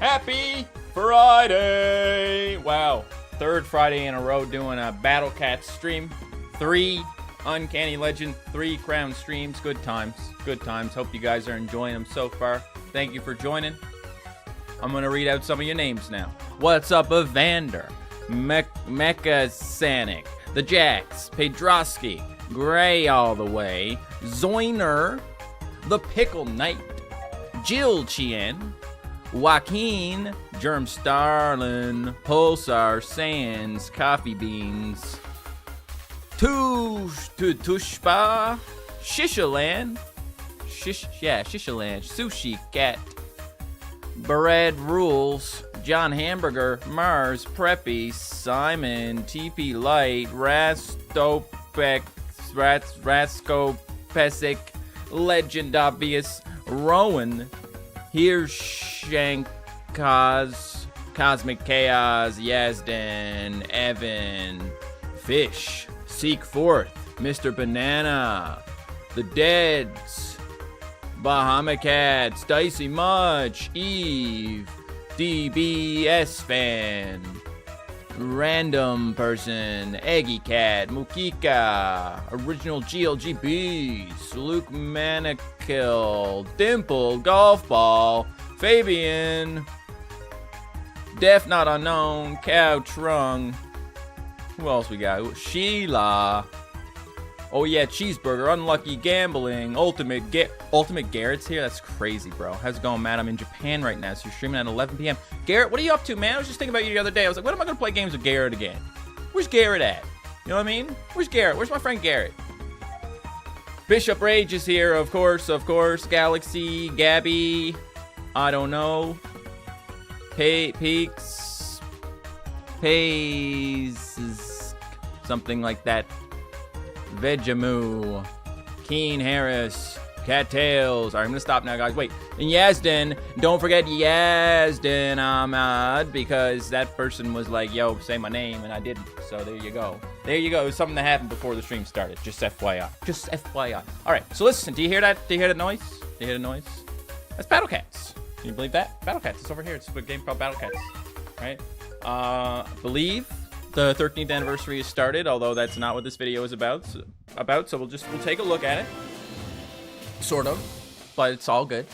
Happy Friday! Wow, third Friday in a row doing a Battlecat stream. 3 Uncanny Legend, 3 Crown streams. Good times, good times. Hope you guys are enjoying them so far. Thank you for joining. I'm going to read out some of your names now. What's up, Evander? Mechasanic, The Jax, Pedrosky, Gray All the Way, Zoiner, The Pickle Knight, Jill Chien, Joaquin, Germ Starlin, Pulsar, Sands, Coffee Beans, Tushpa, Shishaland, Shishaland, Sushi Cat, Bread Rules, John Hamburger, Mars, Preppy, Simon, TP Light, Raskopesic, Legend Obvious, Rowan, Hirshankaz, Cosmic Chaos, Yazdan, Evan, Fish, Seek Forth, Mr. Banana, The Deads, Bahama Cats, Dicey Much, Eve, DBS Fan, Random Person, Eggy Cat, Mukika, Original GLGBs, Luke Manakill, Dimple, Golf Ball, Fabian, Deaf Not Unknown, Cow Trung. Who else we got? Sheila. Oh yeah, Cheeseburger, Unlucky Gambling, Ultimate Garrett's here. That's crazy, bro. How's it going, Matt? I'm in Japan right now, so you're streaming at 11 p.m. Garrett, what are you up to, man? I was just thinking about you the other day. I was like, when am I going to play games with Garrett again? Where's Garrett at? You know what I mean? Where's Garrett? Where's my friend Garrett? Bishop Rage is here, of course. Galaxy, Gabby, I don't know. Peaks, Pays, something like that. Vegamoo, Keen Harris, Cattails. All right, I'm gonna stop now, guys. Wait, and Yazdan, don't forget Yazdan Ahmad, because that person was like, yo, say my name, and I didn't. So there you go. There you go. It was something that happened before the stream started. Just FYI. Just FYI. All right, so listen. Do you hear that? Do you hear the noise? Do you hear the noise? That's Battlecats. Can you believe that? Battlecats. It's over here. It's a game called Battlecats. Right? Believe the 13th anniversary has started, although that's not what this video is about. So we'll take a look at it. Sort of, but it's all good.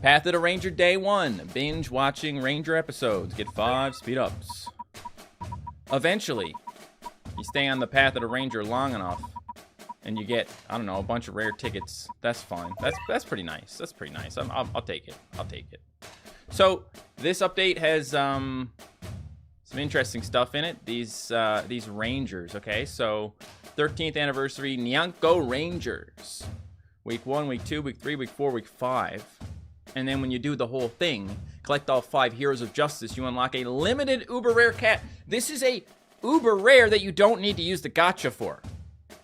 Path of the Ranger Day 1. Binge watching Ranger episodes. Get 5 speed ups. Eventually, you stay on the Path of the Ranger long enough, and you get, I don't know, a bunch of rare tickets. That's fine. That's pretty nice. That's pretty nice. I'll take it. I'll take it. So this update has some interesting stuff in it. These Rangers. Okay, so 13th anniversary Nyanko Rangers. Week 1, Week 2, Week 3, Week 4, Week 5. And then when you do the whole thing, collect all 5 Heroes of Justice, you unlock a limited uber rare cat. This is a uber rare that you don't need to use the gacha for.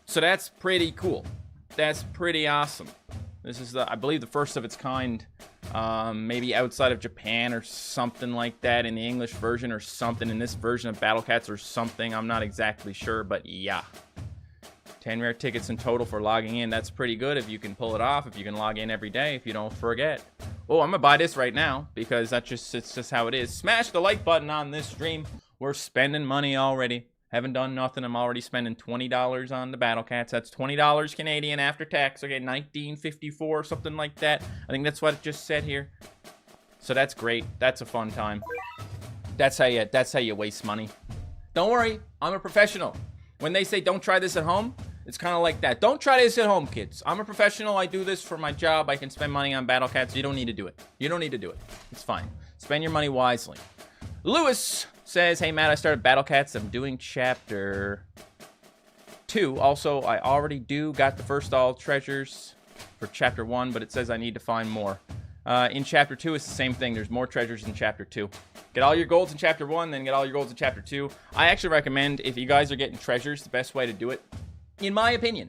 So that's pretty cool. That's pretty awesome. This is, I believe, the first of its kind, maybe outside of Japan or something like that, in the English version or something, in this version of Battlecats or something. I'm not exactly sure, but yeah. 10 rare tickets in total for logging in. That's pretty good if you can pull it off, if you can log in every day, if you don't forget. Oh, I'm gonna buy this right now because it's just how it is. Smash the like button on this stream. We're spending money already. Haven't done nothing. I'm already spending $20 on the Battlecats. That's $20 Canadian after tax. Okay, $19.54, something like that. I think that's what it just said here. So that's great. That's a fun time. That's how you waste money. Don't worry, I'm a professional. When they say don't try this at home, it's kind of like that. Don't try this at home, kids. I'm a professional. I do this for my job. I can spend money on Battlecats. You don't need to do it. You don't need to do it. It's fine. Spend your money wisely. Lewis says, hey, Matt, I started Battlecats. I'm doing chapter 2. Also, I already got the first all treasures for chapter 1, but it says I need to find more. In chapter 2, it's the same thing. There's more treasures in chapter 2. Get all your golds in chapter 1, then get all your golds in chapter 2. I actually recommend, if you guys are getting treasures, the best way to do it, in my opinion,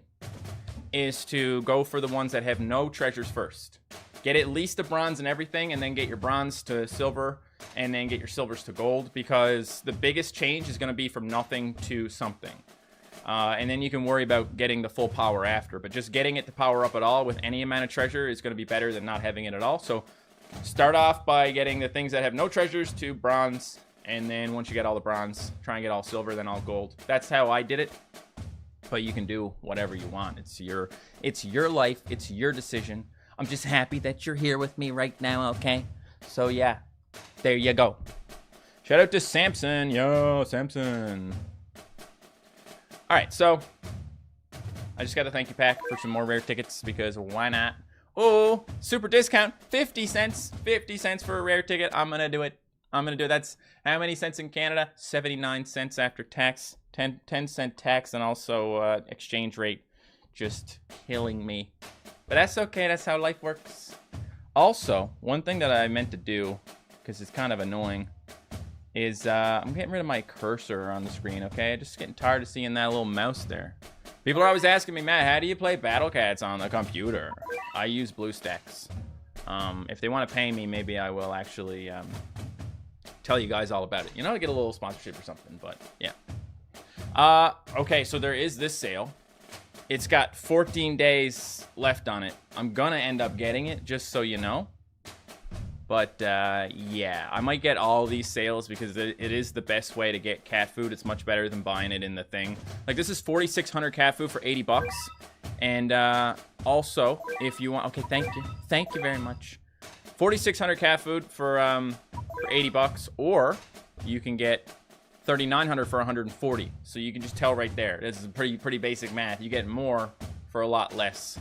is to go for the ones that have no treasures first. Get at least a bronze and everything, and then get your bronze to silver, and then get your silvers to gold, because the biggest change is going to be from nothing to something. And then you can worry about getting the full power after. But just getting it to power up at all with any amount of treasure is going to be better than not having it at all. So Start off by getting the things that have no treasures to bronze, and then once you get all the bronze, try and get all silver, then all gold. That's how I did it. But you can do whatever you want. It's your life. It's your decision. I'm just happy that you're here with me right now, okay? So yeah, there you go. Shout out to Samson. Yo, Samson. All right, so I just got a thank you pack for some more rare tickets because why not? Oh, super discount, 50 cents. 50 cents for a rare ticket. I'm going to do it. I'm going to do it. That's how many cents in Canada? 79 cents after tax. 10-cent tax and also exchange rate just killing me. But that's okay. That's how life works. Also, one thing that I meant to do, because it's kind of annoying, is I'm getting rid of my cursor on the screen, okay? I'm just getting tired of seeing that little mouse there. People are always asking me, Matt, how do you play Battle Cats on the computer? I use BlueStacks. If they want to pay me, maybe I will actually tell you guys all about it. You know, to get a little sponsorship or something, but yeah. Okay, so there is this sale. It's got 14 days left on it. I'm gonna end up getting it, just so you know. But, yeah, I might get all these sales because it is the best way to get cat food. It's much better than buying it in the thing. Like, this is 4,600 cat food for 80 bucks. And, also, if you want... Okay, thank you. Thank you very much. 4,600 cat food for 80 bucks. Or you can get 3,900 for 140. So you can just tell right there. This is pretty basic math. You get more for a lot less.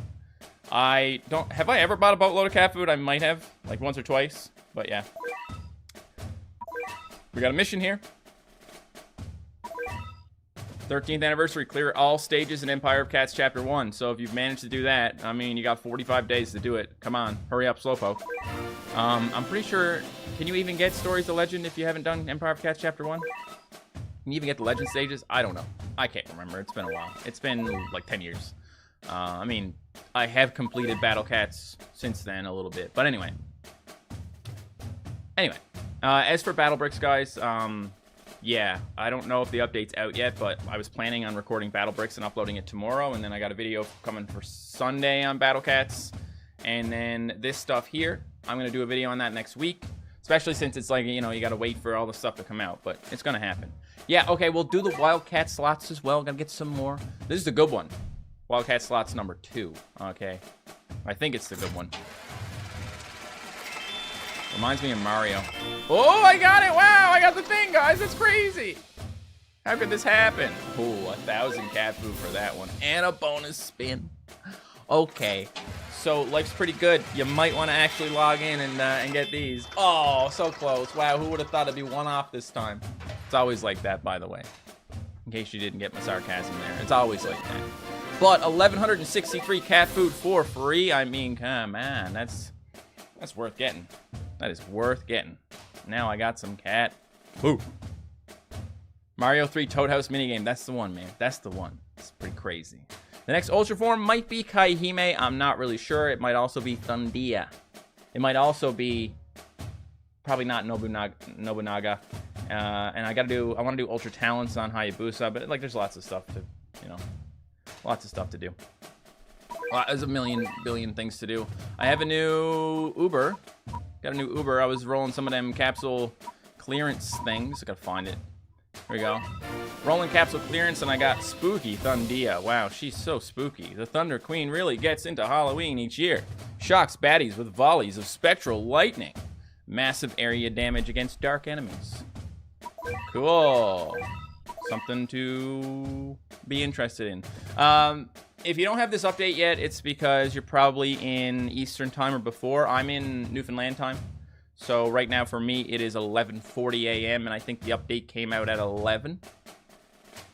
Have I ever bought a boatload of cat food? I might have, like once or twice, but yeah. We got a mission here. 13th anniversary, clear all stages in Empire of Cats Chapter 1. So if you've managed to do that, I mean, you got 45 days to do it. Come on, hurry up, Slowpoke. I'm pretty sure, can you even get Stories of Legend if you haven't done Empire of Cats Chapter 1? Can you even get the Legend stages? I don't know. I can't remember. It's been a while. It's been like 10 years. I mean, I have completed Battle Cats since then a little bit. But anyway. As for Battle Bricks, guys, yeah, I don't know if the update's out yet, but I was planning on recording Battle Bricks and uploading it tomorrow. And then I got a video coming for Sunday on Battle Cats. And then this stuff here, I'm going to do a video on that next week. Especially since it's like, you know, you got to wait for all the stuff to come out. But it's going to happen. Yeah, okay, we'll do the Wildcat slots as well. Got to get some more. This is a good one. Wildcat slots number 2. Okay. I think it's the good one. Reminds me of Mario. Oh, I got it! Wow, I got the thing, guys! That's crazy! How could this happen? Oh, 1,000 cat food for that one. And a bonus spin. Okay. So, life's pretty good. You might want to actually log in and get these. Oh, so close. Wow, who would have thought it'd be one off this time? It's always like that, by the way. In case you didn't get my sarcasm there. It's always like that. But 1,163 cat food for free. I mean, come on, that's worth getting. That is worth getting. Now I got some cat food. Mario 3 Toad House minigame. That's the one, man. That's the one. It's pretty crazy. The next Ultra Form might be Kaihime. I'm not really sure. It might also be Thundia. It might also be probably not Nobunaga. And I want to do Ultra Talents on Hayabusa, but like there's lots of stuff to, you know. Lots of stuff to do. There's a billion things to do. I have a new Uber. Got a new Uber. I was rolling some of them capsule clearance things. I gotta find it. Here we go. Rolling capsule clearance, and I got Spooky Thundia. Wow, she's so spooky. The Thunder Queen really gets into Halloween each year. Shocks baddies with volleys of spectral lightning. Massive area damage against dark enemies. Cool. Something to be interested in. If you don't have this update yet, it's because you're probably in Eastern time or before. I'm in Newfoundland time. So right now for me, it is 11:40 a.m. and I think the update came out at 11.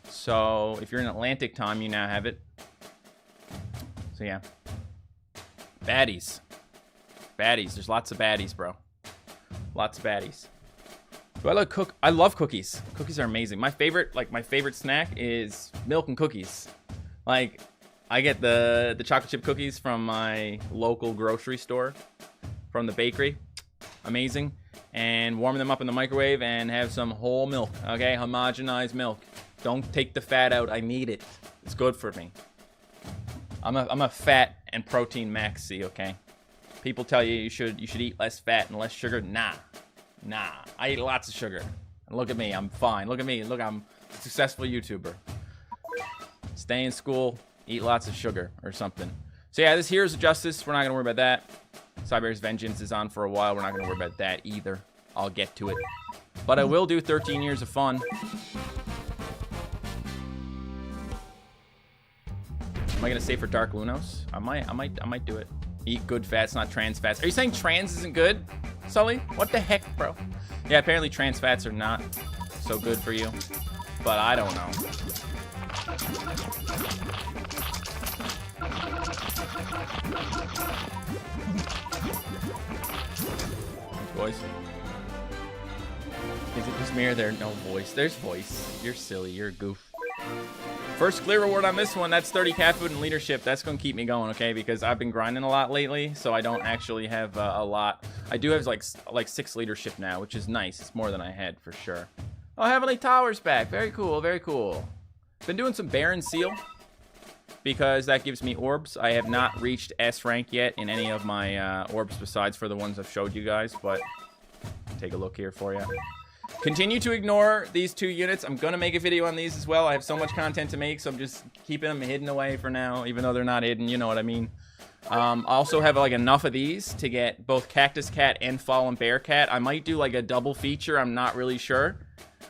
So if you're in Atlantic time, you now have it. So yeah. Baddies. Baddies. There's lots of baddies, bro. Lots of baddies. Do I like cook? I love cookies. Cookies are amazing. My favorite snack is milk and cookies. Like, I get the chocolate chip cookies from my local grocery store, from the bakery. Amazing. And warm them up in the microwave and have some whole milk. Okay, homogenized milk. Don't take the fat out. I need it. It's good for me. I'm a fat and protein maxi. Okay. People tell you you should eat less fat and less sugar. Nah. I eat lots of sugar. And look at me, I'm fine. Look at me, look, I'm a successful YouTuber. Stay in school, eat lots of sugar or something. So yeah, this Heroes of Justice, we're not gonna worry about that. Cyber's Vengeance is on for a while. We're not gonna worry about that either. I'll get to it. But I will do 13 Years of Fun. Am I gonna stay for Dark Lunos? I might do it. Eat good fats, not trans fats. Are you saying trans isn't good, Sully? What the heck, bro? Yeah, apparently trans fats are not so good for you, but I don't know. Voice. Is it just mirror there? No voice. There's voice. You're silly. You're a goof. First clear reward on this one. That's 30 cat food and leadership. That's going to keep me going, okay? Because I've been grinding a lot lately, so I don't actually have a lot. I do have like 6 leadership now, which is nice. It's more than I had for sure. Oh, Heavenly Tower's back. Very cool. Very cool. Been doing some Baron Seal because that gives me orbs. I have not reached S rank yet in any of my orbs besides for the ones I've showed you guys, but take a look here for you. Continue to ignore these 2 units. I'm gonna make a video on these as well. I have so much content to make, so I'm just keeping them hidden away for now, even though they're not hidden, you know what I mean. I also have like enough of these to get both Cactus Cat and Fallen Bear Cat. I might do like a double feature, I'm not really sure.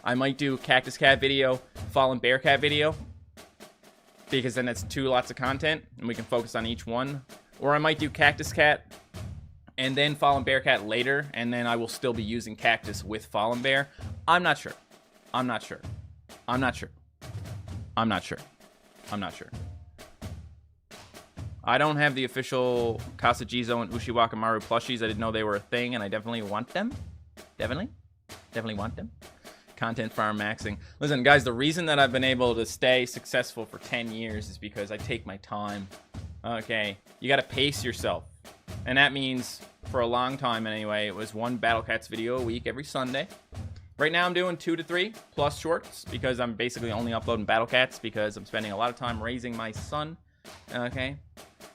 I might do Cactus Cat video, Fallen Bear Cat video, because then that's 2 lots of content, and we can focus on each one. Or I might do Cactus Cat, and then Fallen Bear Cat later, and then I will still be using Cactus with Fallen Bear. I'm not sure. I'm not sure. I'm not sure. I'm not sure. I'm not sure. I don't have the official Kasajizo and Ushiwakamaru plushies. I didn't know they were a thing, and I definitely want them. Definitely want them. Content farm maxing. Listen, guys, the reason that I've been able to stay successful for 10 years is because I take my time. Okay, you got to pace yourself. And that means, for a long time anyway, it was 1 Battle Cats video a week every Sunday. Right now I'm doing 2 to 3 plus shorts because I'm basically only uploading Battle Cats because I'm spending a lot of time raising my son. Okay?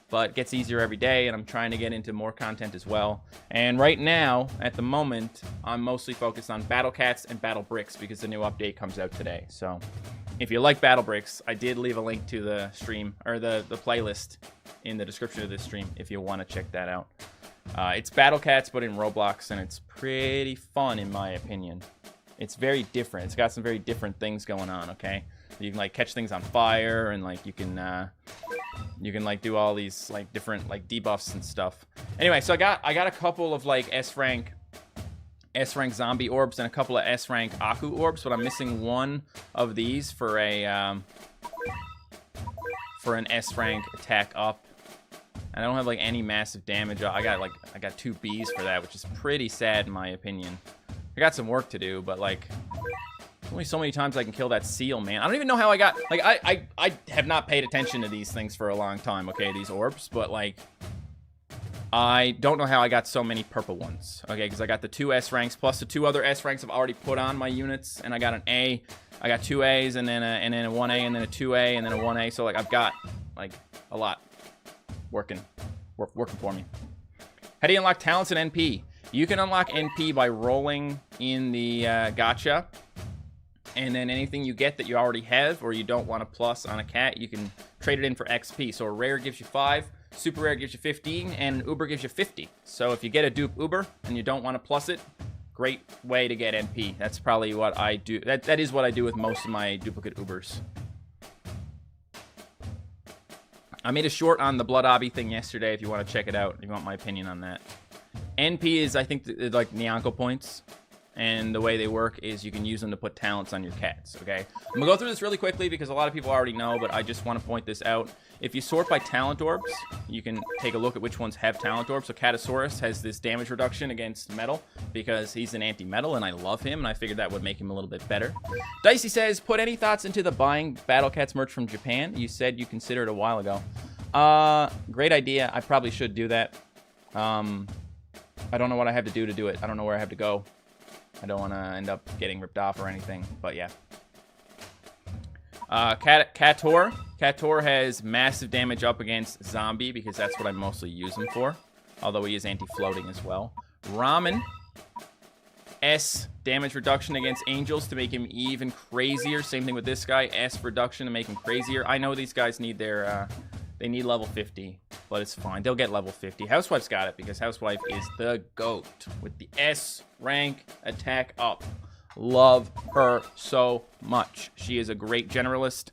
But it gets easier every day, and I'm trying to get into more content as well. And right now, at the moment, I'm mostly focused on Battle Cats and Battle Bricks because the new update comes out today. So, if you like Battle Bricks, I did leave a link to the stream, or the playlist in the description of this stream if you want to check that out. It's Battle Cats, but in Roblox, and it's pretty fun in my opinion. It's very different. It's got some very different things going on, okay? You can like catch things on fire, and like you can like do all these like different like debuffs and stuff. Anyway, so I got a couple of like S rank zombie orbs and a couple of S rank Aku orbs, but I'm missing one of these for a for an S rank attack up. I don't have like any massive damage. I got 2 Bs for that, which is pretty sad in my opinion. I got some work to do, but like only so many times I can kill that seal, man. I don't even know how I got, like, I have not paid attention to these things for a long time, okay, these orbs, but like I don't know how I got so many purple ones, okay, because I got the 2 S ranks plus the 2 other S ranks I've already put on my units, and I got an A. I got 2 A's and then a 1A and then a 2A and then a 1A, so like I've got like a lot working for me. How do you unlock talents and NP? You can unlock NP by rolling in the gacha, and then anything you get that you already have or you don't want to plus on a cat, you can trade it in for XP. So a rare gives you 5, super rare gives you 15, and an uber gives you 50. So if you get a dupe uber and you don't want to plus it, great way to get NP. That's probably what I do. That is what I do with most of my duplicate ubers. I made a short on the Blood Obby thing yesterday if you want to check it out, if you want my opinion on that. NP is, I think, like Nyanko points, and the way they work is you can use them to put talents on your cats, okay? I'm gonna go through this really quickly because a lot of people already know, but I just want to point this out. If you sort by talent orbs, you can take a look at which ones have talent orbs. So Catasaurus has this damage reduction against metal because he's an anti-metal, and I love him, and I figured that would make him a little bit better. Dicey says, put any thoughts into the buying Battle Cats merch from Japan? You said you considered a while ago. Great idea. I probably should do that. I don't know what I have to do it. I don't know where I have to go. I don't want to end up getting ripped off or anything, but yeah. Cator has massive damage up against zombie because that's what I mostly use him for. although he is anti-floating as well. Ramen, S, damage reduction against angels to make him even crazier. Same thing with this guy, S reduction to make him crazier. I know these guys need their, they need level 50, but it's fine. They'll get level 50. Housewife's got it because Housewife is the GOAT with the S rank attack up. Love her so much. She is a great generalist,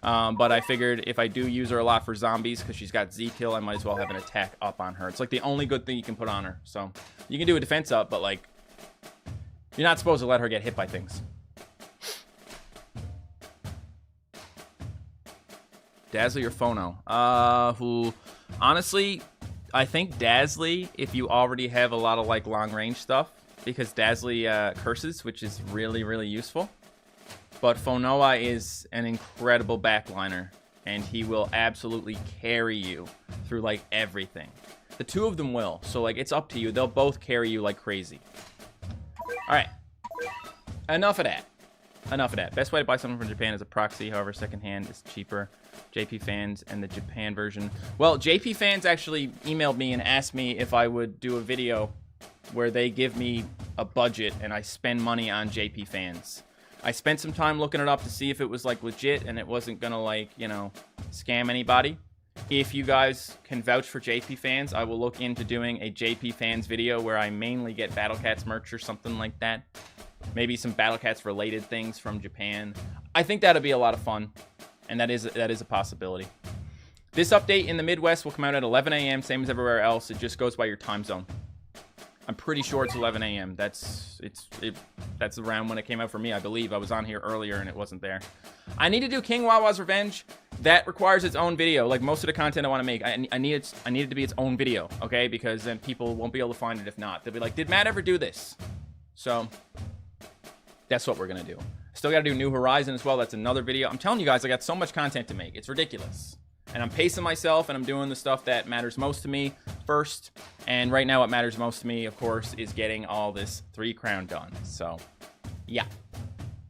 but I figured if I do use her a lot for zombies, because she's got Z-kill, I might as well have an attack up on her. It's like the only good thing you can put on her. So you can do a defense up, but like, you're not supposed to let her get hit by things. Dazzly or Phono? Who, honestly, I think Dazzly, if you already have a lot of like long range stuff, because Dazzly curses, which is really, really useful. But Phonoa is an incredible backliner, and he will absolutely carry you through like everything. The two of them will, so like it's up to you. They'll both carry you like crazy. All right, enough of that. Enough of that. Best way to buy something from Japan is a proxy. However, secondhand is cheaper. JP Fans and the Japan version. Well, JP Fans actually emailed me and asked me if I would do a video where they give me a budget and I spend money on JP Fans. I spent some time looking it up to see if it was like legit and it wasn't gonna like, you know, scam anybody. If you guys can vouch for JP Fans, I will look into doing a JP Fans video where I mainly get Battle Cats merch or something like that. Maybe some Battle Cats related things from Japan. I think that'll be a lot of fun, and that is a possibility. This update in the Midwest will come out at 11 a.m. same as everywhere else. It just goes by your time zone. I'm pretty sure it's 11 a.m. That's around when it came out for me, I believe. I was on here earlier and it wasn't there. I need to do King Wawa's Revenge. That requires its own video. Like most of the content I want to make, I need it to be its own video, okay? Because then people won't be able to find it if not. They'll be like, did Matt ever do this? So that's what we're gonna do. Still gotta do New Horizon as well. That's another video. I'm telling you guys, I got so much content to make. It's ridiculous. And I'm pacing myself and I'm doing the stuff that matters most to me first. And right now what matters most to me, of course, is getting all this 3 crown done. So, yeah.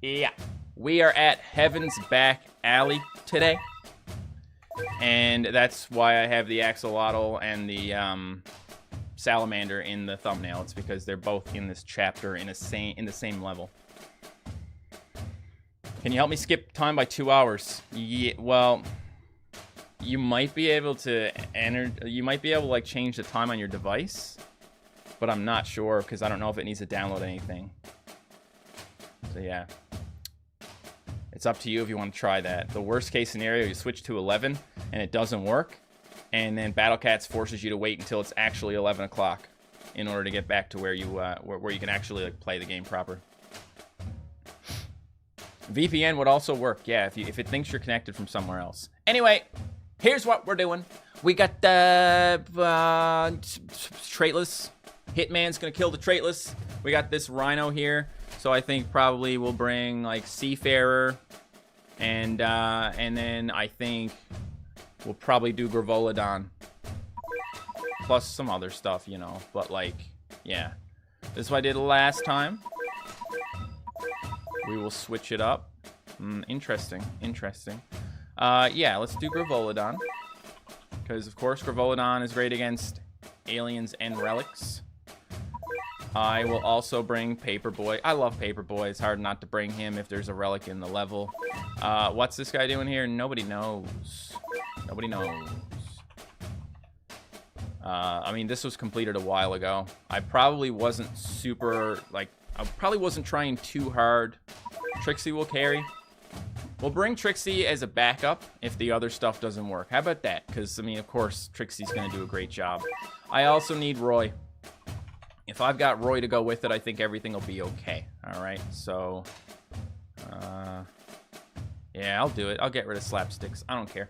Yeah. We are at Heaven's Back Alley today. And that's why I have the axolotl and the salamander in the thumbnail. It's because they're both in this chapter in the same level. Can you help me skip time by 2 hours? Yeah, well, you might be able to like change the time on your device, but I'm not sure because I don't know if it needs to download anything. So yeah, it's up to you if you want to try that. The worst case scenario, you switch to 11 and it doesn't work, and then Battle Cats forces you to wait until it's actually 11 o'clock in order to get back to where you where you can actually like play the game proper. VPN would also work, yeah, if it thinks you're connected from somewhere else. Anyway, here's what we're doing. We got the traitless. Hitman's gonna kill the traitless. We got this rhino here, so I think probably we'll bring like Seafarer, and then I think we'll probably do Gravolodon, plus some other stuff, you know. But like, yeah, this is what I did last time. We will switch it up. Interesting. Yeah, let's do Gravolodon. Because, of course, Gravolodon is great against aliens and relics. I will also bring Paperboy. I love Paperboy. It's hard not to bring him if there's a relic in the level. What's this guy doing here? Nobody knows. Nobody knows. I mean, this was completed a while ago. I probably wasn't super, like, I probably wasn't trying too hard. Trixie will carry. We'll bring Trixie as a backup if the other stuff doesn't work. How about that? Because, I mean, of course, Trixie's going to do a great job. I also need Roy. If I've got Roy to go with it, I think everything will be okay. All right, so... yeah, I'll do it. I'll get rid of Slapsticks. I don't care.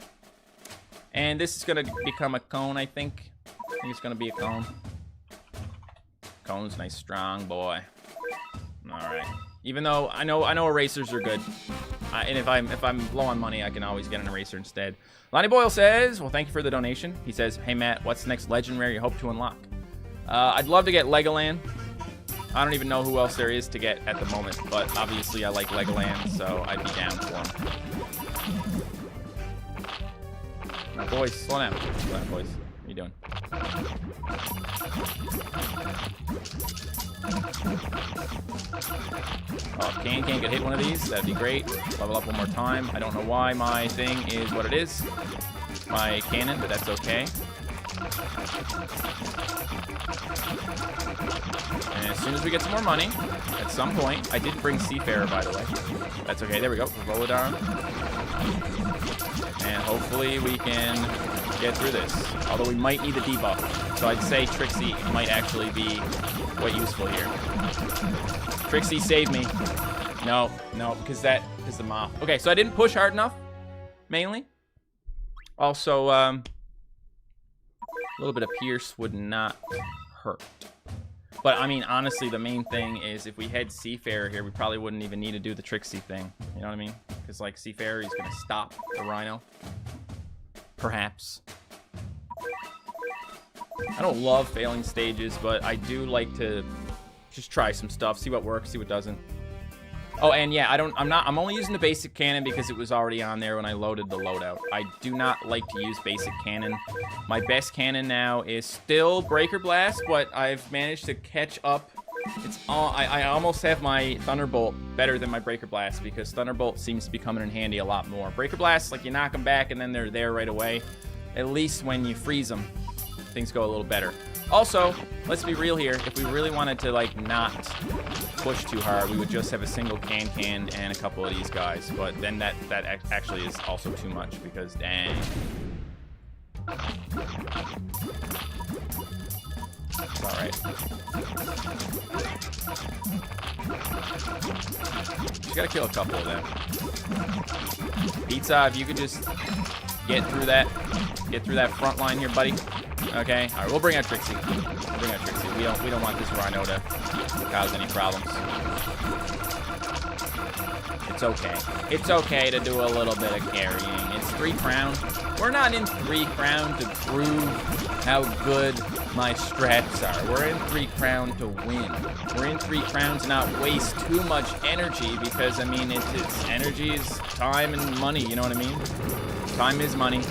And this is going to become a cone, I think. I think it's going to be a cone. Cone's nice, strong boy. All right. Even though I know erasers are good, and if I'm low on money, I can always get an eraser instead. Lonnie Boyle says, "Well, thank you for the donation." He says, "Hey Matt, what's the next legend rare you hope to unlock?" I'd love to get Legoland. I don't even know who else there is to get at the moment, but obviously I like Legoland, so I'd be down for him. Now, boys, slow down, boys. What are you doing? Oh, if Can could hit one of these, that'd be great. Level up one more time. I don't know why my thing is what it is. My cannon, but that's okay. And as soon as we get some more money, at some point, I did bring Seafarer, by the way. That's okay. There we go. Roll it down. And hopefully we can get through this. Although we might need the debuff. So I'd say Trixie might actually be quite useful here. Trixie, save me. No, because that is the mop. Okay, so I didn't push hard enough, mainly. Also, a little bit of Pierce would not hurt. But, I mean, honestly, the main thing is if we had Seafarer here, we probably wouldn't even need to do the Trixie thing. You know what I mean? Because, like, Seafarer, he's going to stop the Rhino. Perhaps. I don't love failing stages, but I do like to just try some stuff, see what works, see what doesn't. Oh, and yeah, I'm only using the basic cannon because it was already on there when I loaded the loadout. I do not like to use basic cannon. My best cannon now is still Breaker Blast, but I've managed to catch up. I almost have my Thunderbolt better than my Breaker Blast because Thunderbolt seems to be coming in handy a lot more. Breaker Blast, like you knock them back and then they're there right away. At least when you freeze them, things go a little better. Also, let's be real here. If we really wanted to, like, not push too hard, we would just have a single Can and a couple of these guys. But then that actually is also too much because, dang. It's alright. Just gotta kill a couple of them. Pizza, if you could just get through that front line here, buddy. Okay, all right, we'll bring out Trixie. We don't want this Rhino to cause any problems. It's okay. It's okay to do a little bit of carrying. It's 3 Crown. We're not in 3 Crown to prove how good my strats are. We're in 3 Crown to win. We're in 3 Crown to not waste too much energy because, I mean, it's energy is time and money, you know what I mean? Time is money.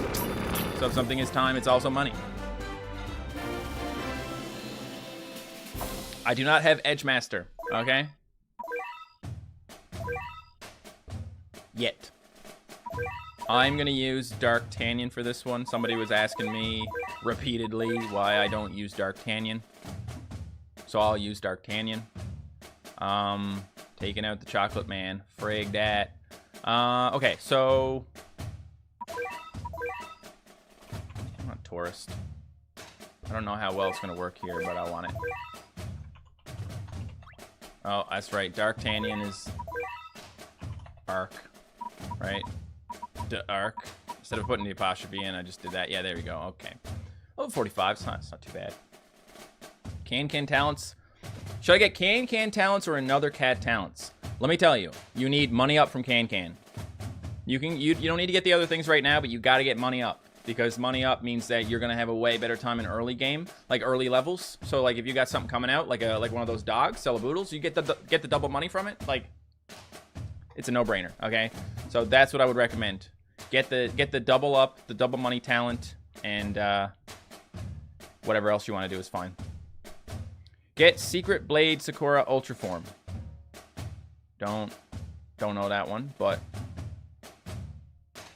So if something is time, it's also money. I do not have Edgemaster, okay? Yet. I'm gonna use D'Artagnan for this one. Somebody was asking me repeatedly why I don't use D'Artagnan. So I'll use D'Artagnan. Taking out the Chocolate Man. Frig that. Okay, so... I'm not Tourist. I don't know how well it's gonna work here, but I want it. Oh, that's right. D'Artagnan is Arc, right? D'Arc. Instead of putting the apostrophe in, I just did that. Yeah, there we go. Okay. Oh, 45. It's not too bad. Can talents. Should I get Can talents or another cat talents? Let me tell you, you need money up from Can. You don't need to get the other things right now, but you got to get money up. Because money up means that you're gonna have a way better time in early game, like early levels. So like if you got something coming out, like one of those dogs, Cellaboodles, you get the double money from it. Like it's a no-brainer. Okay, so that's what I would recommend. Get the double up, the double money talent, and whatever else you want to do is fine. Get Secret Blade Sakura Ultra Form. Don't know that one, but.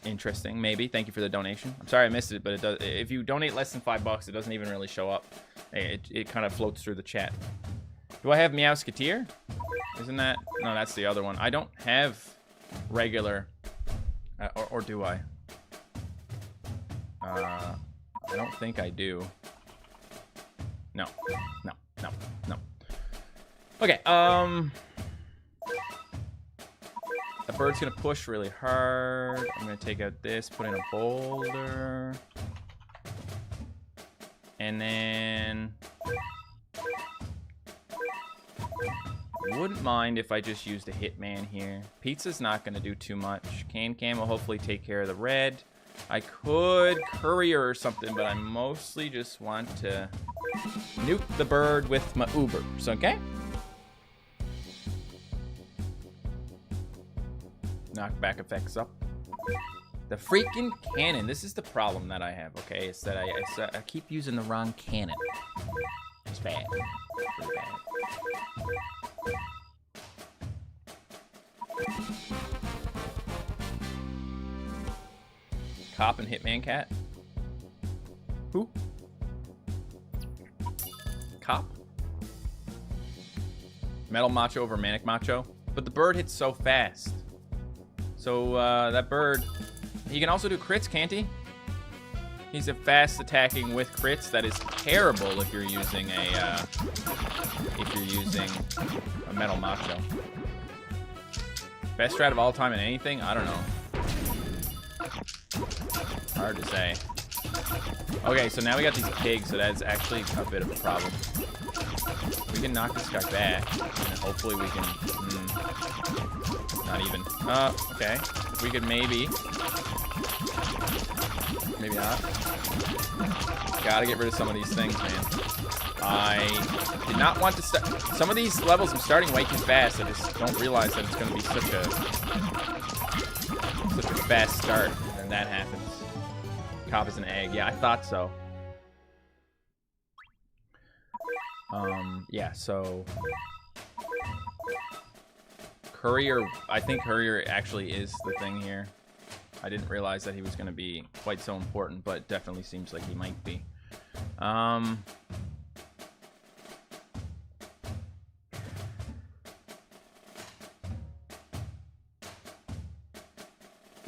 Interesting, maybe. Thank you for the donation. I'm sorry I missed it, but it does. If you donate less than $5, it doesn't even really show up. It kind of floats through the chat. Do I have Meowsketeer? Isn't that? No, that's the other one. I don't have regular, or do I? I don't think I do. No. Okay. The bird's gonna push really hard. I'm gonna take out this, put in a boulder. And then... wouldn't mind if I just used a Hitman here. Pizza's not gonna do too much. Can will hopefully take care of the red. I could courier or something, but I mostly just want to nuke the bird with my Ubers, okay? Knockback effects up. The freaking cannon. This is the problem that I have, okay? It's that I keep using the wrong cannon. It's bad. It's really bad. Cop and Hitman Cat? Who? Cop? Metal Macho over Manic Macho? But the bird hits so fast. So, that bird... He can also do crits, can't he? He's a fast attacking with crits. That is terrible if you're using a Metal Macho. Best strat of all time in anything? I don't know. Hard to say. Okay, so now we got these pigs, so that's actually a bit of a problem. We can knock this guy back, and hopefully we can... not even. Okay. We could maybe... Maybe not. Gotta get rid of some of these things, man. I did not want to start... Some of these levels I'm starting way too fast. I just don't realize that it's going to be such a fast start, and that happens. Cop is an egg. Yeah, I thought so. Yeah, so... Courier... I think Courier actually is the thing here. I didn't realize that he was going to be quite so important, but it definitely seems like he might be.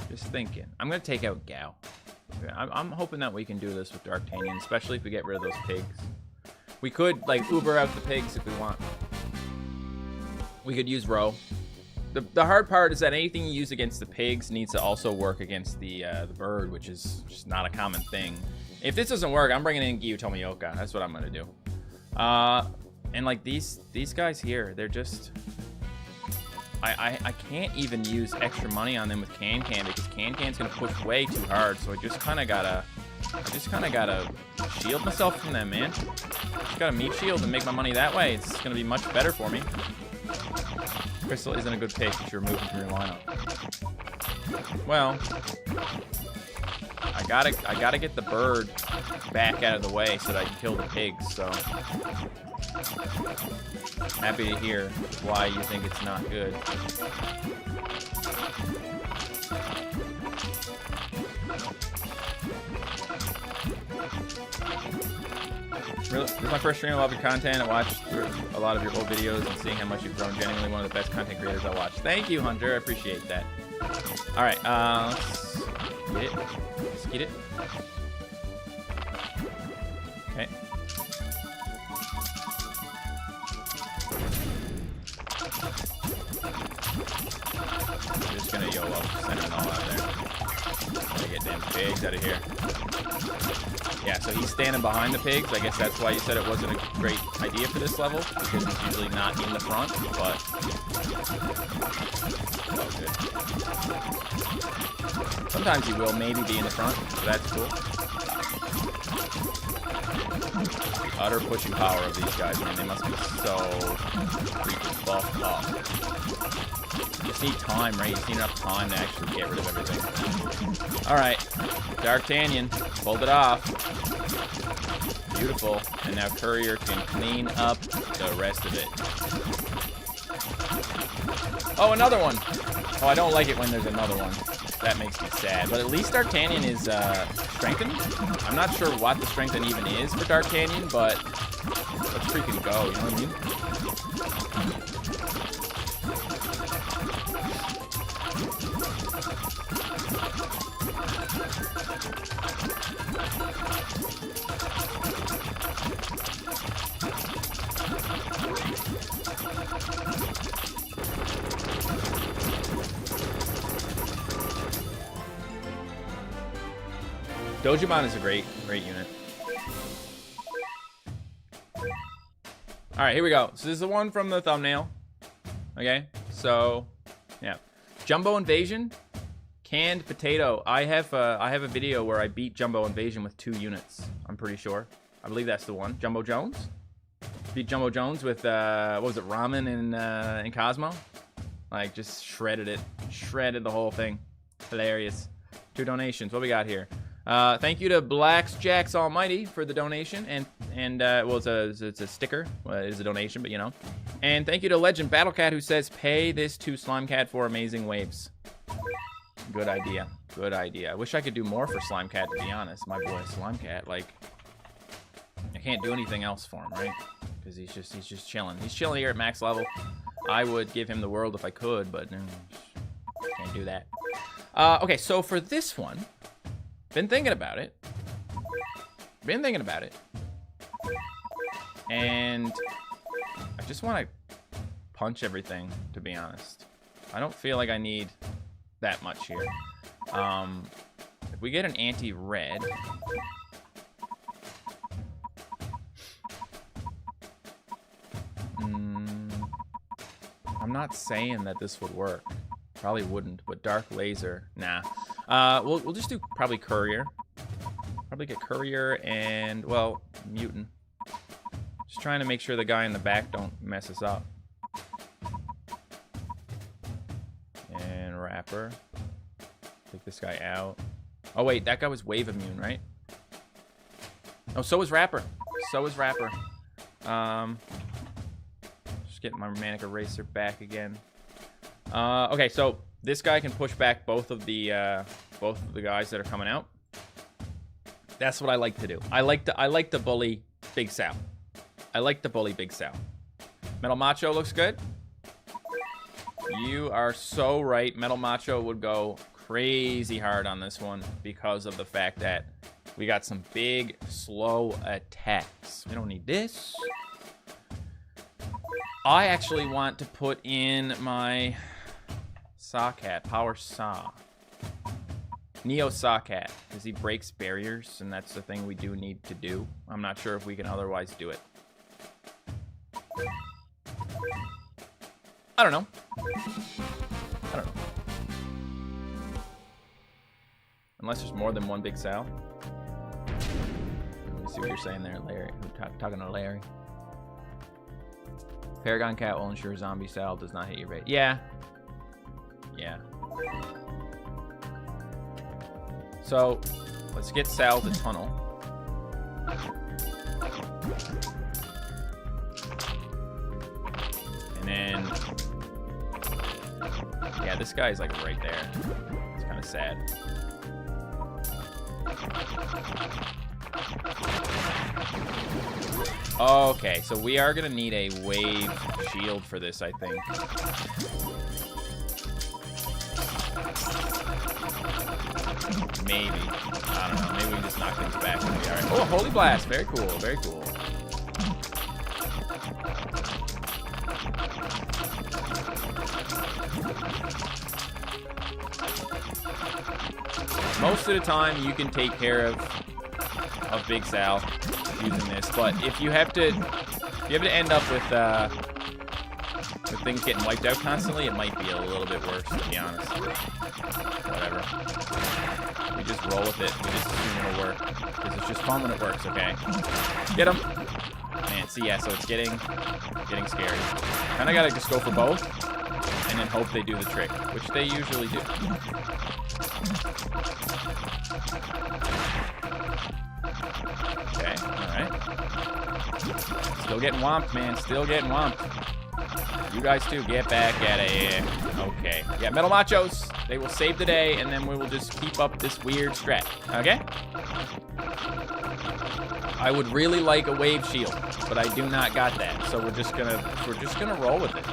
Just thinking. I'm going to take out Gao. I'm hoping that we can do this with D'Artagnan, especially if we get rid of those pigs. We could, like, Uber out the pigs if we want. We could use Roe. The hard part is that anything you use against the pigs needs to also work against the bird, which is just not a common thing. If this doesn't work, I'm bringing in Gyu Tomioka. That's what I'm going to do. And, like, these guys here, they're just... I can't even use extra money on them with Can-Can because Can-Can's going to push way too hard, so I just kind of gotta shield myself from them, man. Just gotta meat shield and make my money that way. It's going to be much better for me. Crystal isn't a good pick if you're moving from your lineup. Well, I gotta get the bird back out of the way so that I can kill the pigs, so... Happy to hear why you think it's not good. Really, this is my first stream. I love your content. I watched through a lot of your old videos and seeing how much you've grown. Genuinely one of the best content creators I watch. Thank you, Hunter. I appreciate that. All right, let's get it. Let's get it. Okay. I'm just gonna YOLO, send it all out there. Gotta get damn pigs out of here. Yeah, so he's standing behind the pigs. I guess that's why you said it wasn't a great idea for this level, because he's usually not in the front, but... Oh, good. Sometimes he will maybe be in the front, so that's cool. The utter pushing power of these guys, man. They must be so freaking buffed up. You just need time, right? You just need enough time to actually get rid of everything. Alright. D'Artagnan pulled it off. Beautiful. And now Courier can clean up the rest of it. Oh, another one! Oh, I don't like it when there's another one. That makes me sad. But at least D'Artagnan is strengthened. I'm not sure what the strengthen even is for D'Artagnan, but let's freaking go, you know what I mean? Dojimon is a great unit. Alright, here we go. So this is the one from the thumbnail. Okay, so yeah. Jumbo Invasion, canned potato. I have a video where I beat Jumbo Invasion with 2 units. I'm pretty sure. I believe that's the one. Jumbo Jones. Beat Jumbo Jones with what was it, Ramen and Cosmo? Like just shredded it. Shredded the whole thing. Hilarious. 2 donations. What we got here? Thank you to Blacks Jacks Almighty for the donation, and well, it's a sticker. Well, it is a donation, but you know. And thank you to Legend Battlecat who says, "Pay this to Slimecat for amazing waves." Good idea. Good idea. I wish I could do more for Slimecat, to be honest. My boy Slimecat, like, I can't do anything else for him, right? Because he's just chilling. He's chilling here at max level. I would give him the world if I could, but can't do that. Okay, so for this one, been thinking about it. And I just want to punch everything, to be honest. I don't feel like I need that much here. If we get an anti-red... I'm not saying that this would work. Probably wouldn't, but Dark Laser, nah. We'll just do probably Courier. Probably get Courier and, well, Mutant. Just trying to make sure the guy in the back don't mess us up. And Rapper. Take this guy out. Oh, wait, that guy was Wave Immune, right? Oh, so was Rapper. Just getting my Manic Eraser back again. Okay, so this guy can push back both of the guys that are coming out. That's what I like to do. I like to bully Big Sal. Metal Macho looks good. You are so right. Metal Macho would go crazy hard on this one because of the fact that we got some big, slow attacks. We don't need this. I actually want to put in my Sawcat, Power Saw. Neo Sawcat, because he breaks barriers, and that's the thing we do need to do. I'm not sure if we can otherwise do it. I don't know. Unless there's more than one Big Sal. Let me see what you're saying there, Larry. I'm talking to Larry. Paragon Cat will ensure Zombie Sal does not hit your bait. Yeah. So, let's get Sal to tunnel. And then... yeah, this guy's like right there. It's kind of sad. Okay, so we are going to need a wave shield for this, I think. Maybe. I don't know. Maybe we just knock things back and be alright. Oh, Holy Blast. Very cool. Very cool. Most of the time, you can take care of Big Sal using this, but if you have to end up with things getting wiped out constantly, it might be a little bit worse, to be honest. Whatever. We just roll with it. We just assume it'll work, because it's just fun when it works. Okay, get him. Man, see, yeah. So it's getting scary. Kind of gotta just go for both, and then hope they do the trick, which they usually do. Okay, alright. Still getting whomped, man. Still getting whomped. You guys too, get back at it. Okay. Yeah, Metal Machos, they will save the day, and then we will just keep up this weird strat. Okay? I would really like a wave shield, but I do not got that. So we're just gonna roll with it.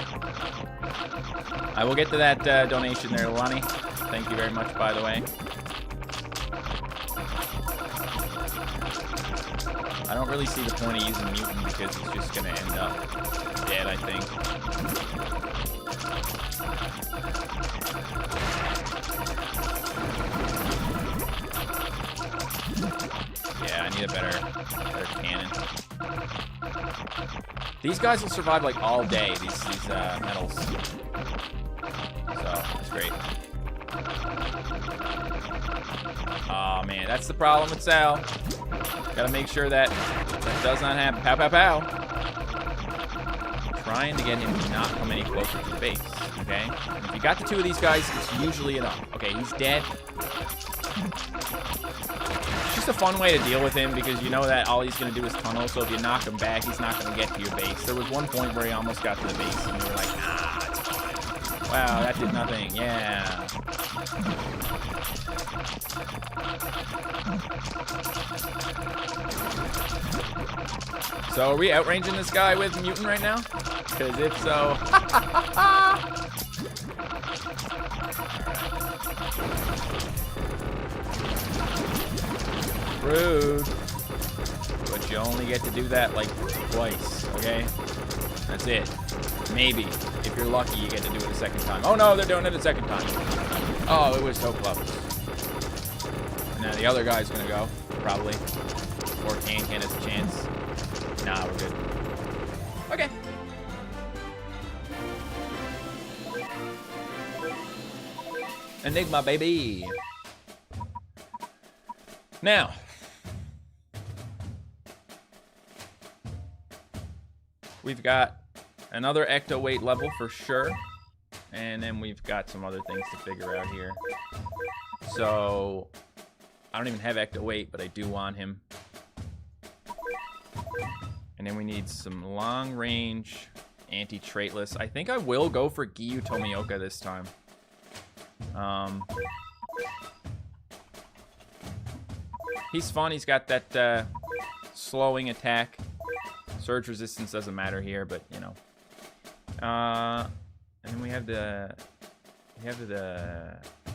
I will get to that donation there, Lonnie. Thank you very much, by the way. I don't really see the point of using Mutant because he's just going to end up dead, I think. Yeah, I need a better cannon. These guys will survive like all day, these metals. So, that's great. Oh man, that's the problem with Sal. Gotta make sure that does not happen. Pow, pow, pow. Trying to get him to not come any closer to the base. Okay? And if you got the two of these guys, it's usually enough. Okay, he's dead. It's just a fun way to deal with him because you know that all he's going to do is tunnel, so if you knock him back, he's not going to get to your base. There was one point where he almost got to the base, and you were like, nah, it's fine. Wow, that did nothing. Yeah. So are we outranging this guy with Mutant right now? Because if so... Rude. But you only get to do that like twice, okay? That's it. Maybe. If you're lucky, you get to do it a second time. Oh no, they're doing it a second time. Oh, it was so close. And now the other guy's gonna go, probably. Or Can has a chance. Nah, we're good. Okay. Enigma, baby. Now. We've got another ecto weight level for sure. And then we've got some other things to figure out here. So, I don't even have ecto weight, but I do want him. And then we need some long-range anti-traitless. I think I will go for Giyu Tomioka this time. He's fun. He's got that slowing attack. Surge resistance doesn't matter here, but you know. And then we have the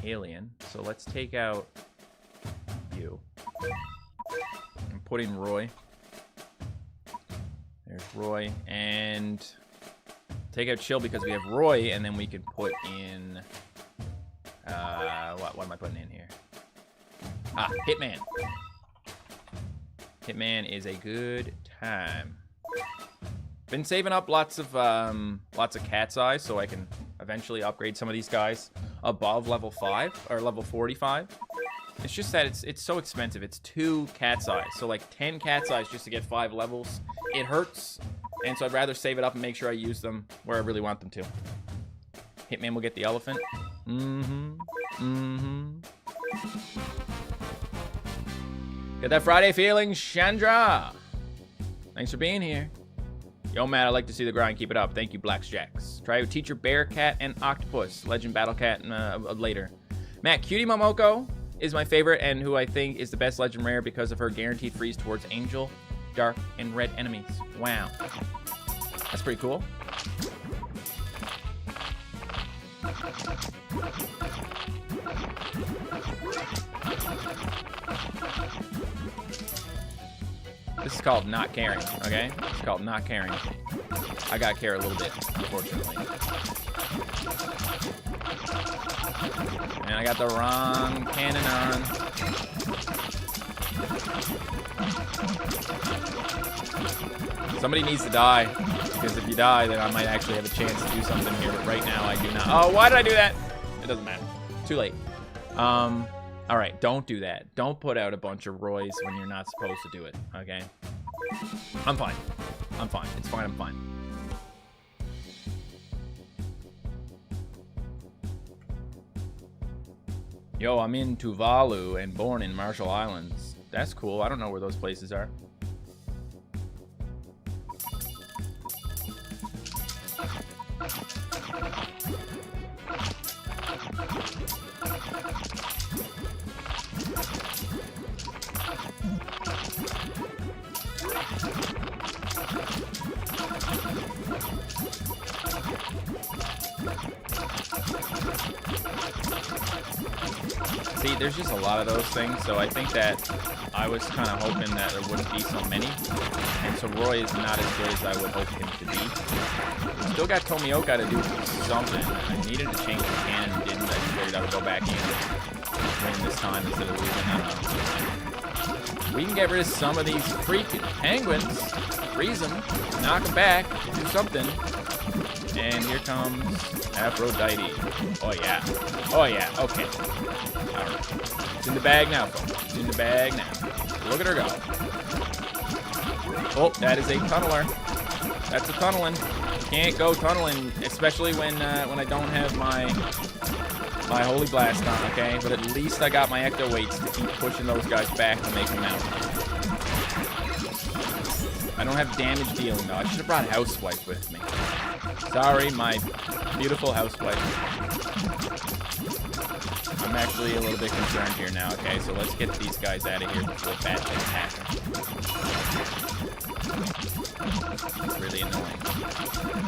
alien. So let's take out you and put in Roy. There's Roy, and take out Chill because we have Roy, and then we can put in what am I putting in here? Ah, Hitman. Hitman is a good time. Been saving up lots of cat's eyes so I can eventually upgrade some of these guys above level 5 or level 45. It's just that it's so expensive. It's 2 cat's eyes, so like 10 cat's eyes just to get 5 levels. It hurts, and so I'd rather save it up and make sure I use them where I really want them to. Hitman will get the elephant. Get that Friday feeling, Chandra. Thanks for being here. Yo, Matt, I like to see the grind. Keep it up. Thank you, Blacksjacks. Try with Teacher Bear, Cat, and Octopus. Legend Battle Cat later. Matt, Cutie Momoko is my favorite and who I think is the best Legend Rare because of her guaranteed freeze towards Angel, Dark, and Red enemies. Wow. That's pretty cool. This is called not caring, okay? It's called not caring. I gotta care a little bit, unfortunately. And I got the wrong cannon on. Somebody needs to die, because if you die, then I might actually have a chance to do something here, but right now I do not. Oh, why did I do that? It doesn't matter. Too late. All right, don't do that. Don't put out a bunch of Roys when you're not supposed to do it, okay? I'm fine. I'm fine. It's fine. I'm fine. Yo, I'm in Tuvalu and born in Marshall Islands. That's cool. I don't know where those places are. See, there's just a lot of those things, so I think that I was kind of hoping that there wouldn't be so many. And so Roy is not as good as I would hope him to be. Still got Tomioka to do something. I needed to change the cannon, didn't I? Just figured I would go back in and win this time instead of losing. I don't know. We can get rid of some of these freaking penguins. Freeze them, knock them back, do something. And here comes Aphrodite. Oh, yeah. Oh, yeah. Okay. All right. It's in the bag now, folks. It's in the bag now. Look at her go. Oh, that is a tunneler. That's a tunneling. You can't go tunneling, especially when I don't have my Holy Blast on, okay? But at least I got my Ecto weights to keep pushing those guys back to make them out. I don't have damage dealing, though. I should have brought Housewife with me. Sorry, my beautiful Housewife. I'm actually a little bit concerned here now, okay? So let's get these guys out of here before bad things happen. It's really annoying.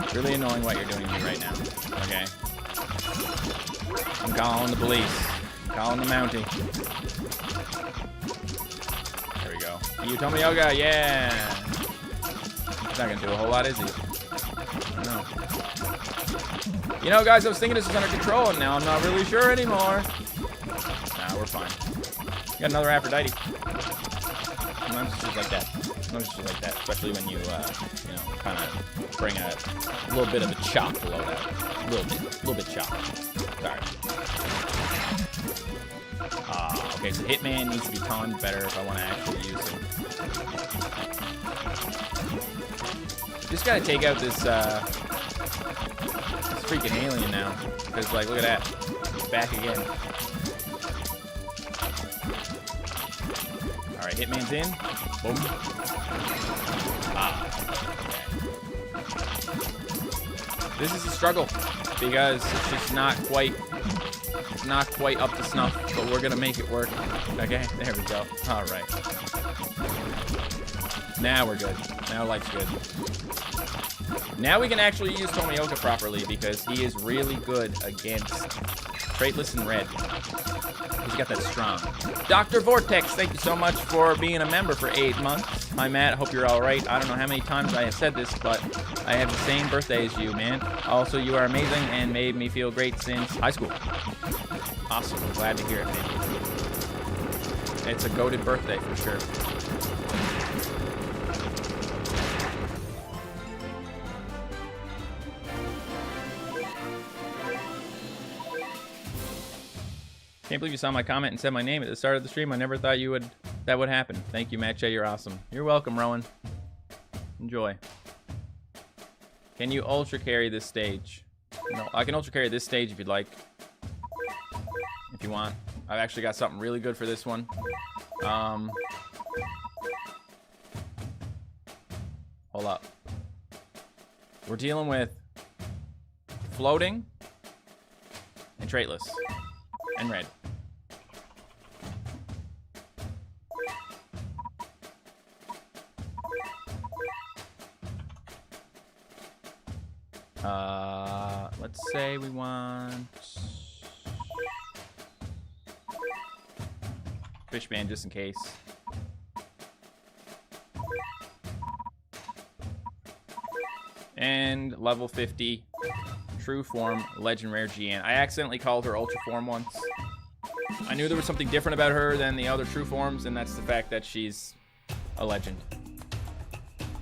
It's really annoying what you're doing to me right now, okay? I'm calling the police. I'm calling the Mountie. There we go. Yutomi Yoga, yeah! He's not gonna do a whole lot, is he? No. You know, guys, I was thinking this was under control, and now I'm not really sure anymore. Nah, we're fine. Got another Aphrodite. Sometimes it's just like that. Sometimes it's just like that, especially when you, you know, kind of bring a little bit of a chop loadout. A little bit chop. Sorry. Okay, so Hitman needs to be tons better if I want to actually use him. Just gotta take out this freaking alien now. Because, like, look at that. He's back again. Alright, Hitman's in. Boom. Okay. This is a struggle. Because it's just not quite up to snuff. But we're gonna make it work. Okay, there we go. Alright. Now we're good. Now life's good. Now we can actually use Tomioka properly because he is really good against Traitless and Red. He's got that strong. Dr. Vortex, thank you so much for being a member for 8 months. Hi, Matt. Hope you're all right. I don't know how many times I have said this, but I have the same birthday as you, man. Also, you are amazing and made me feel great since high school. Awesome. I'm glad to hear it, man. It's a goated birthday for sure. Can't believe you saw my comment and said my name at the start of the stream. I never thought that would happen. Thank you, MattShea. You're awesome. You're welcome, Rowan. Enjoy. Can you ultra carry this stage? No, I can ultra carry this stage if you'd like. If you want. I've actually got something really good for this one. Hold up. We're dealing with floating and Traitless and Red. Let's say we want Fishman just in case. And level 50 True Form Legend Rare GN. I accidentally called her Ultra Form once. I knew there was something different about her than the other True Forms, and that's the fact that she's a legend.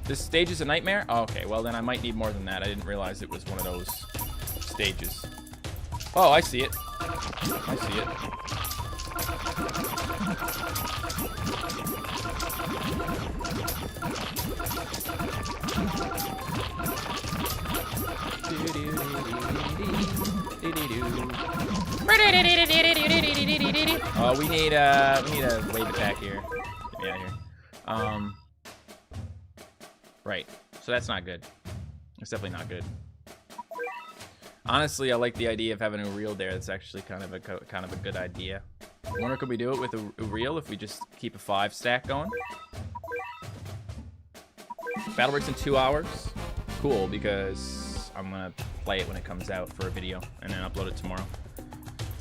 This stage is a nightmare? Oh, okay, well then I might need more than that. I didn't realize it was one of those stages. Oh, I see it. I see it. Oh, we need a wave attack here. Get me out of here. Right. So that's not good. It's definitely not good. Honestly, I like the idea of having a reel there. That's actually kind of a good idea. I wonder, could we do it with a reel if we just keep a 5 stack going? Battle breaks in 2 hours. Cool, because I'm gonna play it when it comes out for a video and then upload it tomorrow.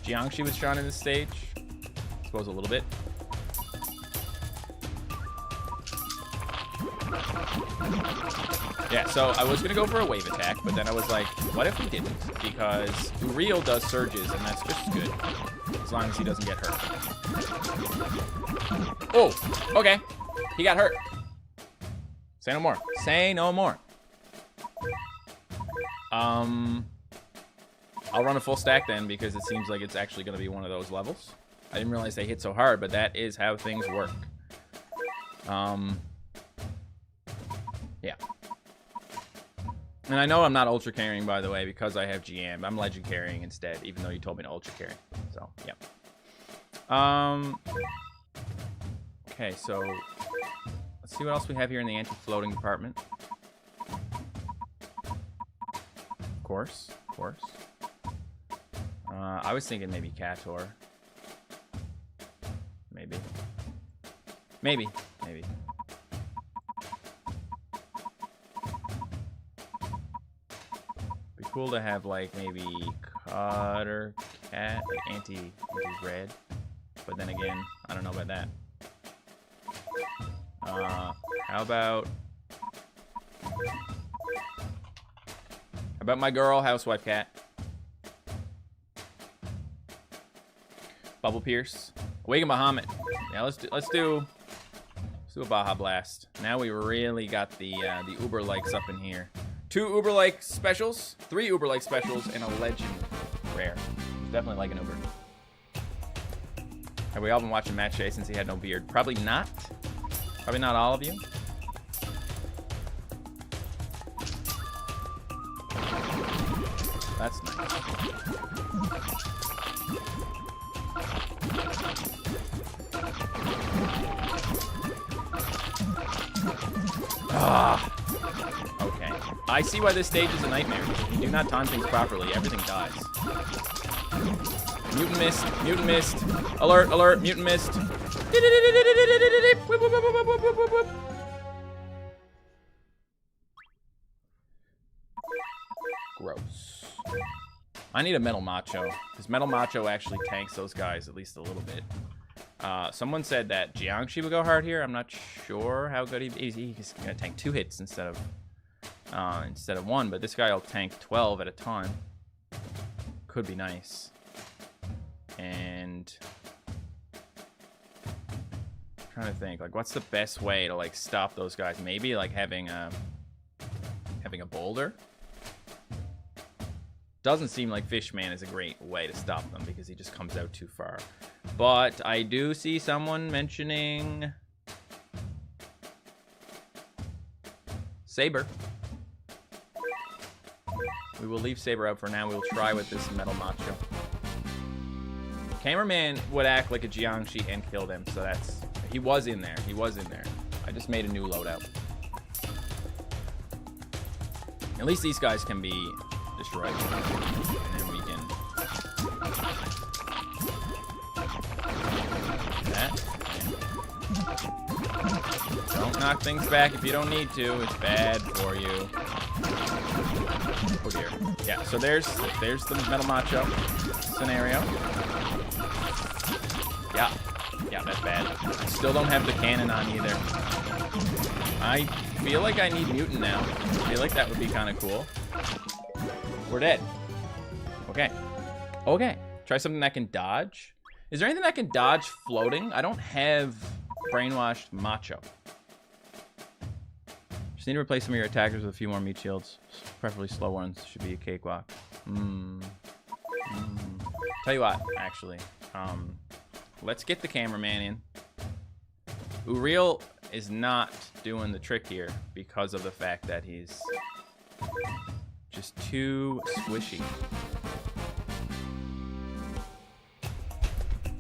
Jiangxi was shown in this stage. I suppose a little bit. Yeah, so I was gonna go for a wave attack, but then I was like, what if we didn't? Because Uriel does surges, and that's just good. As long as he doesn't get hurt. Oh, okay. He got hurt. Say no more. Say no more. I'll run a full stack then, because it seems like it's actually gonna be one of those levels. I didn't realize they hit so hard, but that is how things work. Yeah. And I know I'm not ultra carrying, by the way, because I have GM. I'm legend carrying instead, even though you told me to ultra carry. So, yeah. Okay, so let's see what else we have here in the anti-floating department. Of course. I was thinking maybe Cator. Maybe. Be cool to have like maybe Cutter Cat, like anti-red. But then again, I don't know about that. How about my girl, Housewife Cat? Bubble Pierce. Awaken Bahamut. Yeah, let's do a Baja Blast. Now we really got the Uber likes up in here. 2 Uber like specials, 3 Uber like specials, and a legend rare. Definitely like an Uber. Have we all been watching MattShea since he had no beard? Probably not. Probably not all of you. That's nice. Okay. I see why this stage is a nightmare. If you do not time things properly, everything dies. Mutant mist. Alert, mutant mist. Gross. I need a Metal Macho, because Metal Macho actually tanks those guys at least a little bit. Someone said that Jiangxi would go hard here. I'm not sure how good he's gonna tank 2 hits instead of 1, but this guy will tank 12 at a time. Could be nice. And I'm trying to think, like, what's the best way to like stop those guys? Maybe like having a boulder. Doesn't seem like Fishman is a great way to stop them because he just comes out too far. But I do see someone mentioning Saber. We will leave Saber out for now. We will try with this Metal Macho. Cameraman would act like a Jiangxi and kill them, so that's... He was in there. I just made a new loadout. At least these guys can be destroyed. And then we can... That. Don't knock things back if you don't need to. It's bad for you. Oh dear. Yeah, so there's the Metal Macho scenario. Yeah, that's bad. I still don't have the cannon on either. I feel like I need mutant now. I feel like that would be kind of cool. We're dead. Okay. Try something that can dodge. Is there anything that can dodge floating? I don't have brainwashed Macho. Just need to replace some of your attackers with a few more meat shields. Preferably slow ones. Should be a cakewalk. Tell you what, actually. Let's get the cameraman in. Uriel is not doing the trick here because of the fact that he's just too squishy.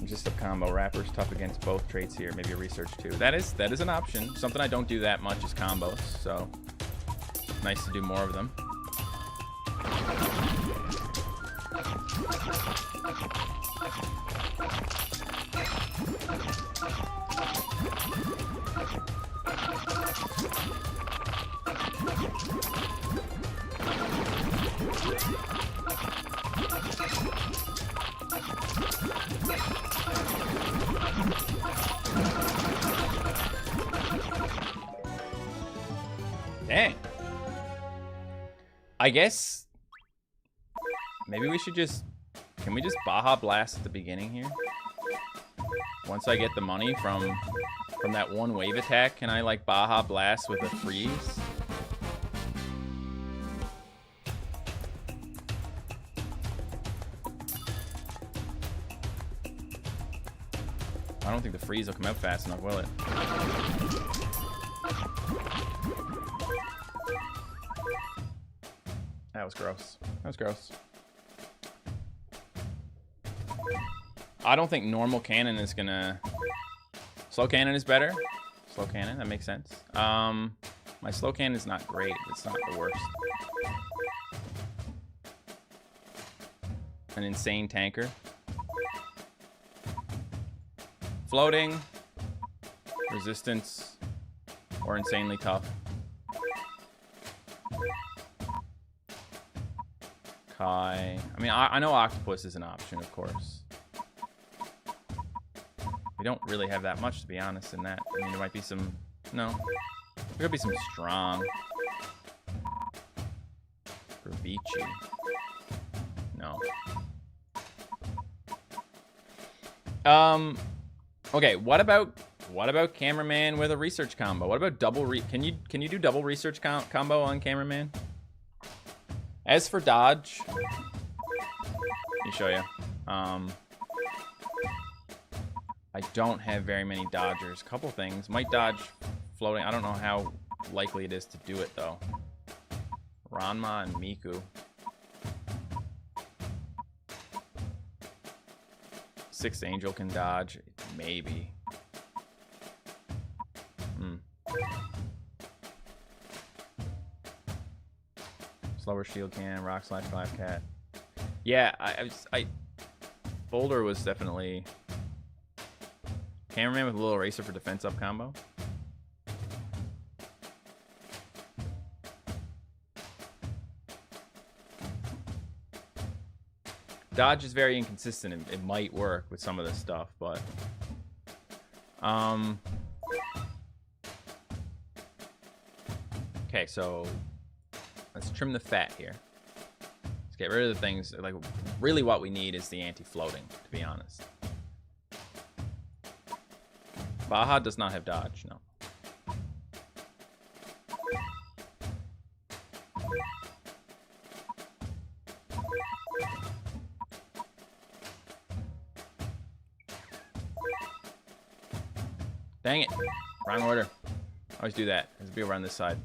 Just a combo. Rapper's tough against both traits here. Maybe a research too. That is an option. Something I don't do that much is combos, so nice to do more of them. Dang. I guess maybe we should just... Can we just Baja Blast at the beginning here? Once I get the money from that one wave attack, can I like Baja Blast with a freeze? I don't think the freeze will come out fast enough, will it? That was gross. That was gross. I don't think normal cannon is gonna... Slow cannon is better. Slow cannon, that makes sense. My slow cannon is not great. It's not the worst. An insane tanker. Floating. Resistance. Or insanely tough. Kai. I mean, I know octopus is an option, of course. We don't really have that much, to be honest, in that. I mean, there might be some... No. There could be some strong. Vici. No. Okay, what about cameraman with a research combo? What about double can you do double research combo on cameraman? As for dodge, let me show you. I don't have very many dodgers. Couple things. Might dodge floating. I don't know how likely it is to do it though. Ranma and Miku. 6th Angel can dodge. Maybe. Slower shield can. Rock Slide Wildcat. Yeah, I Boulder was definitely... Cameraman with a little eraser for defense up combo. Dodge is very inconsistent. It might work with some of this stuff, but... Okay, so... Let's trim the fat here. Let's get rid of the things... Like, really what we need is the anti-floating, to be honest. Baja does not have dodge, no. Dang it. Wrong order. Always do that. Let's be over on this side.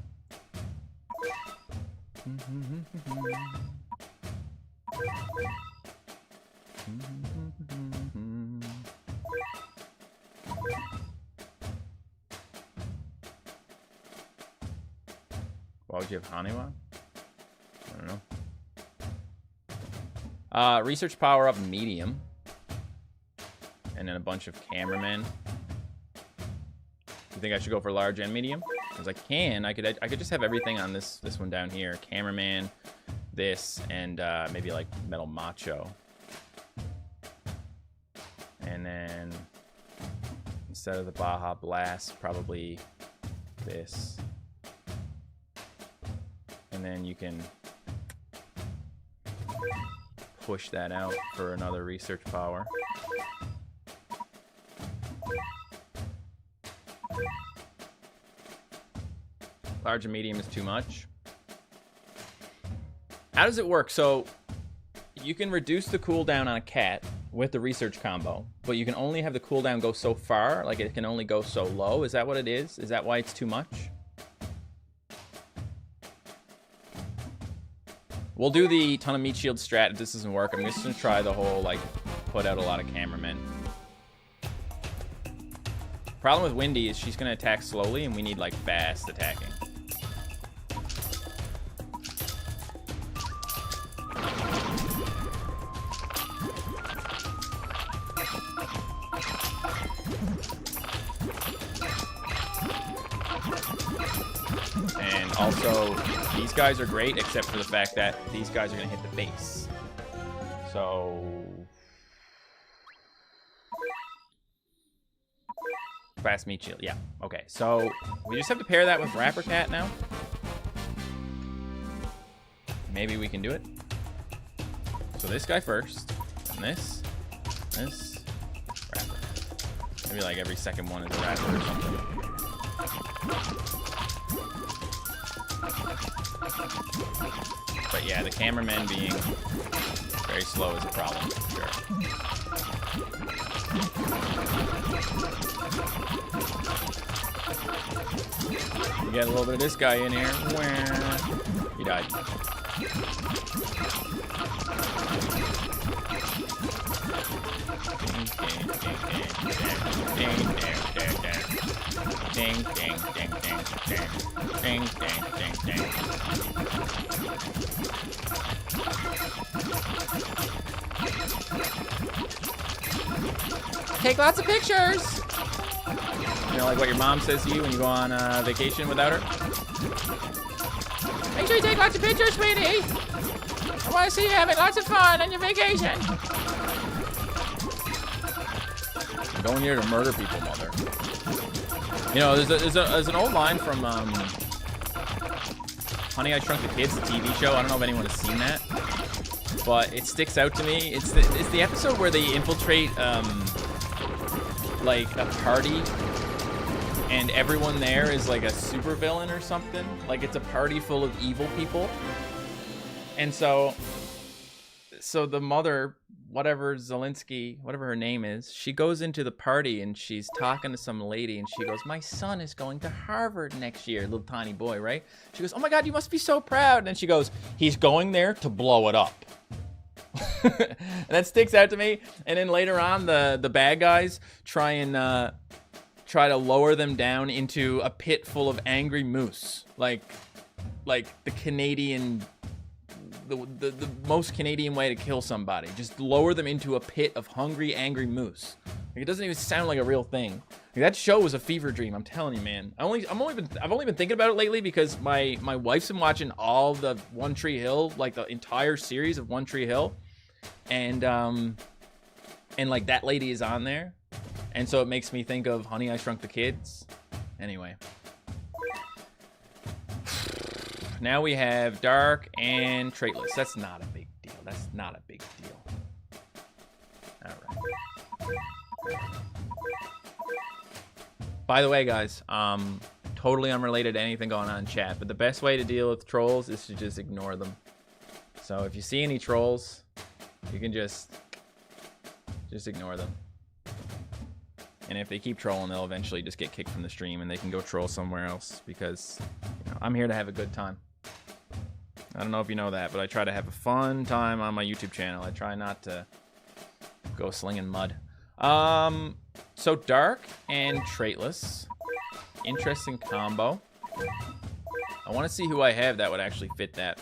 Why would you have Haniwa? I don't know. Research power up medium. And then a bunch of cameramen. You think I should go for large and medium? Because I can. I could just have everything on this one down here. Cameraman, this, and maybe like metal macho. And then instead of the Baja Blast, probably this. And then you can push that out for another research power. Large and medium is too much. How does it work? So you can reduce the cooldown on a cat with the research combo, but you can only have the cooldown go so far. Like it can only go so low. Is that what it is? Is that why it's too much? We'll do the ton of meat shield strat if this doesn't work. I'm just gonna try the whole, like, put out a lot of cameramen. Problem with Windy is she's gonna attack slowly and we need, like, fast attacking. And also, these guys are great, except for the fact that these guys are going to hit the base. So... Fast meat shield, yeah. Okay, so we just have to pair that with Rapper Cat now. Maybe we can do it. So this guy first, and this, Rapper. Maybe like every second one is a Rapper or something. But yeah, the cameraman being very slow is a problem, sure. We got a little bit of this guy in here. He died. Ding, ding, ding, ding, ding, ding, ding, ding, ding. Take lots of pictures. You know, like what your mom says to you when you go on vacation without her. Make sure you take lots of pictures, sweetie. I want to see you having lots of fun on your vacation. I'm going here to murder people, mother. You know, there's an old line from Honey, I Shrunk the Kids, the TV show. I don't know if anyone has seen that, but it sticks out to me. It's the episode where they infiltrate like a party, and everyone there is like a supervillain or something. Like it's a party full of evil people, and so the mother, whatever Zelensky, whatever her name is, she goes into the party and she's talking to some lady and she goes, "My son is going to Harvard next year," little tiny boy, right? She goes, "Oh my God, you must be so proud." And then she goes, "He's going there to blow it up." And that sticks out to me. And then later on, the bad guys try to lower them down into a pit full of angry moose, like the Canadian. The most Canadian way to kill somebody. Just lower them into a pit of hungry, angry moose. Like, it doesn't even sound like a real thing. Like, that show was a fever dream. I'm telling you, man. I've only been thinking about it lately because my wife's been watching all the One Tree Hill, like the entire series of One Tree Hill, and like that lady is on there, and so it makes me think of Honey, I Shrunk the Kids. Anyway. Now we have Dark and Traitless. That's not a big deal. That's not a big deal. All right. By the way, guys, totally unrelated to anything going on in chat, but the best way to deal with trolls is to just ignore them. So if you see any trolls, you can just ignore them. And if they keep trolling, they'll eventually just get kicked from the stream and they can go troll somewhere else because, you know, I'm here to have a good time. I don't know if you know that, but I try to have a fun time on my YouTube channel. I try not to go slinging mud. So Dark and Traitless. Interesting combo. I want to see who I have that would actually fit that.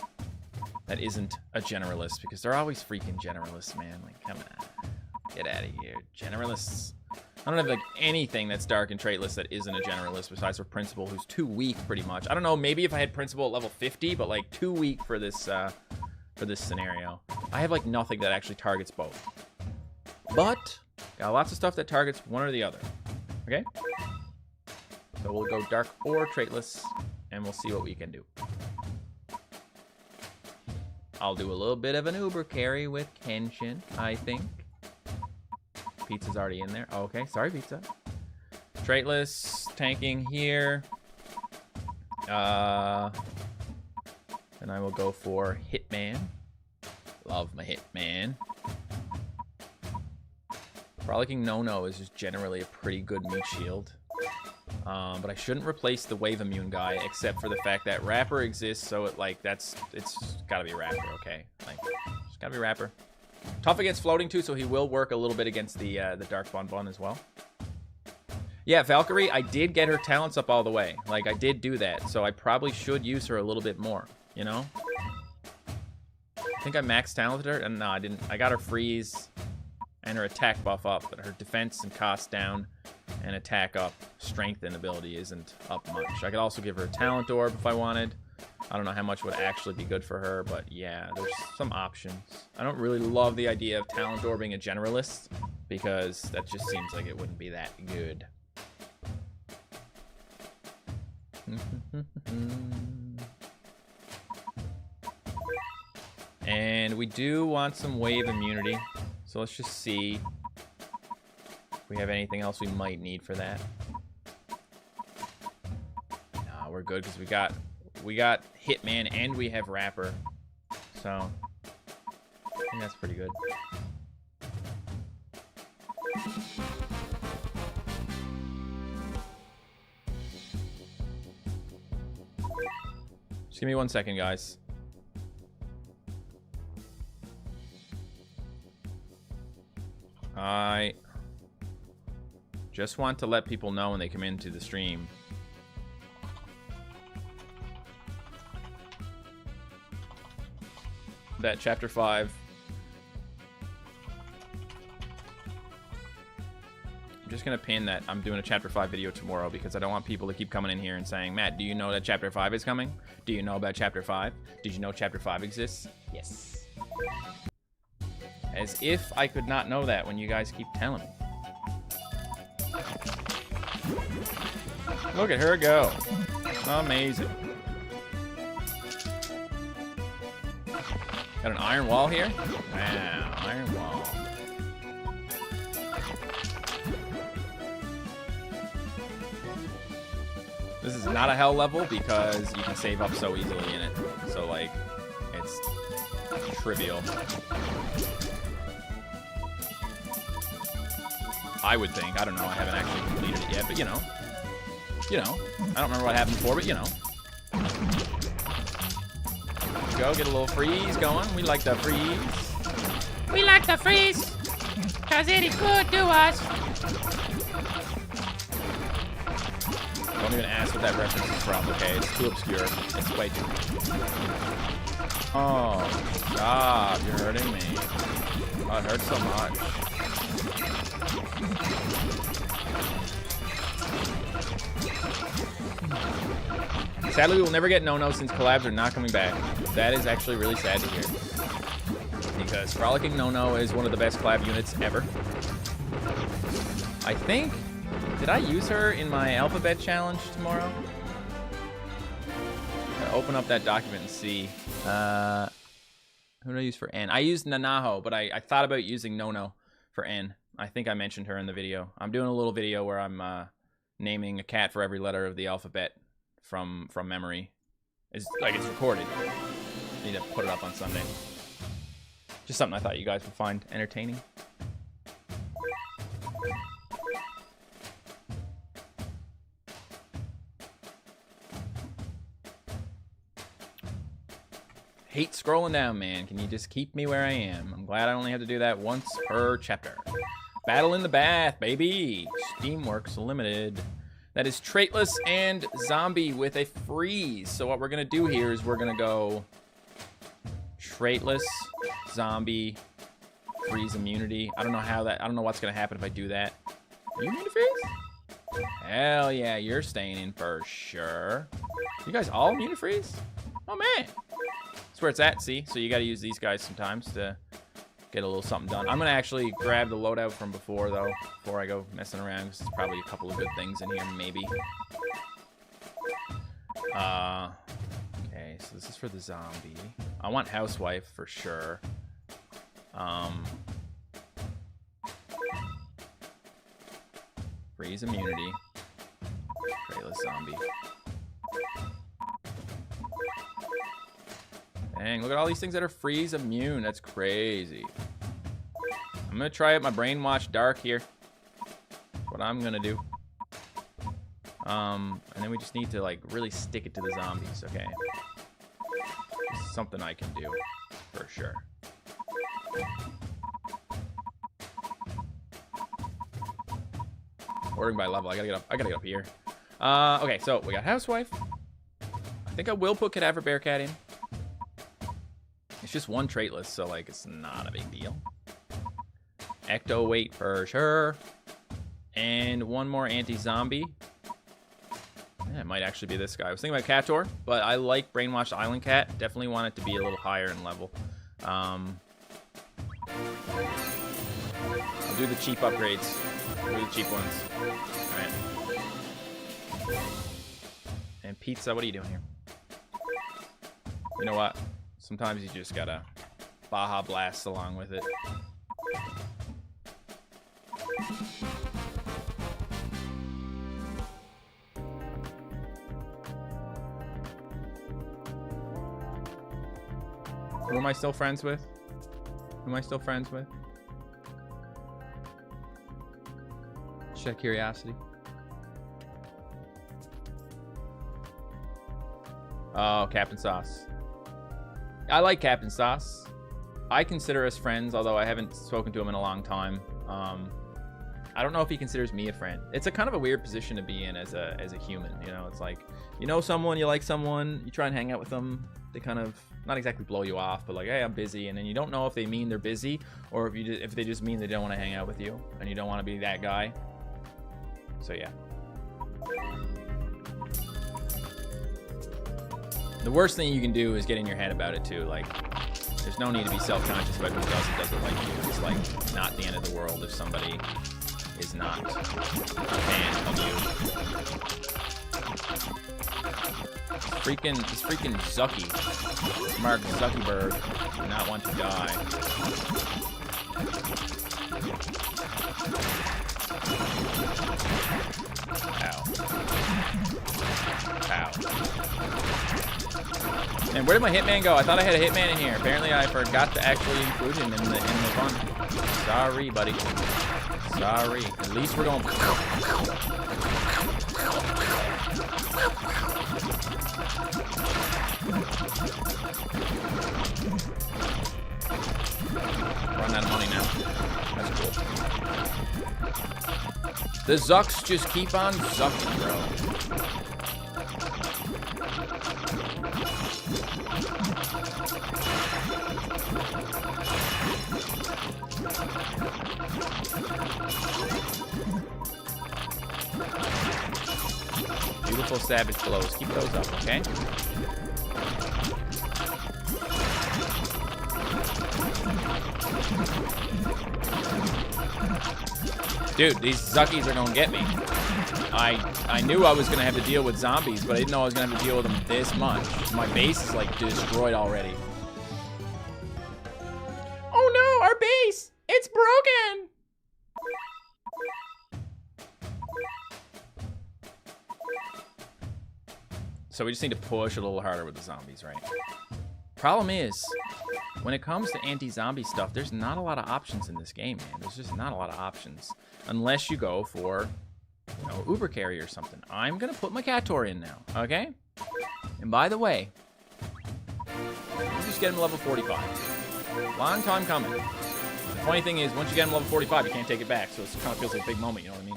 That isn't a generalist, because they're always freaking generalists, man. Like, come on. Get out of here. Generalists. I don't have like anything that's Dark and Traitless that isn't a generalist besides for Principal, who's too weak pretty much. I don't know, maybe if I had Principal at level 50, but like too weak for this scenario. I have like nothing that actually targets both. But got lots of stuff that targets one or the other. Okay? So we'll go Dark or Traitless and we'll see what we can do. I'll do a little bit of an Uber carry with Kenshin, I think. Pizza's already in there. Oh, okay, sorry, Pizza. Traitless, tanking here. And I will go for Hitman. Love my Hitman. Frolicking No-No is just generally a pretty good meat shield. But I shouldn't replace the Wave Immune guy, except for the fact that Rapper exists, so it's gotta be Rapper, okay? Like, it's gotta be Rapper. Tough against floating too, so he will work a little bit against the Dark Bonbon as well. Yeah, Valkyrie, I did get her talents up all the way. Like, I did do that, so I probably should use her a little bit more, you know? I think I max talented her, and no, I didn't. I got her freeze and her attack buff up, but her defense and cost down and attack up. Strength and ability isn't up much. I could also give her a talent orb if I wanted. I don't know how much would actually be good for her, but yeah, there's some options. I don't really love the idea of talent orbing a generalist because that just seems like it wouldn't be that good. And we do want some wave immunity, so let's just see if we have anything else we might need for that. Nah, we're good because we got Hitman and we have Rapper, so I think that's pretty good. Just give me 1 second, guys. I just want to let people know when they come into the stream. That chapter 5. I'm just going to pin that I'm doing a chapter 5 video tomorrow because I don't want people to keep coming in here and saying, Matt, do you know that chapter 5 is coming? Do you know about chapter 5? Did you know chapter 5 exists? Yes. As if I could not know that when you guys keep telling me. Look at her go. Amazing. Got an iron wall here? Wow, iron wall. This is not a hell level because you can save up so easily in it. So, like, it's trivial. I would think. I don't know. I haven't actually completed it yet, but you know. I don't remember what happened before, but you know. Go get a little freeze going. We like the freeze. We like the freeze, cause it is good to us. Don't even ask what that reference is from, okay? It's too obscure. It's way too... Oh, stop. You're hurting me. Oh, it hurts so much. Sadly, we will never get No-No since collabs are not coming back. That is actually really sad to hear. Because Frolicking No-No is one of the best collab units ever. I think... Did I use her in my alphabet challenge tomorrow? I'll open up that document and see. Who did I use for N? I used Nanaho, but I thought about using No-No for N. I think I mentioned her in the video. I'm doing a little video where I'm naming a cat for every letter of the alphabet from memory. It's like it's recorded. I need to put it up on Sunday. Just something I thought you guys would find entertaining. Hate scrolling down, man. Can you just keep me where I am? I'm glad I only have to do that once per chapter. Battle in the bath, baby. Steamworks Limited. That is traitless and zombie with a freeze. So what we're gonna do here is we're gonna go traitless, zombie, freeze immunity. I don't know what's gonna happen if I do that. Are you immune to freeze? Hell yeah, you're staying in for sure. You guys all immune to freeze? Oh man. That's where it's at, see? So you gotta use these guys sometimes to get a little something done. I'm gonna actually grab the loadout from before, though, before I go messing around, because there's probably a couple of good things in here, maybe. Okay, so this is for the zombie. I want housewife for sure. Freeze immunity. Trailess zombie. Dang, look at all these things that are freeze immune. That's crazy. I'm gonna try out my brainwash dark here. That's what I'm gonna do. And then we just need to like really stick it to the zombies, okay? This is something I can do for sure. Ordering by level. I gotta get up here. Okay, so we got housewife. I think I will put cadaver bearcat in. It's just one traitless, so like it's not a big deal. Ecto weight for sure. And one more anti-zombie. Yeah, it might actually be this guy. I was thinking about Cator, but I like Brainwashed Island Cat. Definitely want it to be a little higher in level. I'll do the cheap upgrades. I'll do the cheap ones. Alright. And Pizza, what are you doing here? You know what? Sometimes you just gotta Baja Blast along with it. Who am I still friends with? Who am I still friends with? Just out of curiosity. Oh, Captain Sauce. I like Captain Sauce. I consider us friends, although I haven't spoken to him in a long time. I don't know if he considers me a friend. It's a kind of a weird position to be in as a human, you know? It's like, you know someone, you like someone, you try and hang out with them, they kind of, not exactly blow you off, but like, hey, I'm busy, and then you don't know if they mean they're busy, or if they just mean they don't want to hang out with you, and you don't want to be that guy. So yeah. The worst thing you can do is get in your head about it too, like, there's no need to be self-conscious about who doesn't like you. It's like not the end of the world if somebody is not a fan of you. This freaking Zucky, Mark Zuckerberg, did not want to die. Ow. Ow. And where did my hitman go? I thought I had a hitman in here. Apparently I forgot to actually include him in the fun. Sorry, buddy. Sorry. At least we're going. Run out of money now. That's cool. The Zucks just keep on zucking, bro. Beautiful savage blows. Keep those up, okay? Dude, these Zuckies are gonna get me. I knew I was gonna have to deal with zombies, but I didn't know I was gonna have to deal with them this much. My base is like destroyed already. Oh no, our base! It's broken! So we just need to push a little harder with the zombies, right? Problem is, when it comes to anti-zombie stuff, there's not a lot of options in this game, man. There's just not a lot of options. Unless you go for, you know, Uber carry or something. I'm gonna put my Cator in now, okay? And by the way, let's just get him to level 45. Long time coming. The funny thing is, once you get him level 45, you can't take it back, so it kind of feels like a big moment, you know what I mean?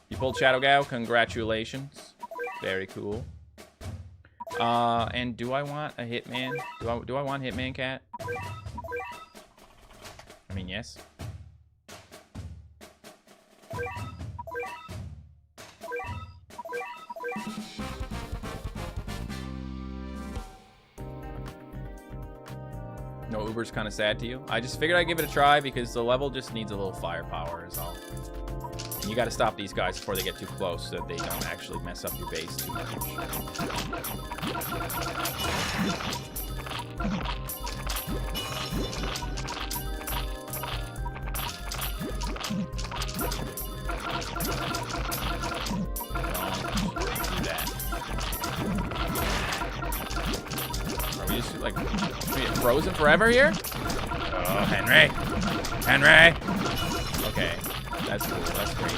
You pulled Shadow Gao, congratulations. Very cool. And do I want a Hitman? Do I want Hitman Cat? I mean, yes. No, Uber's kind of sad to you. I just figured I'd give it a try because the level just needs a little firepower is all. And you got to stop these guys before they get too close so that they don't actually mess up your base too much. Don't do that. Are we just like frozen forever here? Oh, Henry! Henry! Okay. That's cool. That's great.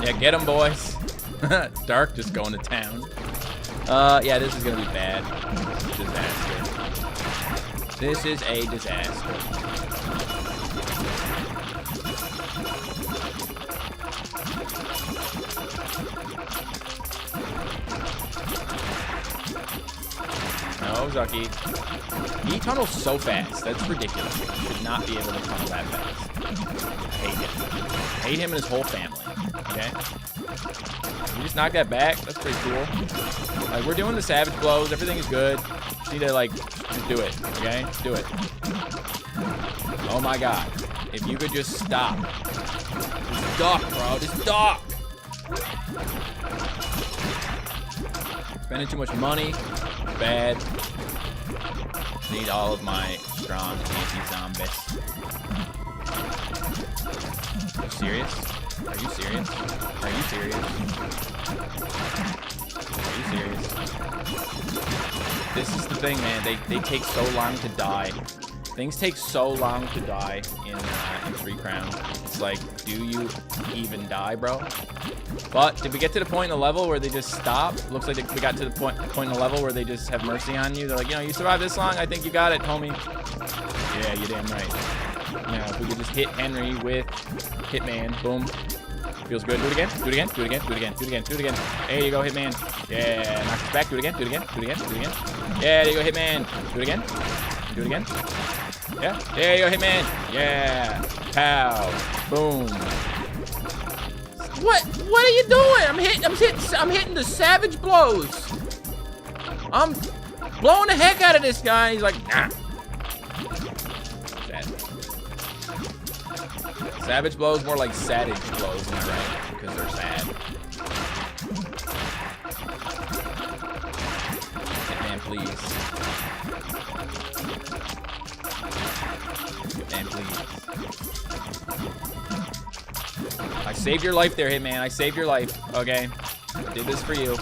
Yeah, get them, boys. Dark just going to town. Yeah, this is gonna be bad. Disaster. This is a disaster. No, Zucky. He tunnels so fast. That's ridiculous. He should not be able to tunnel that fast. I hate him. I hate him and his whole family. Okay? You just knock that back. That's pretty cool. Like, we're doing the savage blows. Everything is good. Just need to, like, just do it. Okay? Just do it. Oh my god. If you could just stop. Just duck, bro. Just duck. Spending too much money. Bad. Need all of my strong anti-zombies. Are you serious? Are you serious? Are you serious? Are you serious? This is the thing, man. They take so long to die. Things take so long to die in 3 Crown. It's like, do you even die, bro? But did we get to the point in the level where they just stop? Looks like we got to the point in the level where they just have mercy on you. They're like, you know, you survived this long. I think you got it, homie. Yeah, you're damn right. Now, if we could just hit Henry with Hitman, boom. Feels good. Do it again. Do it again. Do it again. Do it again. Do it again. Do it again. There you go, Hitman. Yeah, knock us back. Do it again. Do it again. Do it again. Do it again. Yeah, there you go, Hitman. Do it again. Do it again. Yeah, there you go, Hitman. Yeah. Pow. Boom. What are you doing? I'm hitting the savage blows. I'm blowing the heck out of this guy. He's like, nah. Sad. Savage blows more like savage blows, am I right? Because they're sad. Hitman, please. Hitman, please. I saved your life there, Hitman. I saved your life. Okay. I did this for you.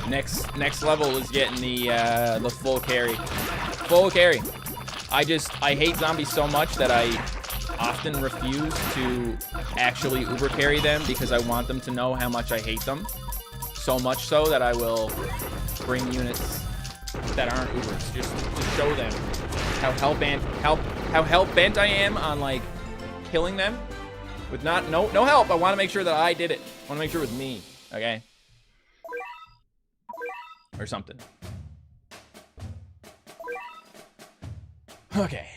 Next level is getting the full carry. Full carry. I hate zombies so much that I often refuse to actually uber carry them because I want them to know how much I hate them. So much so that I will bring units that aren't ubers just to show them how hell bent I am on like killing them with no help. I want to make sure that I did it. I want to make sure it was me, okay? Or something. Okay.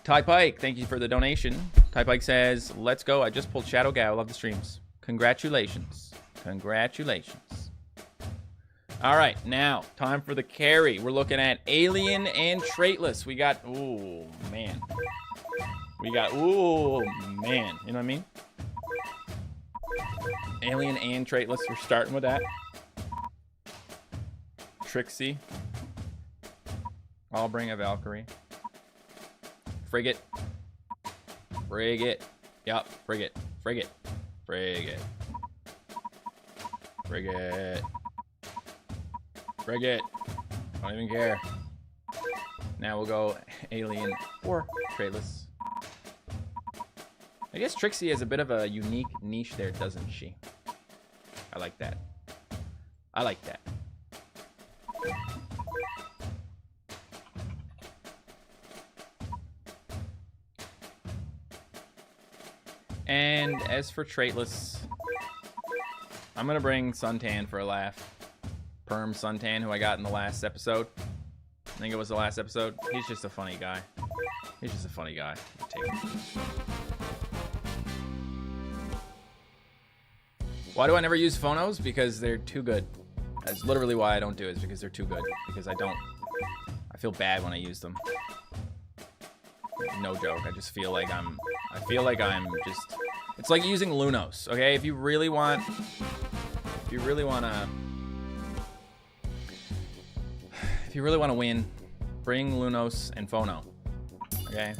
Ty Pike, thank you for the donation. Ty Pike says, let's go. I just pulled Shadow Gal. Love the streams. Congratulations. Congratulations. All right, now, time for the carry. We're looking at Alien and Traitless. We got, ooh, man. We got, ooh, man. You know what I mean? Alien and Traitless. We're starting with that. Trixie. I'll bring a Valkyrie. Frigate. Frigate. Yup, frigate. Frigate. Frigate. Frigate. Frigate. Don't even care. Now we'll go Alien or Traitless. I guess Trixie has a bit of a unique niche there, doesn't she? I like that. I like that. And as for Traitless, I'm going to bring Suntan for a laugh. Perm Suntan, who I got in the last episode. I think it was the last episode. He's just a funny guy. He's just a funny guy. Take him. Why do I never use phonos? Because they're too good. That's literally why I don't do it, is because they're too good. Because I feel bad when I use them. No joke. I just feel like I'm just, it's like using Lunos, okay? If you really want to win, bring Lunos and Phono, okay?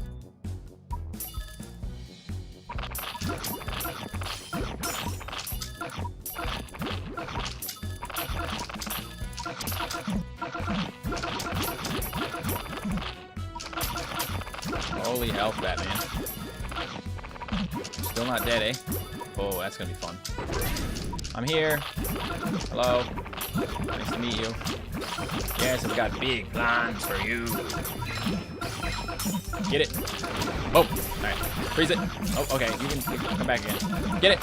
Holy hell, Batman. Still not dead, eh? Oh, that's gonna be fun. I'm here. Hello. Nice to meet you. Yes, I've got big plans for you. Get it. Oh, alright. Freeze it. Oh, okay. You can come back again. Get it.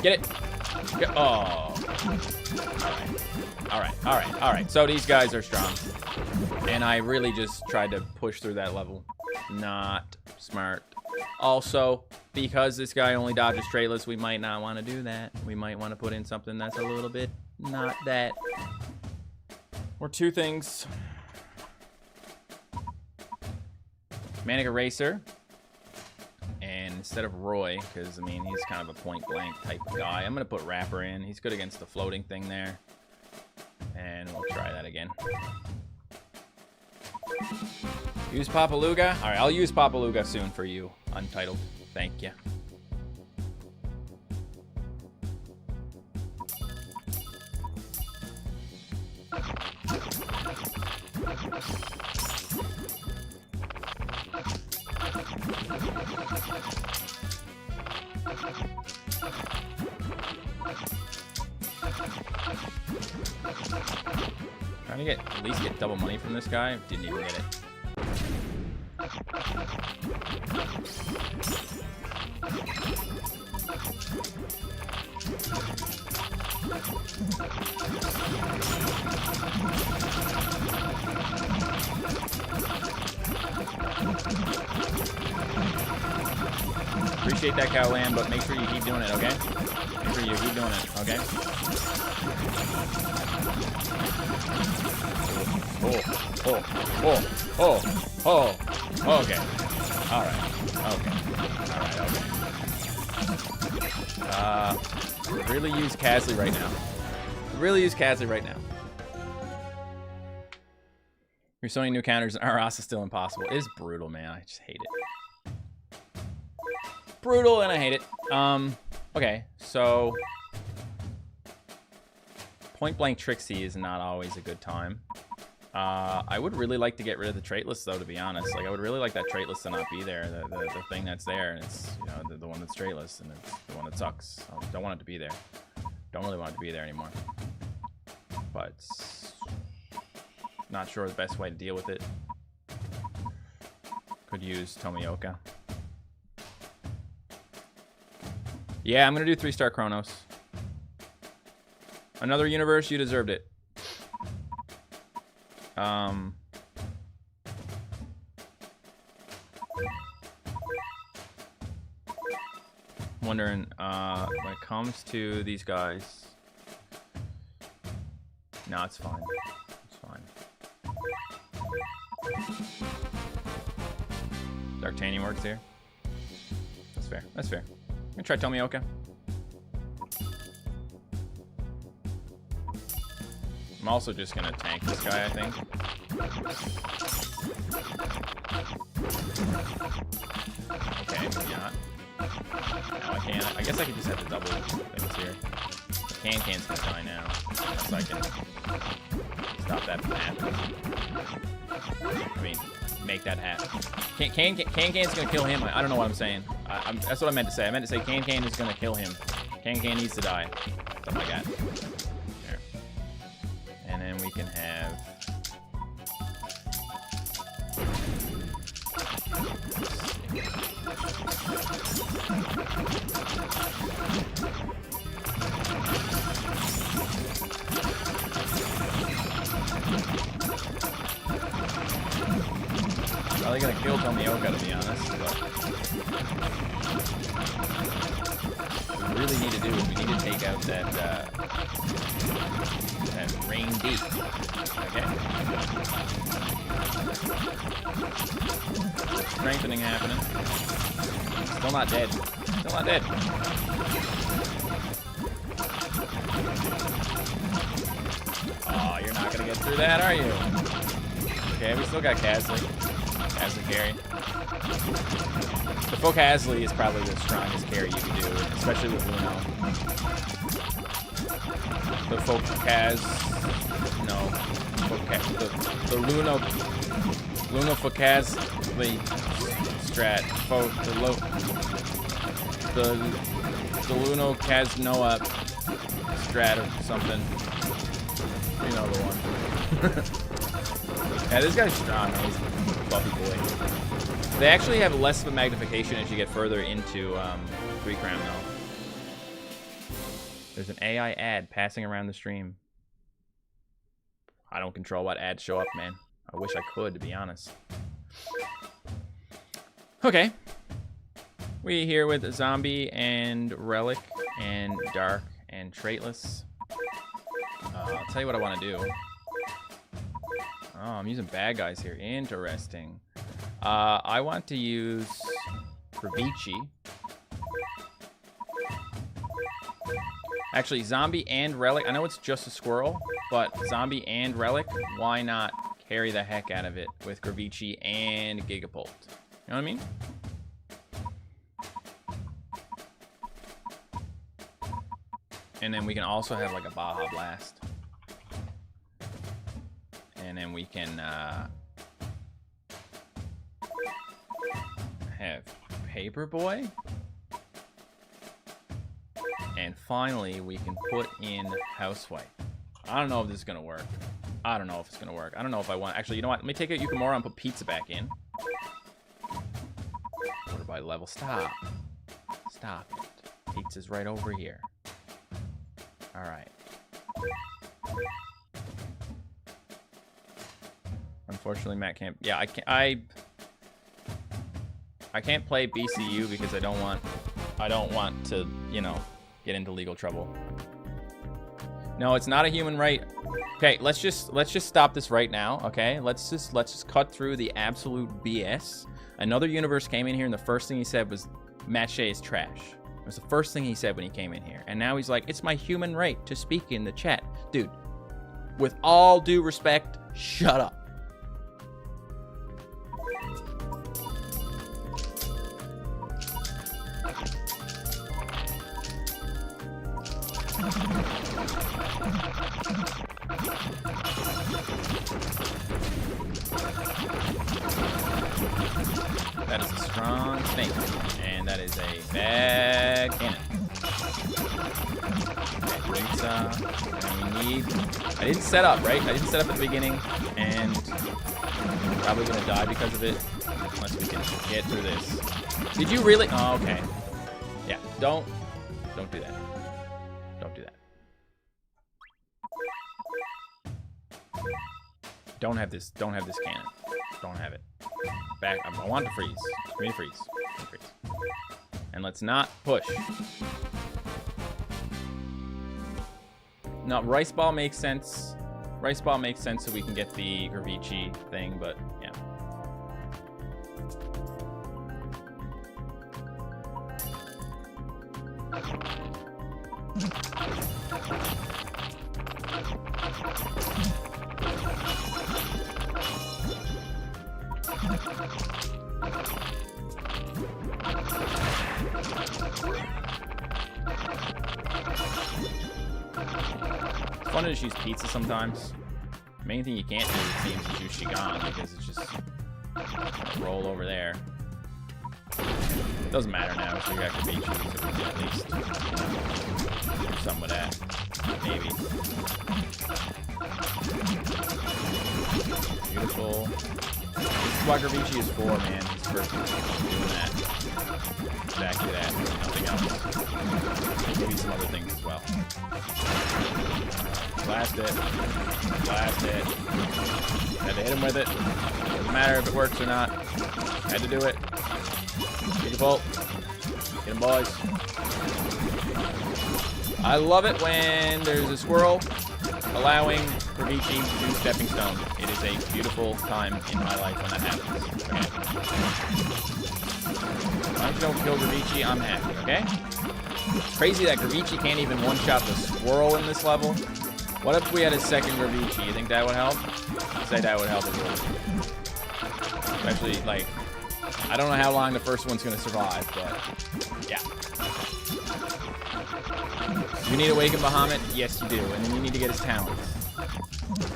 Get it. Get, oh. Alright. So these guys are strong. And I really just tried to push through that level. Not smart. Also, because this guy only dodges Traitless, we might not want to do that. We might want to put in something that's a little bit not that. Or two things. Manic Eraser. And instead of Roy, because, I mean, he's kind of a point-blank type of guy, I'm going to put Rapper in. He's good against the floating thing there. And we'll try that again. Use Papaluga? Alright, I'll use Papaluga soon for you, Untitled. Thank you. Trying to at least get double money from this guy. Didn't even get it. Appreciate that cow lamb, but make sure you keep doing it, okay? Make sure you keep doing it, okay? Oh, okay. Alright. Really use Casley right now. You're so many new counters and Aras is still impossible. It is brutal, man. I just hate it. Brutal and I hate it. Okay, so point blank Trixie is not always a good time. I would really like to get rid of the trait list though, to be honest. Like I would really like that trait list to not be there. The thing that's there, and it's, you know, the one that's trait list, and it's the one that sucks. I don't want it to be there. Don't really want it to be there anymore. But not sure the best way to deal with it. Could use Tomioka. Yeah, I'm gonna do 3-star Chronos. Another universe, you deserved it. Wondering, when it comes to these guys. No, it's fine. It's fine. Darktanian works here. That's fair. That's fair. I'm gonna try Tomioka. I'm also just gonna tank this guy, I think. Okay, maybe not. Now I can. I guess I could just have the double things here. The Can's gonna die now. Unless I can stop that from happening. I mean, make that happen. Can's gonna kill him. I don't know what I'm saying. That's what I meant to say. I meant to say Can is gonna kill him. Can needs to die. Something like that. There. And then we can have... Probably gonna kill Tomioka, to be honest, but what we really need to do is we need to take out that rain deep. Okay. Strengthening happening. Still not dead. Still not dead. Oh, you're not gonna get through that, are you? Okay, we still got Casley. Casley carry. The Folk Casley is probably the strongest carry you can do, especially with Luno. The Folk Cas... No. The Luno Focasly strat. The Luno Casnoa strat or something. You know the one. Yeah, this guy's strong, man. He's a buffy boy. They actually have less of a magnification as you get further into 3 Crown, though. There's an AI ad passing around the stream. I don't control what ads show up, man. I wish I could, to be honest. Okay. We here with Zombie and Relic and Dark and Traitless. I'll tell you what I want to do. Oh, I'm using bad guys here. Interesting. I want to use Gravici. Actually, Zombie and Relic. I know it's just a squirrel, but Zombie and Relic, why not carry the heck out of it with Gravici and Gigapult? You know what I mean? And then we can also have like a Baja Blast. And then we can have Paperboy. And finally, we can put in Housewife. I don't know if this is going to work. I don't know if it's gonna work. I don't know if I want. Actually, you know what? Let me take out Yukimura and put pizza back in. Order by level. Stop. Stop it. Pizza's right over here. All right. Unfortunately, Matt can't. Yeah, I can't. I can't play BCU because I don't want to, you know, get into legal trouble. No, it's not a human right. Okay, let's just stop this right now. Okay, let's just cut through the absolute BS. Another universe came in here, and the first thing he said was, "MattShea is trash." It was the first thing he said when he came in here, and now he's like, "It's my human right to speak in the chat." Dude, with all due respect, shut up. That is a strong snake, and that is a bad cannon. Okay, pizza, and we need... I didn't set up, right? I didn't set up at the beginning, and I'm probably gonna die because of it, unless we can get through this. Did you really? Oh, okay. Yeah, don't do that. Don't do that. Don't have this cannon. Don't have it. Back. I want to freeze. Give me to freeze. Freeze. And let's not push. No, rice ball makes sense. Rice ball makes sense so we can get the Gravici thing, but yeah. It's fun to just use pizza sometimes. The main thing you can't do, it seems, is use Shigan because it's just roll over there. Doesn't matter now because we got Gravici, so we can at least do some of that. Maybe. Beautiful. This is what Gravici is for, man. It's for doing that. Exactly that. Nothing else. Maybe some other things as well. Blast it. Blast it. Had to hit him with it. Doesn't matter if it works or not. Had to do it. Get the bolt. Get him, boys. I love it when there's a squirrel allowing Gravici to do stepping stone. It is a beautiful time in my life when that happens. Okay. As long as you don't kill Gravici, I'm happy, okay? It's crazy that Gravici can't even one-shot the squirrel in this level. What if we had a second Gravici? You think that would help? I'd say that would help as well. Especially, like, I don't know how long the first one's going to survive, but yeah. You need Awaken Bahamut? Yes, you do. And then you need to get his talents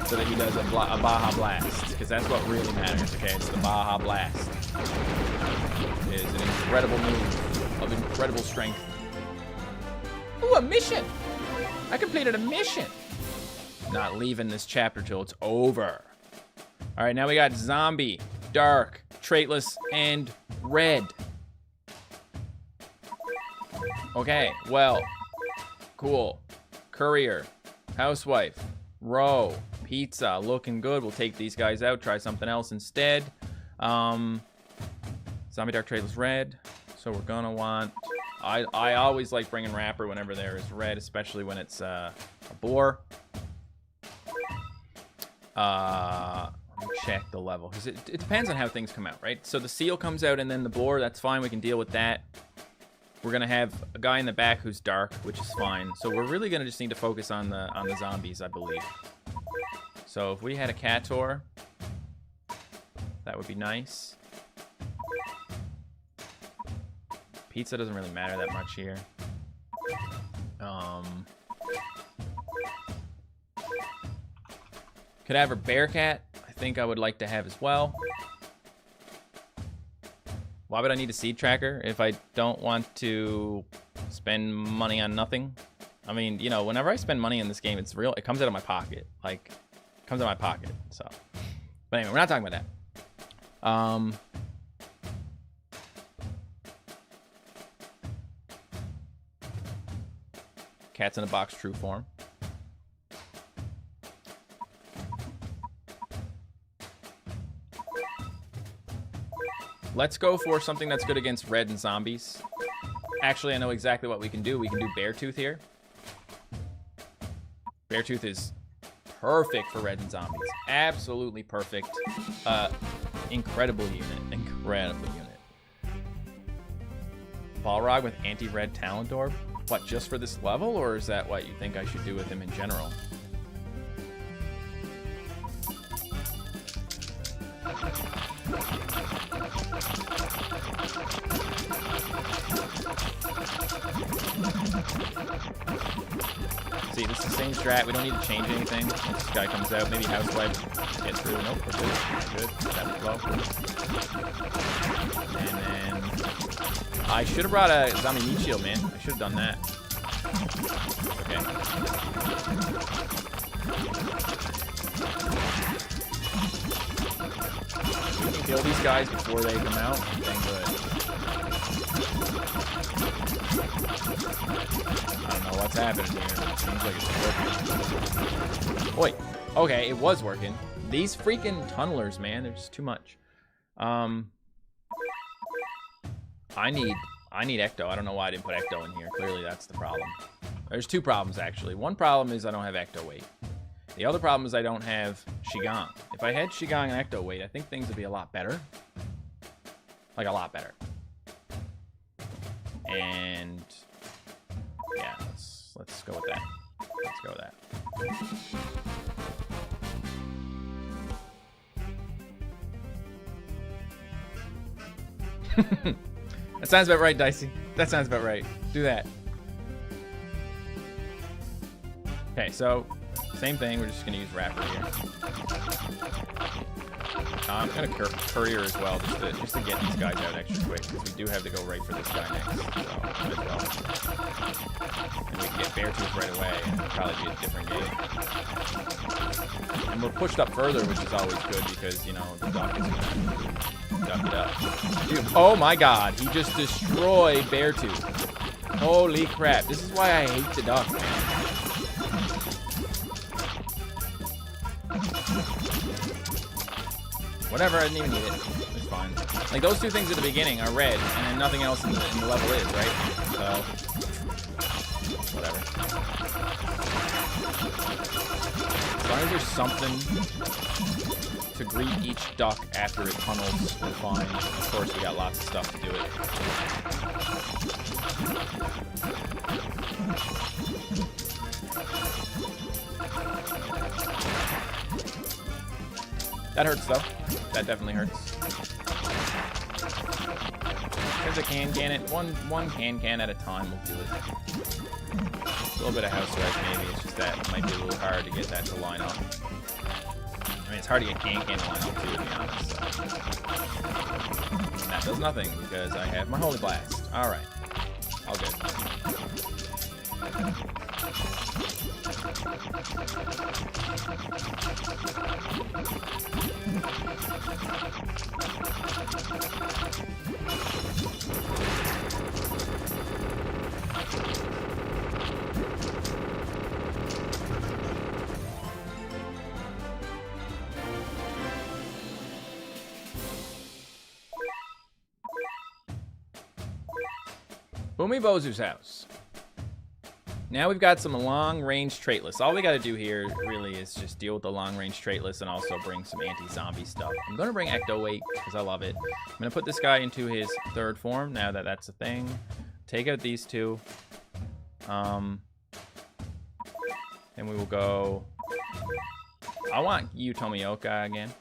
so that he does a Baja Blast, because that's what really matters, okay? It's the Baja Blast. It is an incredible move of incredible strength. Ooh, a mission! I completed a mission! Not leaving this chapter till it's over. All right, now we got Zombie, Dark, Traitless, and Red. Okay, well, cool. Courier, Housewife, Row, Pizza, looking good. We'll take these guys out, try something else instead. Zombie, Dark, Traitless, Red. So we're gonna want... I always like bringing Rapper whenever there is red, especially when it's a boar. Let me check the level, because it depends on how things come out, right? So the seal comes out and then the boar, that's fine. We can deal with that. We're gonna have a guy in the back who's dark, which is fine. So we're really gonna just need to focus on the zombies, I believe. So if we had a Cator, that would be nice. Pizza doesn't really matter that much here. Could have a Bearcat. I think I would like to have as well. Why would I need a seed tracker if I don't want to spend money on nothing? I mean, you know, whenever I spend money in this game, it's real. It comes out of my pocket. Like, Comes out of my pocket. So, but anyway, we're not talking about that. Cats in a box, true form. Let's go for something that's good against red and zombies. Actually, I know exactly what we can do. We can do Beartooth here. Beartooth is perfect for red and zombies. Absolutely perfect. Incredible unit. Incredible unit. Balrog with anti-red Talent Orb? What, just for this level? Or is that what you think I should do with him in general? See, this is the same strat. We don't need to change anything. Once this guy comes out, maybe Housewife get through. Nope, we're good. We're good. That as well. And then I should have brought a zombie meat shield, man. I should have done that. Okay. We can kill these guys before they come out. Dang good. I don't know what's happening here, but it seems like it's working. Wait, okay, it was working. These freaking tunnelers, man, they're just too much. I need Ecto. I don't know why I didn't put Ecto in here. Clearly, that's the problem. There's two problems, actually. One problem is I don't have Ecto weight. The other problem is I don't have Shigang. If I had Shigang and Ecto weight, I think things would be a lot better. Like, a lot better. And yeah, let's go with that. Let's go with that. That sounds about right, Dicey. That sounds about right. Do that. Okay, so same thing. We're just gonna use Rapper here. I'm gonna courier as well, just to get these guys out extra quick, because we do have to go right for this guy next. So might as well. And we can get Beartooth right away, and it'll probably be a different game. And we're pushed up further, which is always good because you know the duck is gonna duck it up. Dude, oh my God, he just destroyed Beartooth. Holy crap! This is why I hate the duck, man. Whatever, I didn't even need it. It's fine. Like, those two things at the beginning are red, and then nothing else in the level is, right? So, whatever. As long as there's something to greet each duck after it tunnels, we're fine. Of course, we got lots of stuff to do it. That hurts, though. That definitely hurts. There's a can it. One can at a time will do it. A little bit of housewife maybe. It's just that it might be a little hard to get that to line up. I mean, it's hard to get can to line up too, to be honest. So. And that does nothing because I have my Holy Blast. All right, all good. Boomy Bozu's house. Now we've got some long-range trait lists. All we got to do here really is just deal with the long-range trait list and also bring some anti-zombie stuff. I'm going to bring Ecto Weight because I love it. I'm going to put this guy into his third form now that that's a thing. Take out these two. And we will go... I want you Tomioka again.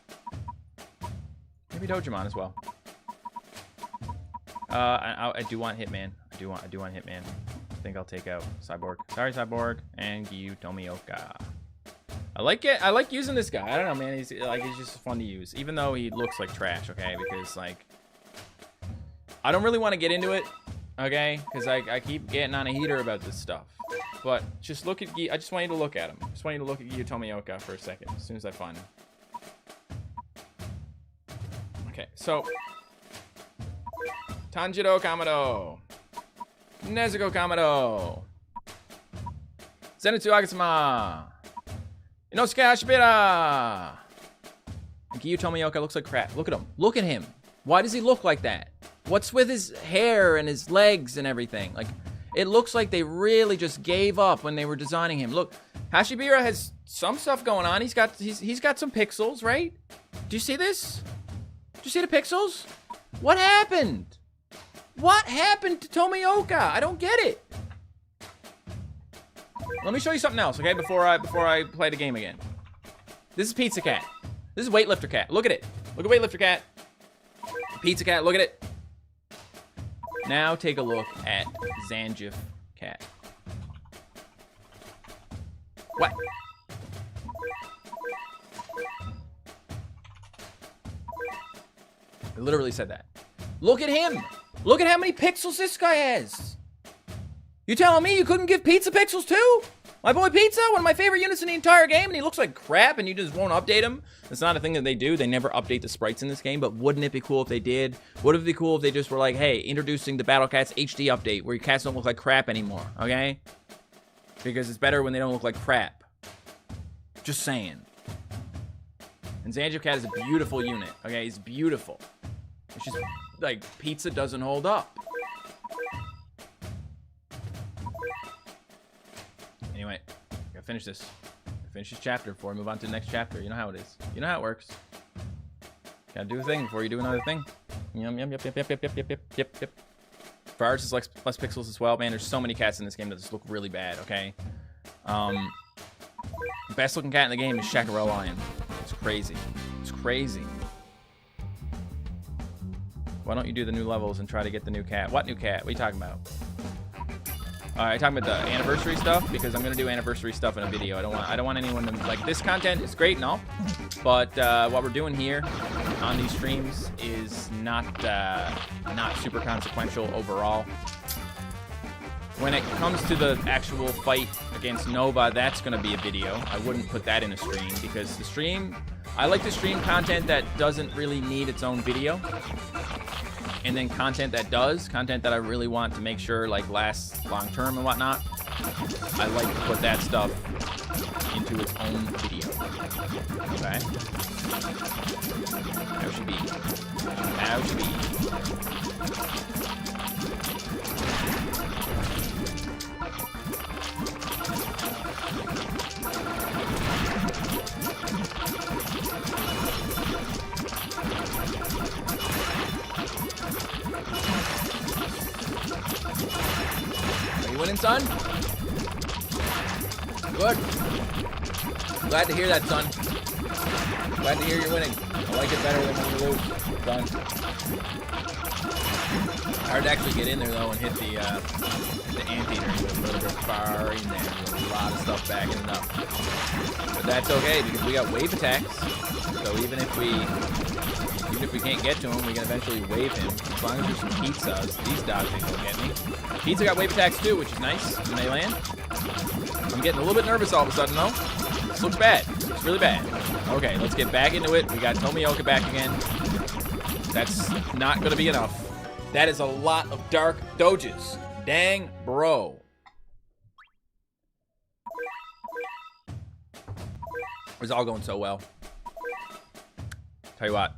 Maybe Dojimon as well. I do want Hitman. I do want Hitman. I think I'll take out Cyborg. Sorry, Cyborg, and Gyu Tomioka. I like it. I like using this guy. I don't know, man. He's just fun to use, even though he looks like trash. Okay, because like I don't really want to get into it. Okay, because I keep getting on a heater about this stuff. But just look at I just want you to look at him. Just want you to look at Giyu Tomioka for a second, as soon as I find him. Okay, so Tanjiro Kamado, Nezuko Kamado, Zenitsu Agasama, Inosuke Hashibira. Giyu Tomioka looks like crap. Look at him. Look at him. Why does he look like that? What's with his hair and his legs and everything? Like, it looks like they really just gave up when they were designing him. Look, Hashibira has some stuff going on. He's got some pixels, right? Do you see this? Do you see the pixels? What happened? What happened to Tomioka? I don't get it. Let me show you something else, okay? Before I play the game again. This is Pizza Cat. This is Weightlifter Cat. Look at it. Look at Weightlifter Cat. Pizza Cat. Look at it. Now take a look at Zangief Cat. What? I literally said that. Look at him. Look at how many pixels this guy has. You telling me you couldn't give Pizza pixels too? My boy Pizza, one of my favorite units in the entire game, and he looks like crap and you just won't update him? It's not a thing that they do. They never update the sprites in this game, but wouldn't it be cool if they did? Wouldn't it be cool if they just were like, hey, introducing the Battle Cats HD update where your cats don't look like crap anymore, okay? Because it's better when they don't look like crap. Just saying. And Zangief Cat is a beautiful unit, okay? He's beautiful. It's just, like, Pizza doesn't hold up. Anyway, gotta finish this. Finish this chapter before I move on to the next chapter. You know how it is. You know how it works. Gotta do a thing before you do another thing. Yep. Fires is less pixels as well, man. There's so many cats in this game that just look really bad, okay? Best looking cat in the game is Chacarel Lion. It's crazy. It's crazy. Why don't you do the new levels and try to get the new cat? What new cat? What are you talking about? I'm talking about the anniversary stuff because I'm gonna do anniversary stuff in a video. I don't want anyone to like this content is great and all, but what we're doing here on these streams is not super consequential overall. When it comes to the actual fight against Nova, that's gonna be a video. I wouldn't put that in a stream because the stream, I like to stream content that doesn't really need its own video. And then content that does, content that I really want to make sure like lasts long term and whatnot, I like to put that stuff into its own video. Okay? How should be. How should be. Are you winning, son? Good. Glad to hear that, son. Glad to hear you're winning. I like it better than when you lose, son. Hard to actually get in there though and hit the anteater. You're a little bit far in there. There's a lot of stuff backing it up. But that's okay because we got wave attacks. So even if we can't get to him, we can eventually wave him. As long as there's some pizzas, these dogs ain't gonna get me. Pizza got wave attacks too, which is nice when they land. I'm getting a little bit nervous all of a sudden though. This looks bad. It's really bad. Okay, let's get back into it. We got Tomioka back again. That's not gonna be enough. That is a lot of dark doges. Dang, bro. It's all going so well. Tell you what.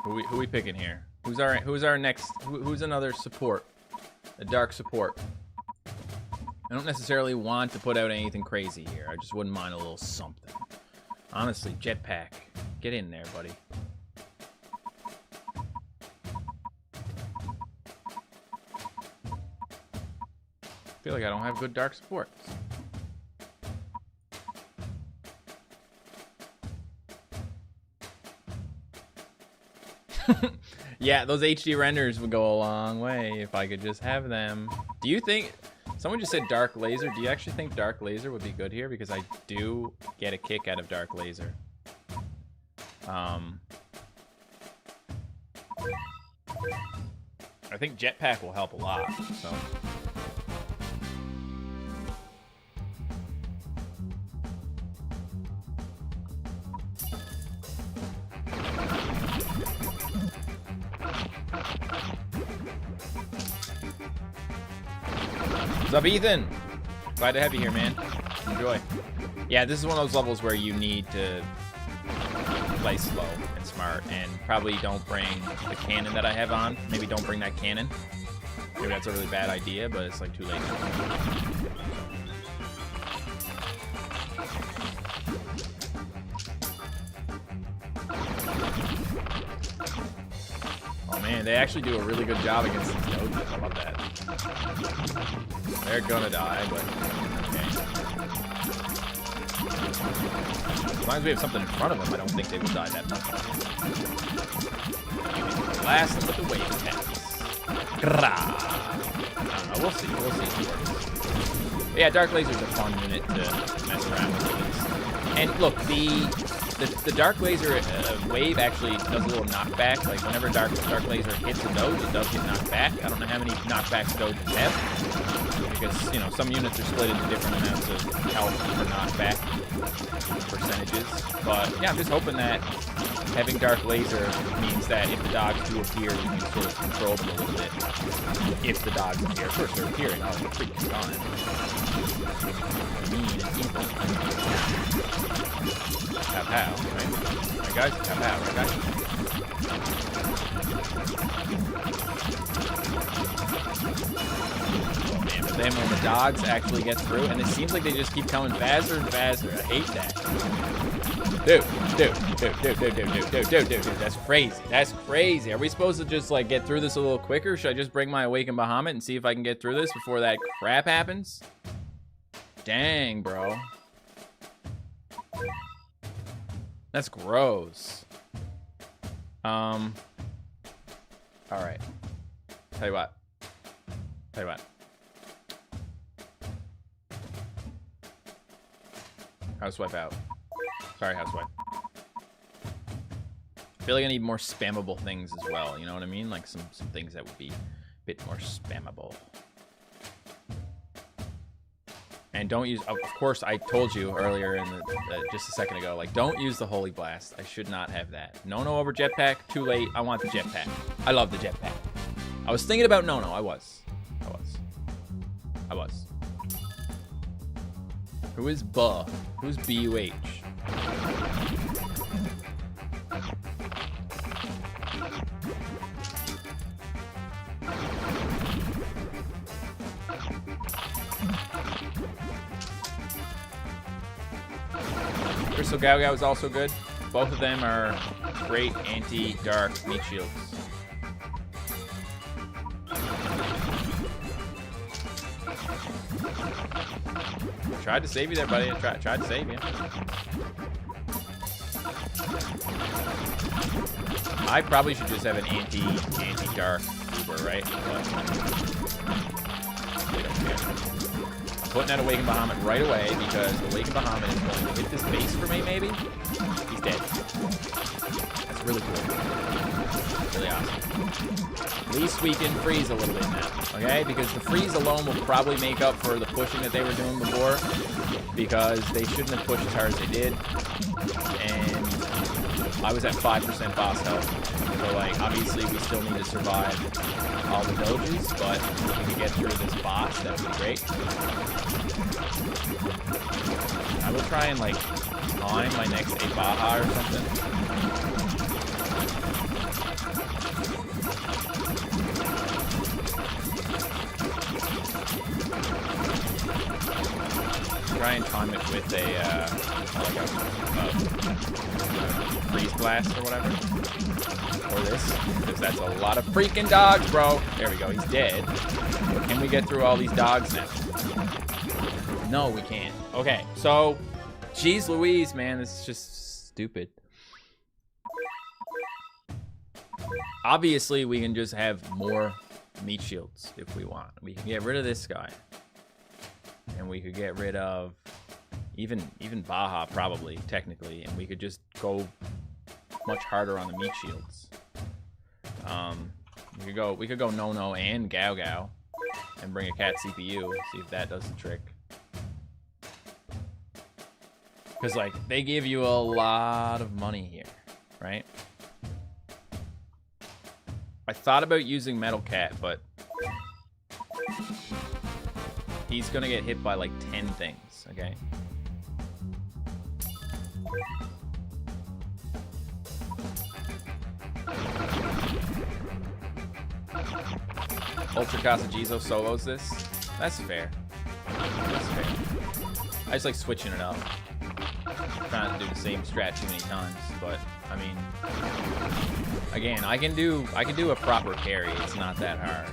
Who we picking here? Who's our next? Who's another support? A dark support. I don't necessarily want to put out anything crazy here. I just wouldn't mind a little something. Honestly, Jetpack, get in there, buddy. I feel like I don't have good dark supports. Yeah, those HD renders would go a long way if I could just have them. Do you think... Someone just said Dark Laser. Do you actually think Dark Laser would be good here? Because I do get a kick out of Dark Laser. I I think jetpack will help a lot, so. What's up, Ethan? Glad to have you here, man. Enjoy. Yeah, this is one of those levels where you need to play slow and smart, and probably don't bring the cannon that I have on. Maybe don't bring that cannon. Maybe that's a really bad idea, but it's like too late now. Oh man, they actually do a really good job against these doges. I love that. They're gonna die, but okay. As long as we have something in front of them, I don't think they will die that much. Blast them with the wave attacks. I don't know, we'll see. We'll see. But yeah, Dark Laser's a fun unit to mess around with. And look, the Dark Laser wave actually does a little knockback. Like whenever Dark Laser hits a doge, it does get knocked back. I don't know how many knockbacks doges have, because you know some units are split into different amounts of health for knockback percentages. But yeah, I'm just hoping that having Dark Laser means that if the dogs do appear, you can sort of control them a little bit. If the dogs appear, first they're appearing, oh, they're freaking gone. Mean and evil. Pow pow, right? Right guys? Pow pow, right guys? Oh man, but then when the dogs actually get through, and it seems like they just keep coming faster and faster. I hate that. Dude, that's crazy. That's crazy. Are we supposed to just like get through this a little quicker? Should I just bring my Awakened Bahamut and see if I can get through this before that crap happens? Dang, bro. That's gross. All right. Tell you what. Housewife out. Sorry, Housewife. I feel like I need more spammable things as well. You know what I mean? Like some things that would be a bit more spammable. And don't use, of course, I told you earlier in just a second ago, like, don't use the Holy Blast. I should not have that. No over jetpack. Too late. I want the jetpack. I love the jetpack. I was thinking about no. I was. Who is Buh? Who's B-U-H? Crystal Gao Gao is also good. Both of them are great anti-dark meat shields. Tried to save you there, buddy. I tried to save you. I probably should just have an anti-dark Uber, right? But we don't care. I'm putting that Awakened Bahamut right away because the Awakened Bahamut is going to hit this base for me, maybe? He's dead. That's really cool. Really awesome. At least we can freeze a little bit now, okay? Because the freeze alone will probably make up for the pushing that they were doing before, because they shouldn't have pushed as hard as they did. And I was at 5% boss health. So, like, obviously we still need to survive all the doges, but if we can get through this boss, that would be great. I will try and, like, time my next Baja or something. Try and time it with a freeze blast or whatever, or this, because that's a lot of freaking dogs, bro. There we go, he's dead. Can we get through all these dogs now? No, we can't. Okay, so, geez Louise, man, this is just stupid. Obviously, we can just have more meat shields if we want. We can get rid of this guy. And we could get rid of even Baja, probably, technically, and we could just go much harder on the meat shields. We could go No and Gao Gao, and bring a cat CPU. See if that does the trick. Because like they give you a lot of money here, right? I thought about using Metal Cat, but he's gonna get hit by like 10 things. Okay. Ultra Kasajizo solos this. That's fair. That's fair. I just like switching it up. Trying not to do the same strat too many times, but I mean, again, I can do a proper carry. It's not that hard.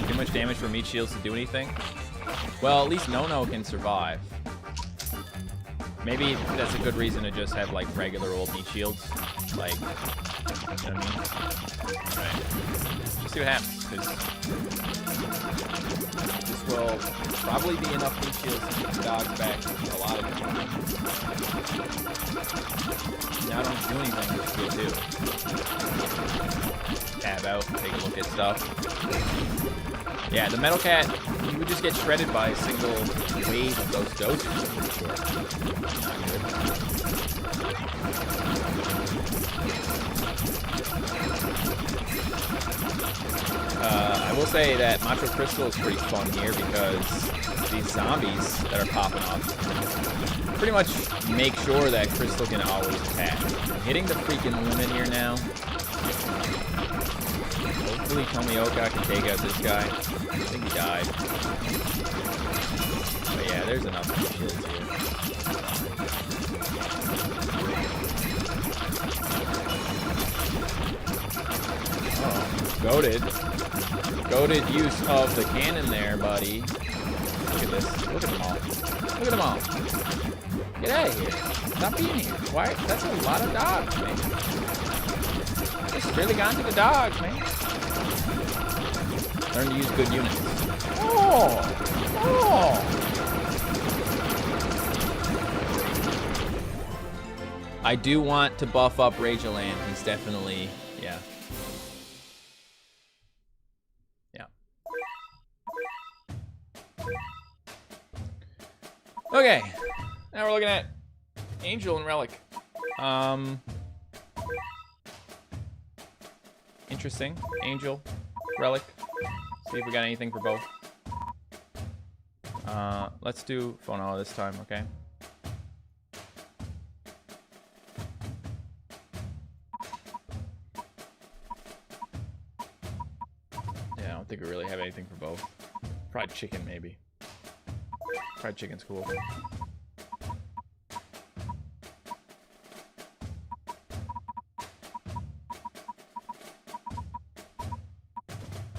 Too much damage for meat shields to do anything? Well, at least No can survive. Maybe that's a good reason to just have like regular old meat shields. Like, you know what I mean? Alright. Let's see what happens, because this will probably be enough meat shields to keep the dogs back a lot of the time. Now I don't do anything, which is good too. Tab out, take a look at stuff. Yeah, the Metal Cat, you would just get shredded by a single wave of those doses, I'm pretty sure. Not good. I will say that Macho Crystal is pretty fun here because these zombies that are popping up pretty much make sure that Crystal can always attack. I'm hitting the freaking limit here now. Hopefully Tomioka can take out this guy. I think he died. But yeah, there's enough shields here. Oh, goated use of the cannon there, buddy. Look at this. Look at them all. Look at them all. Get out of here. Stop being here. Why? That's a lot of dogs, man. Just really gone to the dogs, man. Learn to use good units. Oh! Oh! I do want to buff up Rageland. He's definitely, yeah. Yeah. Okay. Now we're looking at Angel and Relic. Interesting. Angel, Relic. See if we got anything for both. Let's do Phono this time, okay? Yeah, I don't think we really have anything for both. Fried chicken, maybe. Fried chicken's cool.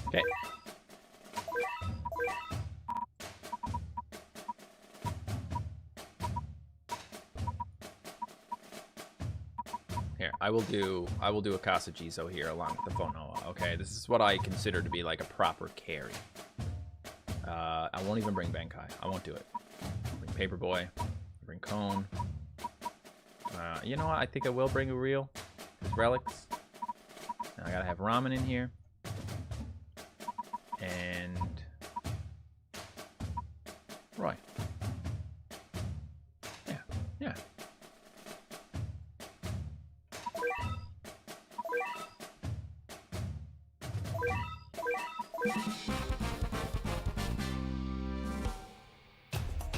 Okay. Here, I will do a Kasajizo here along with the Phonoa. Okay, this is what I consider to be like a proper carry. I won't even bring Benkai. I won't do it. Bring Paperboy. Bring Cone. You know what? I think I will bring Uriel. His relics. Now I gotta have Ramen in here. And Roy. Yeah, yeah.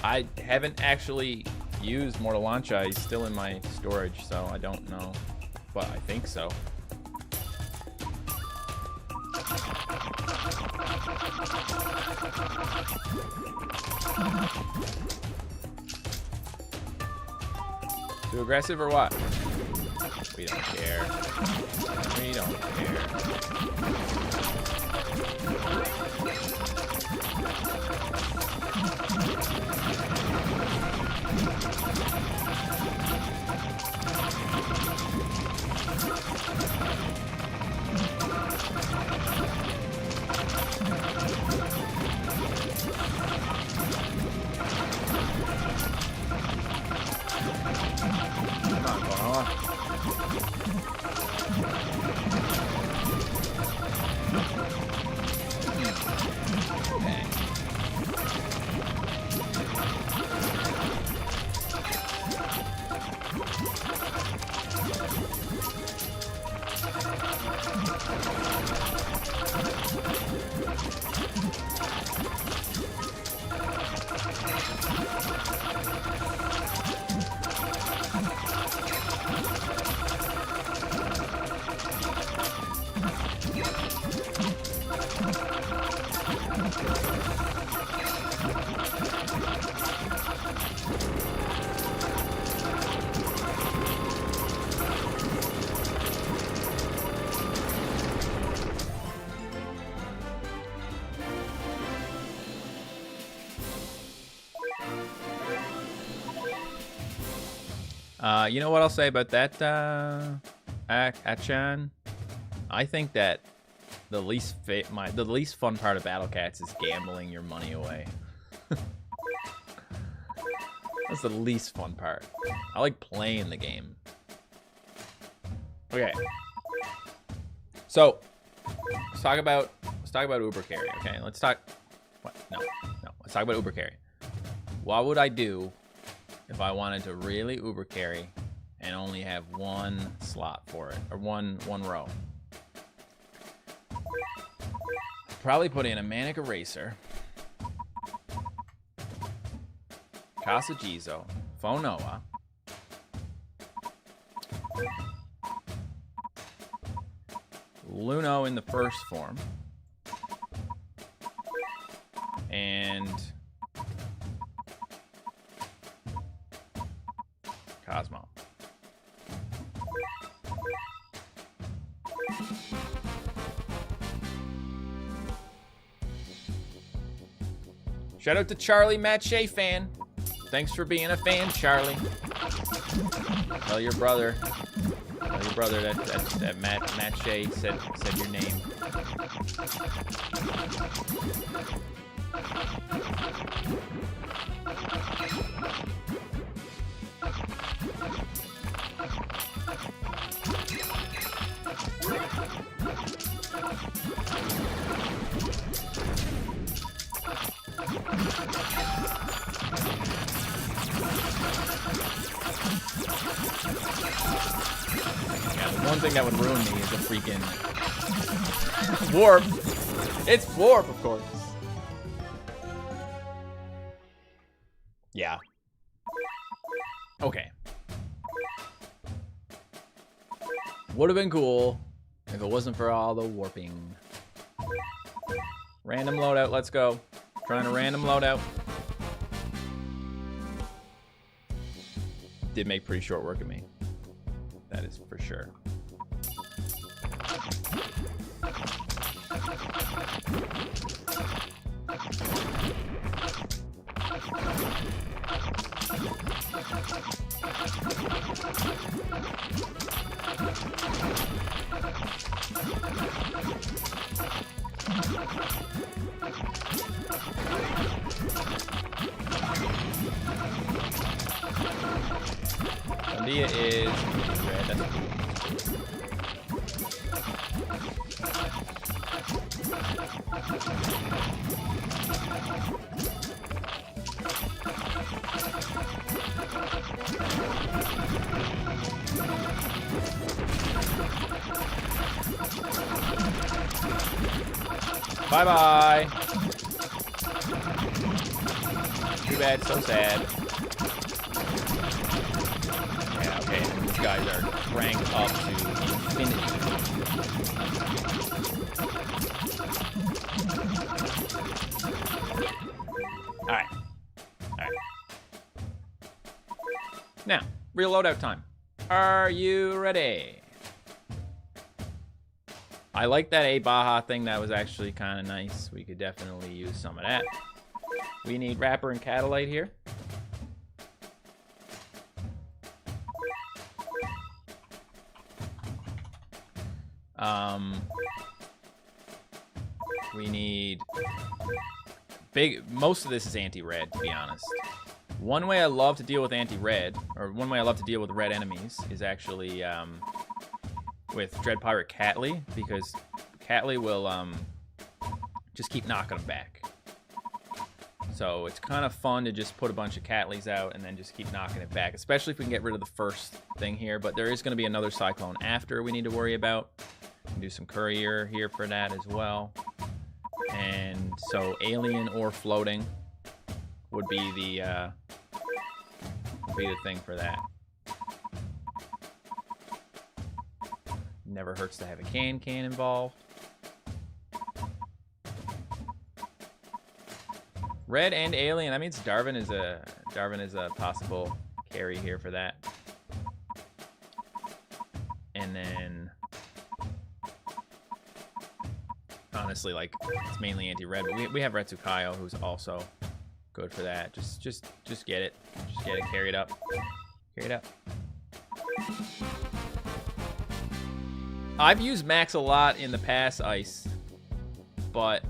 I haven't actually used Mortal Launcha. He's still in my storage, so I don't know, but I think so. Too aggressive or what? We don't care. We don't care. Come on, Bonoa. You know what I'll say about that, Achan? I think that the least fun part of Battle Cats is gambling your money away. That's the least fun part. I like playing the game. Okay. So, let's talk about Uber Carry. Okay, let's talk. What? No. Let's talk about Uber Carry. What would I do if I wanted to really Uber Carry and only have one slot for it, or one row? Probably put in a Manic Eraser, Kasajizo, Fonoa, Luno in the first form, and Cosmo. Shout out to Charlie, MattShea fan. Thanks for being a fan, Charlie. Tell your brother that MattShea said your name. One thing that would ruin me is a freaking warp. It's warp, of course. Yeah. Okay. Would have been cool if it wasn't for all the warping. Random loadout, let's go. Trying a random loadout. Did make pretty short work of me. That is for sure. India is red. That's bye-bye. Too bad, so sad. Yeah, okay, these guys are cranked up to infinity. Alright. Now, real loadout time. Are you ready? I like that A Baja thing. That was actually kind of nice. We could definitely use some of that. We need Rapper and Catalyte here. We need most of this is anti-red, to be honest. One way I love to deal with anti-red, or one way I love to deal with red enemies, is actually with Dread Pirate Catley, because Catley will just keep knocking them back. So it's kind of fun to just put a bunch of Catleys out and then just keep knocking it back, especially if we can get rid of the first thing here. But there is going to be another Cyclone after we need to worry about. We can do some Courier here for that as well. And so Alien or Floating would be the thing for that. Never hurts to have a can involved. Red and Alien. That means Darwin is a possible carry here for that. And then honestly, like, it's mainly anti-red, but we have Retsukayo, who's also good for that. Just get it. Just get it. Carry it up. Carry it up. I've used Max a lot in the past, Ice, but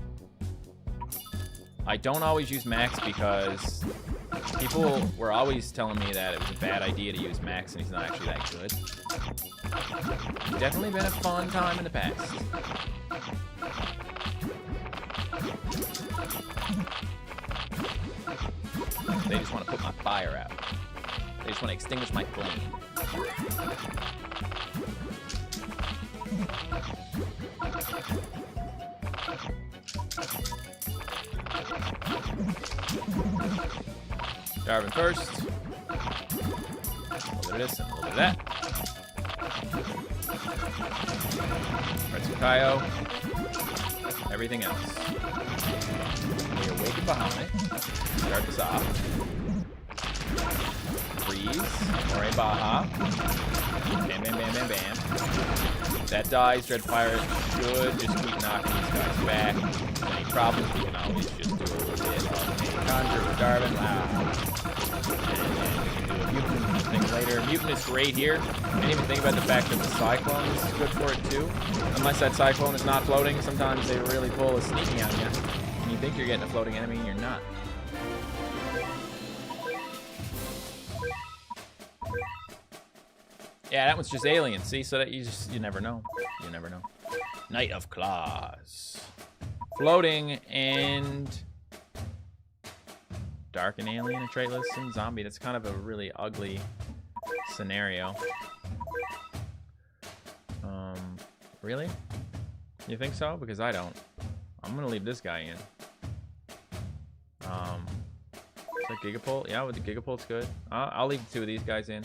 I don't always use Max because people were always telling me that it was a bad idea to use Max and he's not actually that good. Definitely been a fun time in the past. They just want to put my fire out. They just want to extinguish my flame. Darwin first. A little bit of this and a little bit of that. Retsukaio. Everything else. We awaken Bahamut. Start this off. Freeze. Or a Baha. Bam, bam, bam, bam, bam. That dies. Dread Pirate should just keep knocking these guys back. Any problems, we can always just do a little bit of a conjure with Darwin. Wow. And then we can do a mutant thing later. Mutant is great here. I didn't even think about the fact that the Cyclone is good for it too. Unless that Cyclone is not floating, sometimes they really pull a sneaking on you. And you think you're getting a floating enemy and you're not. Yeah, that one's just alien. See, so that you never know. You never know. Knight of Claws. Floating and dark and alien and traitless and zombie. That's kind of a really ugly scenario. Really? You think so? Because I don't. I'm gonna leave this guy in. Is that Gigapult? Yeah, with the Gigapult's good. I'll leave two of these guys in.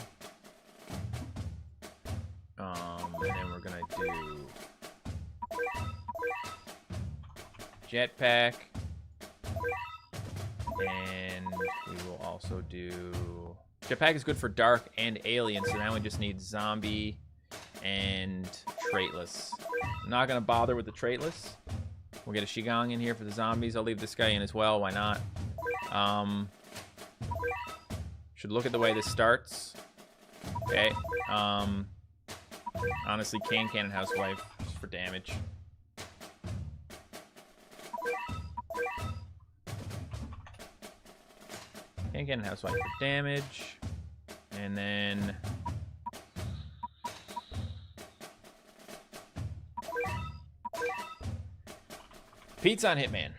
And then we're gonna do Jetpack, and we will also do Jetpack is good for dark and alien, so now we just need zombie and traitless. I'm not gonna bother with the traitless. We'll get a Shigong in here for the zombies. I'll leave this guy in as well. Why not? Should look at the way this starts. Okay. Honestly, Cannon Housewife just for damage. Cannon Housewife for damage. And then Pete's on Hitman.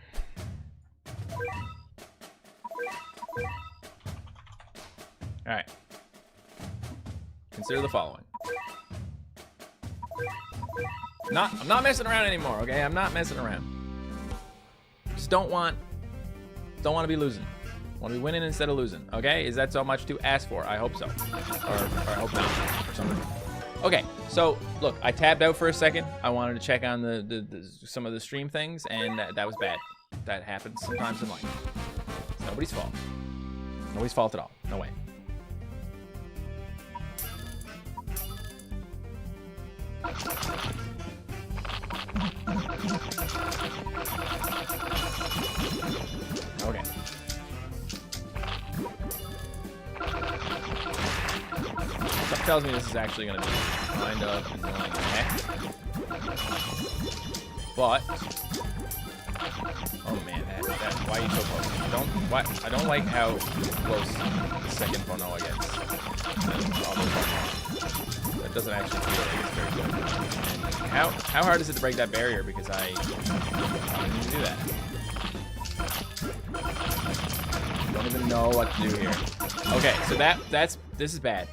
Alright. Consider the following. I'm not messing around anymore, okay? I'm not messing around. Just don't want to be losing. Want to be winning instead of losing, okay? Is that so much to ask for? I hope so. Or I hope not, or something. Okay, so look, I tabbed out for a second. I wanted to check on some of the stream things, and that was bad. That happens sometimes in life. It's nobody's fault. Nobody's fault at all. No way. Okay. Stuff tells me this is actually going to be kind of annoying heck. But oh man, that why are you so close? I don't like how close the second Bonoa gets. That doesn't actually feel like it's very good. How hard is it to break that barrier? Because I don't need to do that. Don't even know what to do here. Okay, so this is bad.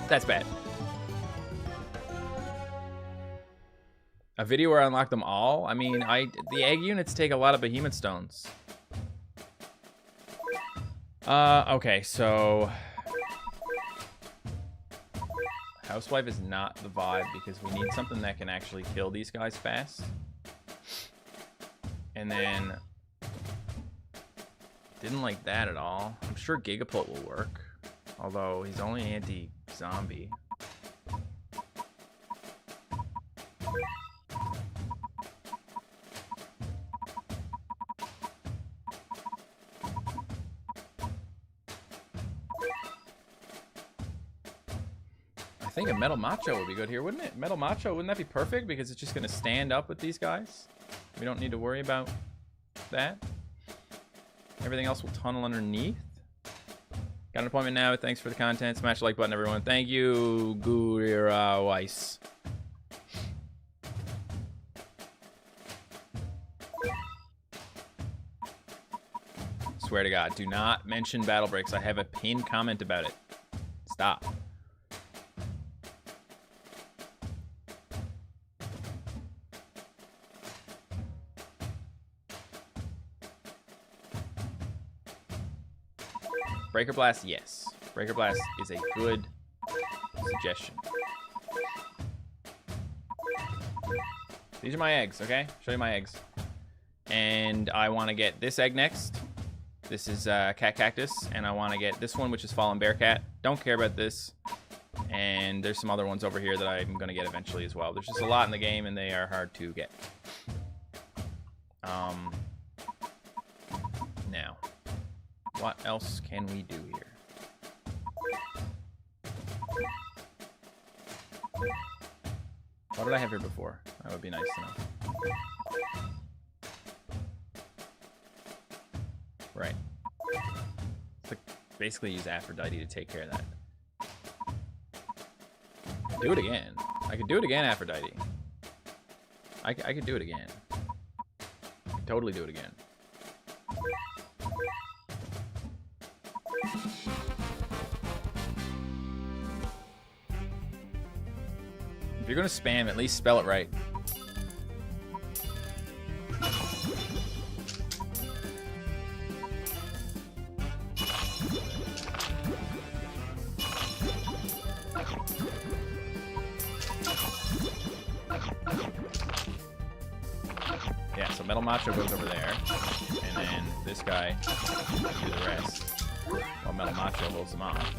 That's bad. A video where I unlock them all? I mean, the egg units take a lot of behemoth stones. Okay, so Housewife is not the vibe because we need something that can actually kill these guys fast. And then didn't like that at all. I'm sure Gigapult will work, although he's only anti-zombie. think a Metal Macho would be good here, wouldn't it? Metal Macho, wouldn't that be perfect? Because it's just going to stand up with these guys. We don't need to worry about that. Everything else will tunnel underneath. Got an appointment now. Thanks for the content. Smash the like button, everyone. Thank you, Gura Weiss. Swear to God, do not mention Battle Bricks. I have a pinned comment about it. Stop. Breaker Blast, yes. Breaker Blast is a good suggestion. These are my eggs, okay? Show you my eggs. And I want to get this egg next. This is Cat Cactus, and I want to get this one, which is Fallen Bear Cat. Don't care about this. And there's some other ones over here that I'm going to get eventually as well. There's just a lot in the game, and they are hard to get. Now, what else can we do here? What did I have here before? That would be nice to know. Right. So basically use Aphrodite to take care of that. Do it again. I could do it again, Aphrodite. I could do it again. I could totally do it again. If you're gonna spam, at least spell it right. Yeah, so Metal Macho goes over there, and then this guy do the rest, while Metal Macho holds them off.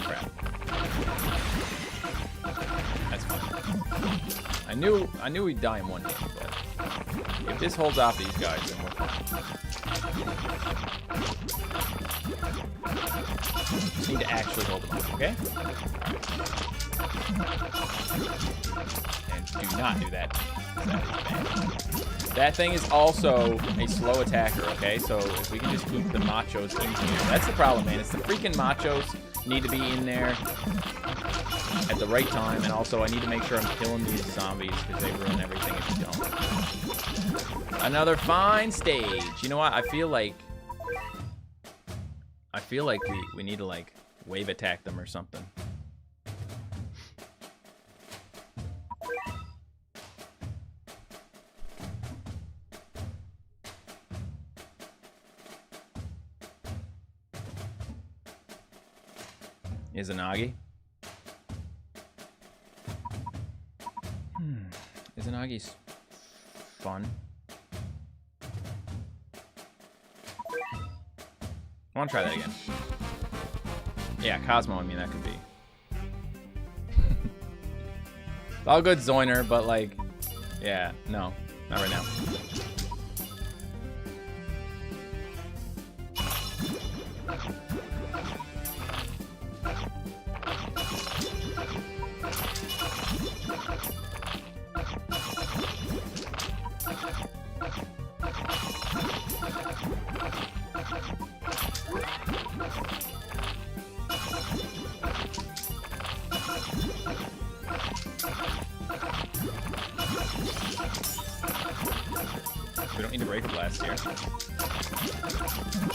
Crap. That's fine. I knew we'd die in one hit, but if this holds off these guys, then we're fine. Just need to actually hold them off, okay? And do not do that. That is bad. That thing is also a slow attacker, okay? So if we can just keep the machos in here. That's the problem, man. It's the freaking machos need to be in there at the right time, and also I need to make sure I'm killing these zombies because they ruin everything if you don't. Another fine stage. You know what? I feel like we need to like wave attack them or something. Izanagi? Izanagi's fun. I want to try that again. Yeah, Cosmo, I mean, that could be. It's all good, Zoiner, but like, yeah, no, not right now. We don't need to break a blast here.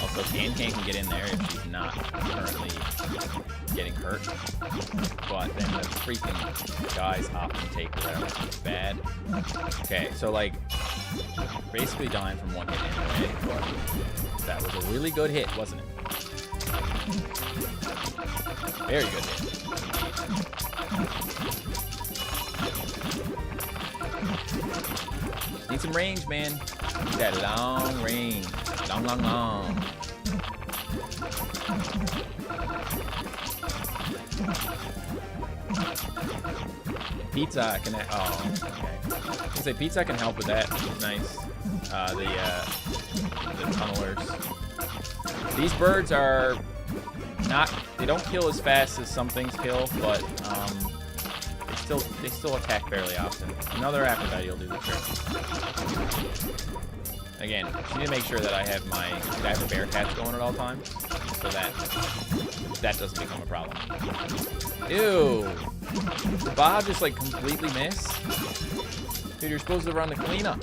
Also, Can can get in there if she's not currently getting hurt. But then the freaking guys often take her out, which is bad. Okay, so like, basically dying from one hit anyway, but that was a really good hit, wasn't it? Very good hit. Need some range, man. Need that long range. Long, long, long. Pizza can... Oh, okay. I was gonna say, pizza can help with that. Nice. The tunnelers. These birds are they don't kill as fast as some things kill, but they still attack fairly often. Another Aphrodite will do the trick. Again, just need to make sure that I have the bear cats going at all times, so that doesn't become a problem. Ew! Did Bob just like completely miss? Dude, you're supposed to run the cleanup.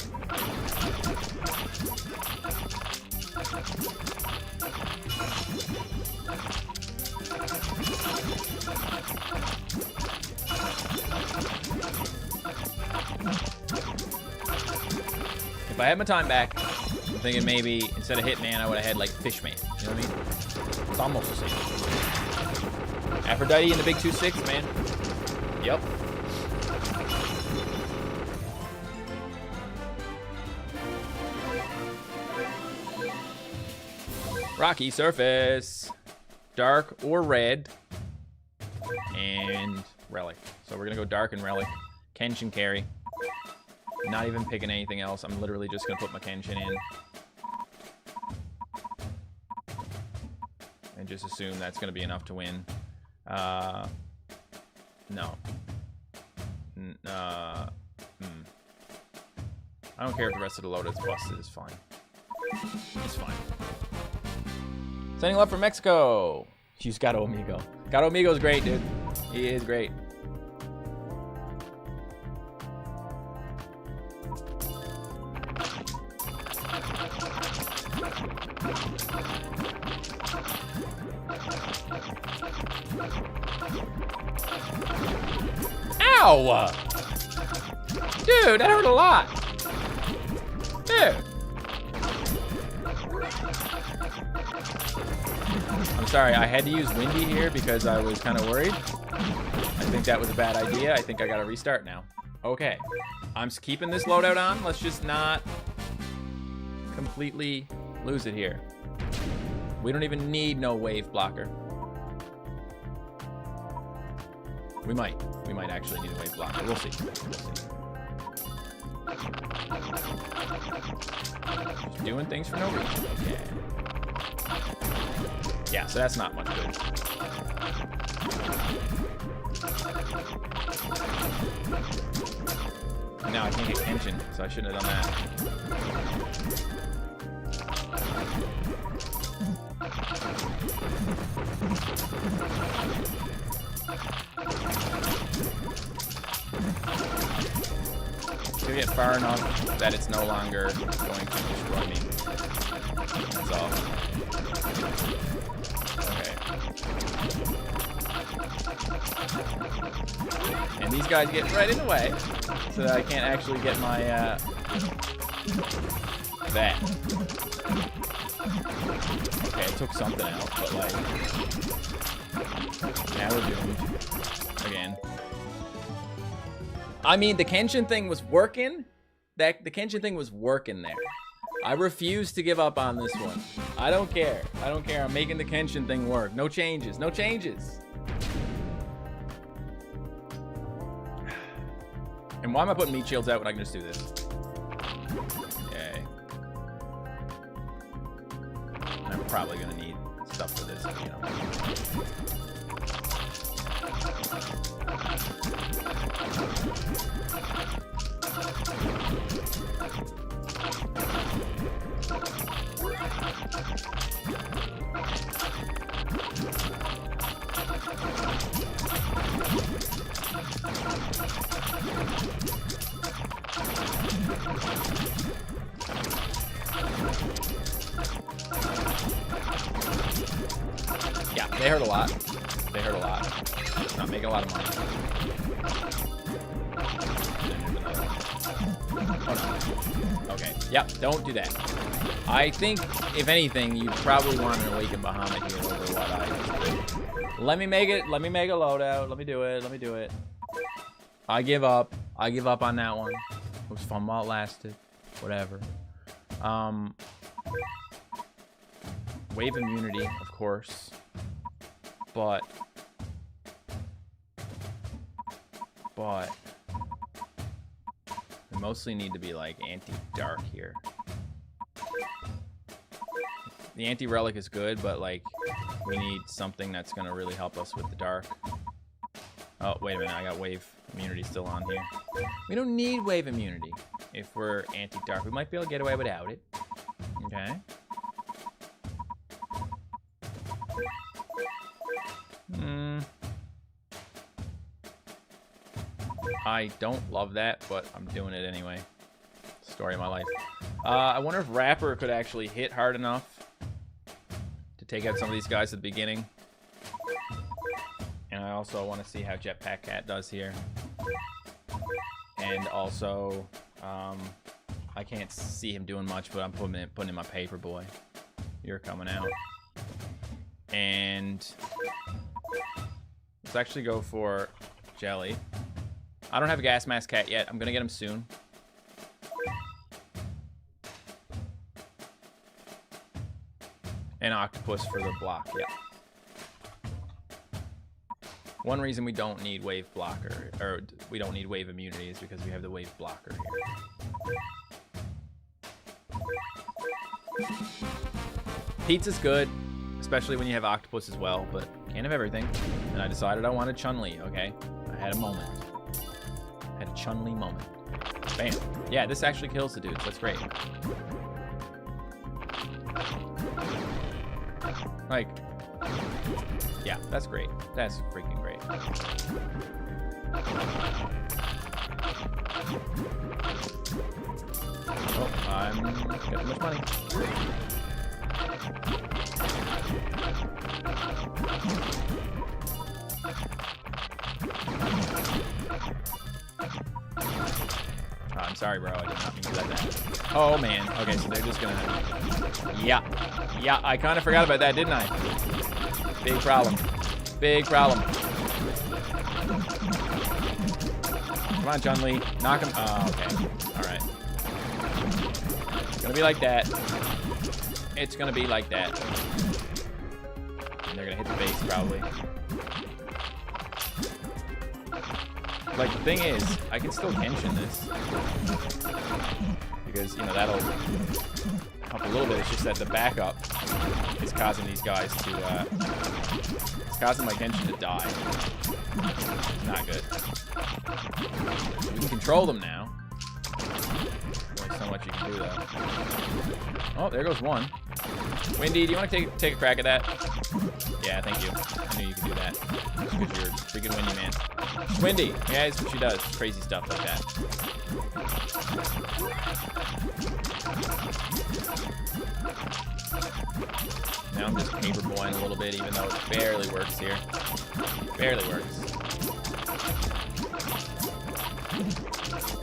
If I had my time back, I'm thinking maybe instead of Hitman, I would have had like Fishman. You know what I mean? It's almost the same. Aphrodite and the big 2-6, man. Yep. Rocky surface. Dark or red. And relic. So we're gonna go dark and relic. Kenshin carry. Not even picking anything else. I'm literally just gonna put my Kenshin in. And just assume that's gonna be enough to win. No. I don't care if the rest of the loadout's busted. It's fine. It's fine. Sending love from Mexico. Use Gato Amigo. Gato Amigo's great, dude. He is great. Ow! Dude, that hurt a lot. Dude. I'm sorry, I had to use Windy here because I was kind of worried. I think that was a bad idea. I think I gotta restart now. Okay. I'm keeping this loadout on. Let's just not completely lose it here. We don't even need no wave blocker. We might actually need a wave blocker. We'll see. Just doing things for no reason. Okay. Yeah, so that's not much good. Now I can't get Kenshin, so I shouldn't have done that. To get far enough that it's no longer going to destroy me. That's all. Okay. And these guys get right in the way, so that I can't actually get my that. Okay, it took something out, but like now we're doomed again. I mean, the Kenshin thing was working. The Kenshin thing was working there. I refuse to give up on this one. I don't care. I don't care. I'm making the Kenshin thing work. No changes. No changes. And why am I putting meat shields out when I can just do this? Okay. I'm probably gonna need stuff for this, you know. Yeah, they hurt a lot. They hurt a lot. Not making a lot of money. Oh, no. Okay. Yep, don't do that. I think, if anything, you probably want an Awakened Bahamut here over what I just did. Let me make it. Let me make a loadout. Let me do it. Let me do it. I give up. I give up on that one. It was fun while it lasted. Whatever. Wave immunity, of course. But we mostly need to be like anti-dark here. The anti-relic is good, but like We need something that's going to really help us with the dark. Oh, wait a minute. I got wave immunity still on here. We don't need wave immunity if we're anti-dark. We might be able to get away without it. Okay. I don't love that, but I'm doing it anyway. Story of my life. I wonder if Rapper could actually hit hard enough to take out some of these guys at the beginning. And I also want to see how Jetpack Cat does here. And also, I can't see him doing much, but I'm putting in my paper boy. You're coming out. And let's actually go for Jelly. I don't have a gas mask cat yet. I'm gonna get him soon. And Octopus for the block, yeah. One reason we don't need wave blocker, or we don't need wave immunity, is because we have the wave blocker here. Pizza's good, especially when you have Octopus as well, but can't have everything. And I decided I wanted Chun-Li, okay? I had a moment. I had a Chun-Li moment. Bam. Yeah, this actually kills the dudes. That's great. Like, yeah, that's great. That's freaking great. Oh, I'm got too much money. Oh, I'm sorry, bro. I did not mean to do that. Oh, man. Okay, so they're just gonna... Yeah. Yeah, I kind of forgot about that, didn't I? Big problem. Big problem. Come on, Chun-Li. Knock him. Oh, okay. All right. It's gonna be like that. It's gonna be like that. And they're gonna hit the base, probably. Like, the thing is, I can still tension this. Because, you know, that'll help a little bit. It's just that the backup is causing these guys to, it's causing my tension to die. Not good. We can control them now. Only so much you can do, though. Oh, there goes one. Windy, do you want to take a crack at that? Yeah, thank you. I knew you could do that. Because you're freaking Windy, man. Windy! Yeah, that's what she does. Crazy stuff like that. Now I'm just paperboying a little bit, even though it barely works here. Barely works.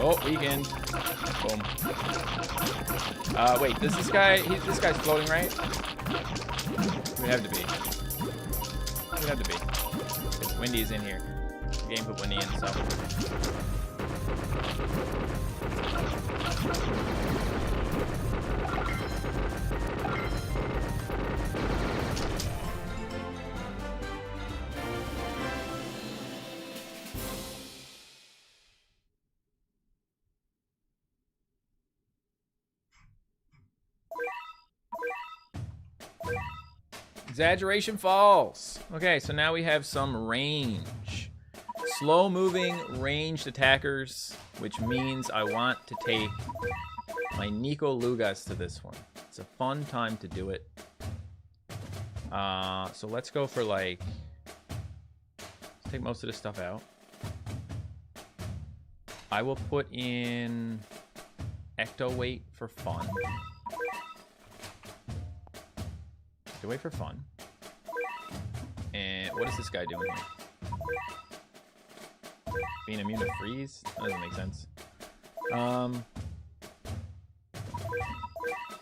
Oh, weekend. Boom. Wait, does this guy... this guy's floating, right? He would have to be. He would have to be. Because Windy's in here. The game put Windy in, so... Exaggeration falls. Okay, so now we have some range. Slow-moving ranged attackers, which means I want to take my Nico Lugas to this one. It's a fun time to do it. So let's go for like... let's take most of this stuff out. I will put in Ecto Weight for fun. Wait for fun. And what is this guy doing here? Being immune to freeze? That doesn't make sense.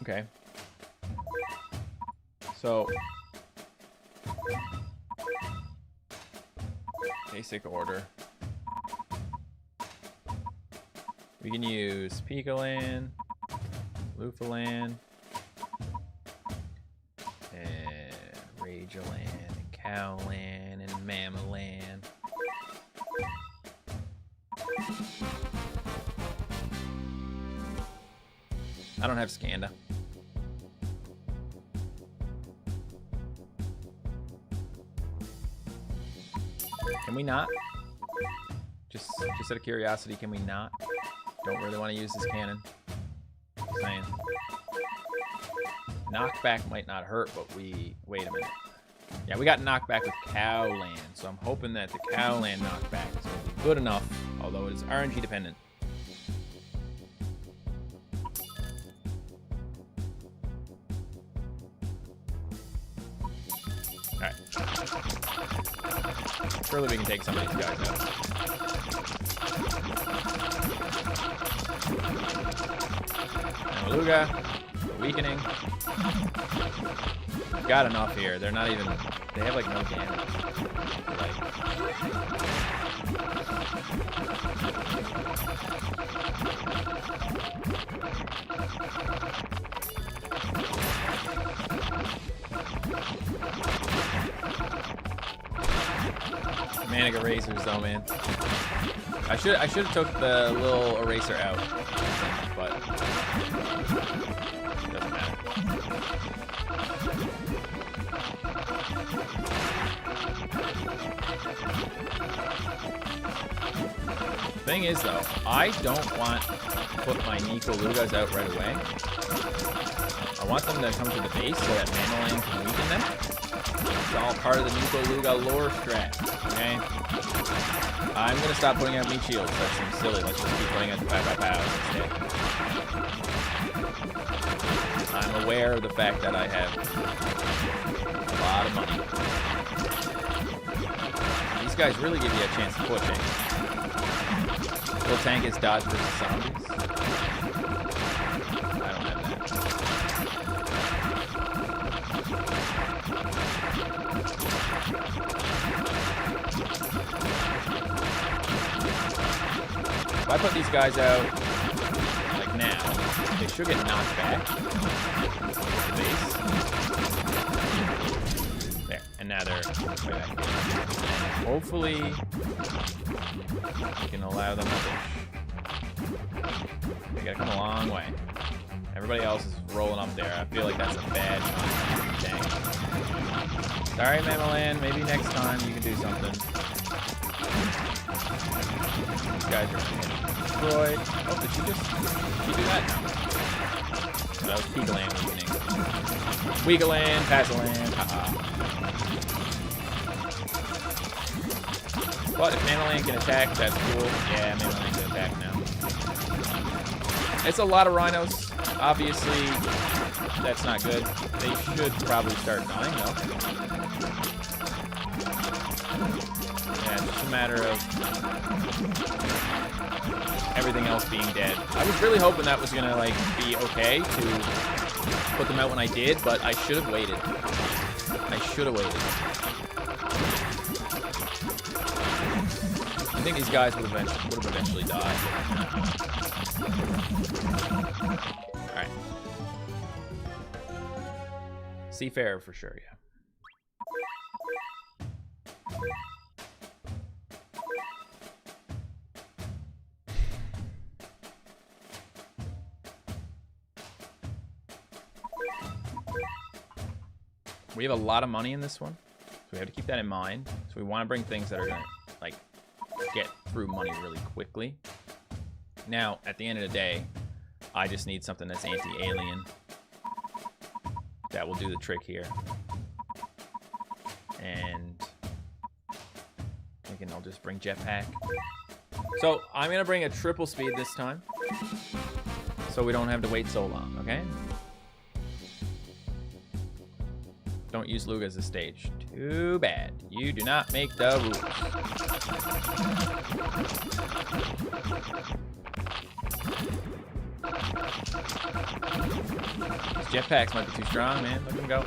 Okay. So basic order. We can use Pikaland, Lufaland, Rageland, and Cowland, and Mammaland. I don't have Skanda. Can we not? Just out of curiosity, can we not? Don't really want to use this cannon. Just saying. Knockback might not hurt, but we... Wait a minute. Yeah, we got knockback with Cowland, so I'm hoping that the Cowland knockback is going to be good enough, although it is RNG dependent. Alright. Surely we can take some of these guys out. Now, Luga, weakening. Got enough here. They're not even... They have, like, no damage. Like... Manic erasers, though, man. I should have took the little eraser out, but doesn't matter. Thing is, though, I don't want to put my Nico Lugas out right away. I want them to come to the base so that Manolang can weaken them. It's all part of the Nico Luga lore strat, okay? I'm going to stop putting out meat shields. That seems silly. Let's just keep putting out the pow instead. I'm aware of the fact that I have a lot of money. These guys really give you a chance to push, eh? Will tank is dodge versus zombies? I don't have that. If I put these guys out, like now, they should get knocked back. The base. There, and now they're way back here. Hopefully, we can allow them to push. They gotta come a long way. Everybody else is rolling up there. I feel like that's a bad thing. Sorry, Mammaland. Maybe next time you can do something. These guys are getting destroyed. Oh, did she do that? No, that was Pegaland weakening. Weagaland, Passaland, haha. But if Manolang can attack, that's cool. Yeah, Manolang can attack now. It's a lot of rhinos. Obviously, that's not good. They should probably start dying, though. Yeah, it's just a matter of everything else being dead. I was really hoping that was going to, like, be okay to put them out when I did, but I should have waited. I should have waited. I think these guys would have eventually died. Alright. Seafarer for sure, yeah. We have a lot of money in this one, so we have to keep that in mind. So we want to bring things that are going to, like, get through money really quickly. Now, at the end of the day, I just need something that's anti-alien. That will do the trick here. And thinking I'll just bring jetpack. So I'm going to bring a triple speed this time, so we don't have to wait so long, okay? Don't use Luga as a stage. Too bad. You do not make the rules. These jetpacks might be too strong, man. Let them go.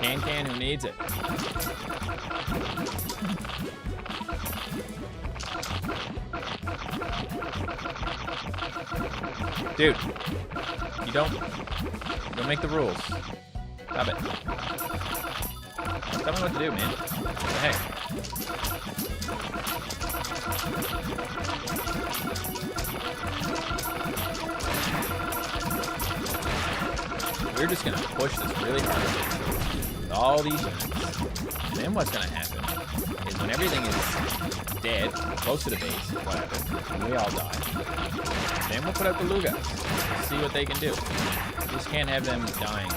Can, who needs it? Dude, you don't make the rules. Stop it. Tell me what to do, man. What the heck? we're just gonna push this really hard with all these units. And then what's gonna happen is when everything is dead, close to the base, whatever, and we all die, then we'll put out the loadouts. See what they can do. We just can't have them dying.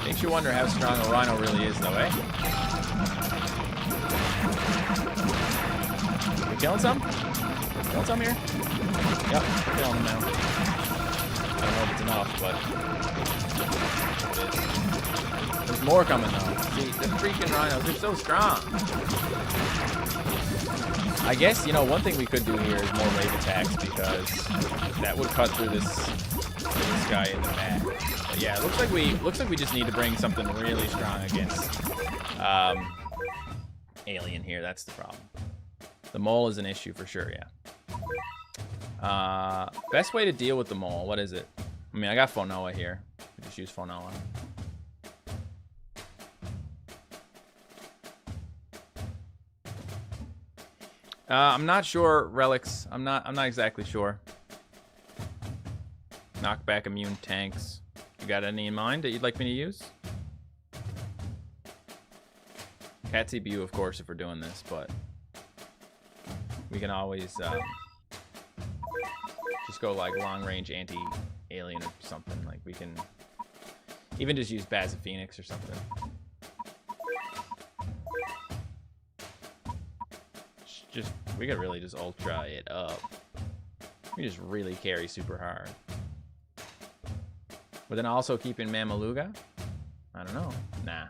Makes you wonder how strong a rhino really is, though, eh? We killing some? Killing some here? Yep, we're killing them now. I don't know if it's enough, but it is. There's more coming, though. See, the freaking rhinos, they're so strong. I guess, you know, one thing we could do here is more wave attacks, because that would cut through this guy in the back. But yeah, it looks like we just need to bring something really strong against alien here. That's the problem. The mole is an issue for sure, yeah. Best way to deal with the mole, what is it? I mean, I got Fonoa here. Just use Fonoa. I'm not sure, Relics. I'm not exactly sure. Knockback immune tanks. You got any in mind that you'd like me to use? Cat CPU, of course, if we're doing this, but we can always just go like long range anti-alien or something. Like we can even just use Baz of Phoenix or something. Just we could really just ultra it up. We just really carry super hard. But then also keeping Mamaluga? I don't know. Nah.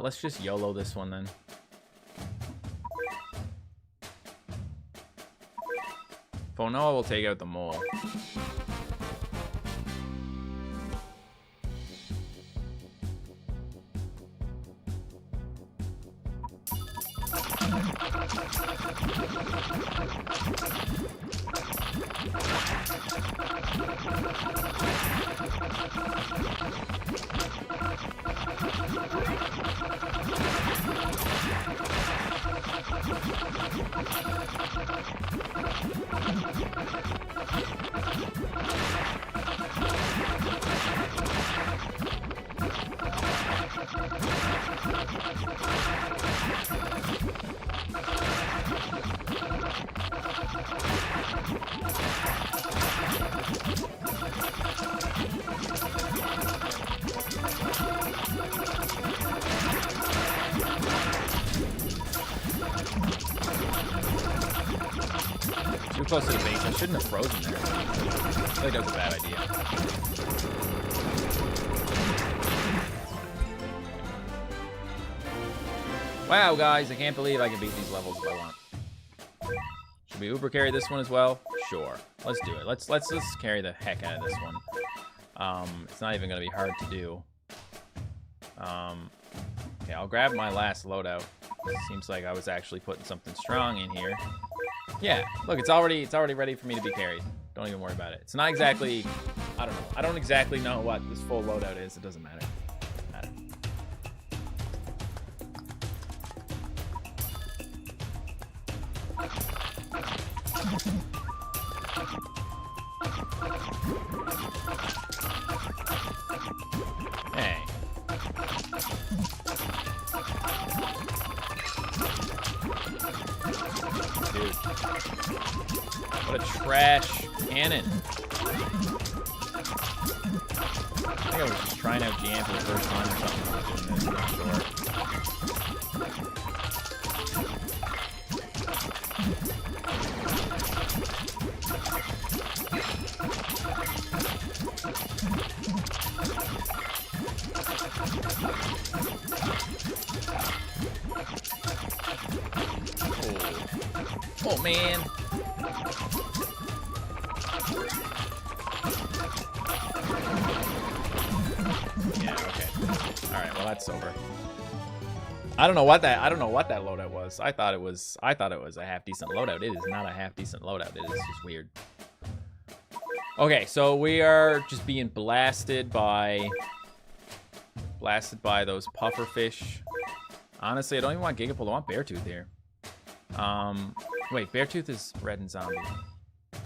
Let's just YOLO this one then. Fonoa will take out the mole. Too close to the base. I shouldn't have frozen there. I feel like that was a bad idea. Wow, guys, I can't believe I can beat these levels if I want. Should we Uber carry this one as well? Sure. Let's do it. Let's carry the heck out of this one. It's not even gonna be hard to do. Okay, I'll grab my last loadout. Seems like I was actually putting something strong in here. Yeah, look, it's already ready for me to be carried. Don't even worry about it. It's not exactly, I don't know. I don't exactly know what this full loadout is. It doesn't matter. Hey. Dude. What a trash cannon. I think I was just trying out GM for the first time or something. I'm not sure. Oh man. All right, well that's over. I don't know what that loadout was. I thought it was a half decent loadout. It is not a half decent loadout. It is just weird. Okay, so we are just being blasted by those puffer fish. Honestly, I don't even want Gigapole. I want Beartooth here. Wait, Beartooth is red and zombie. I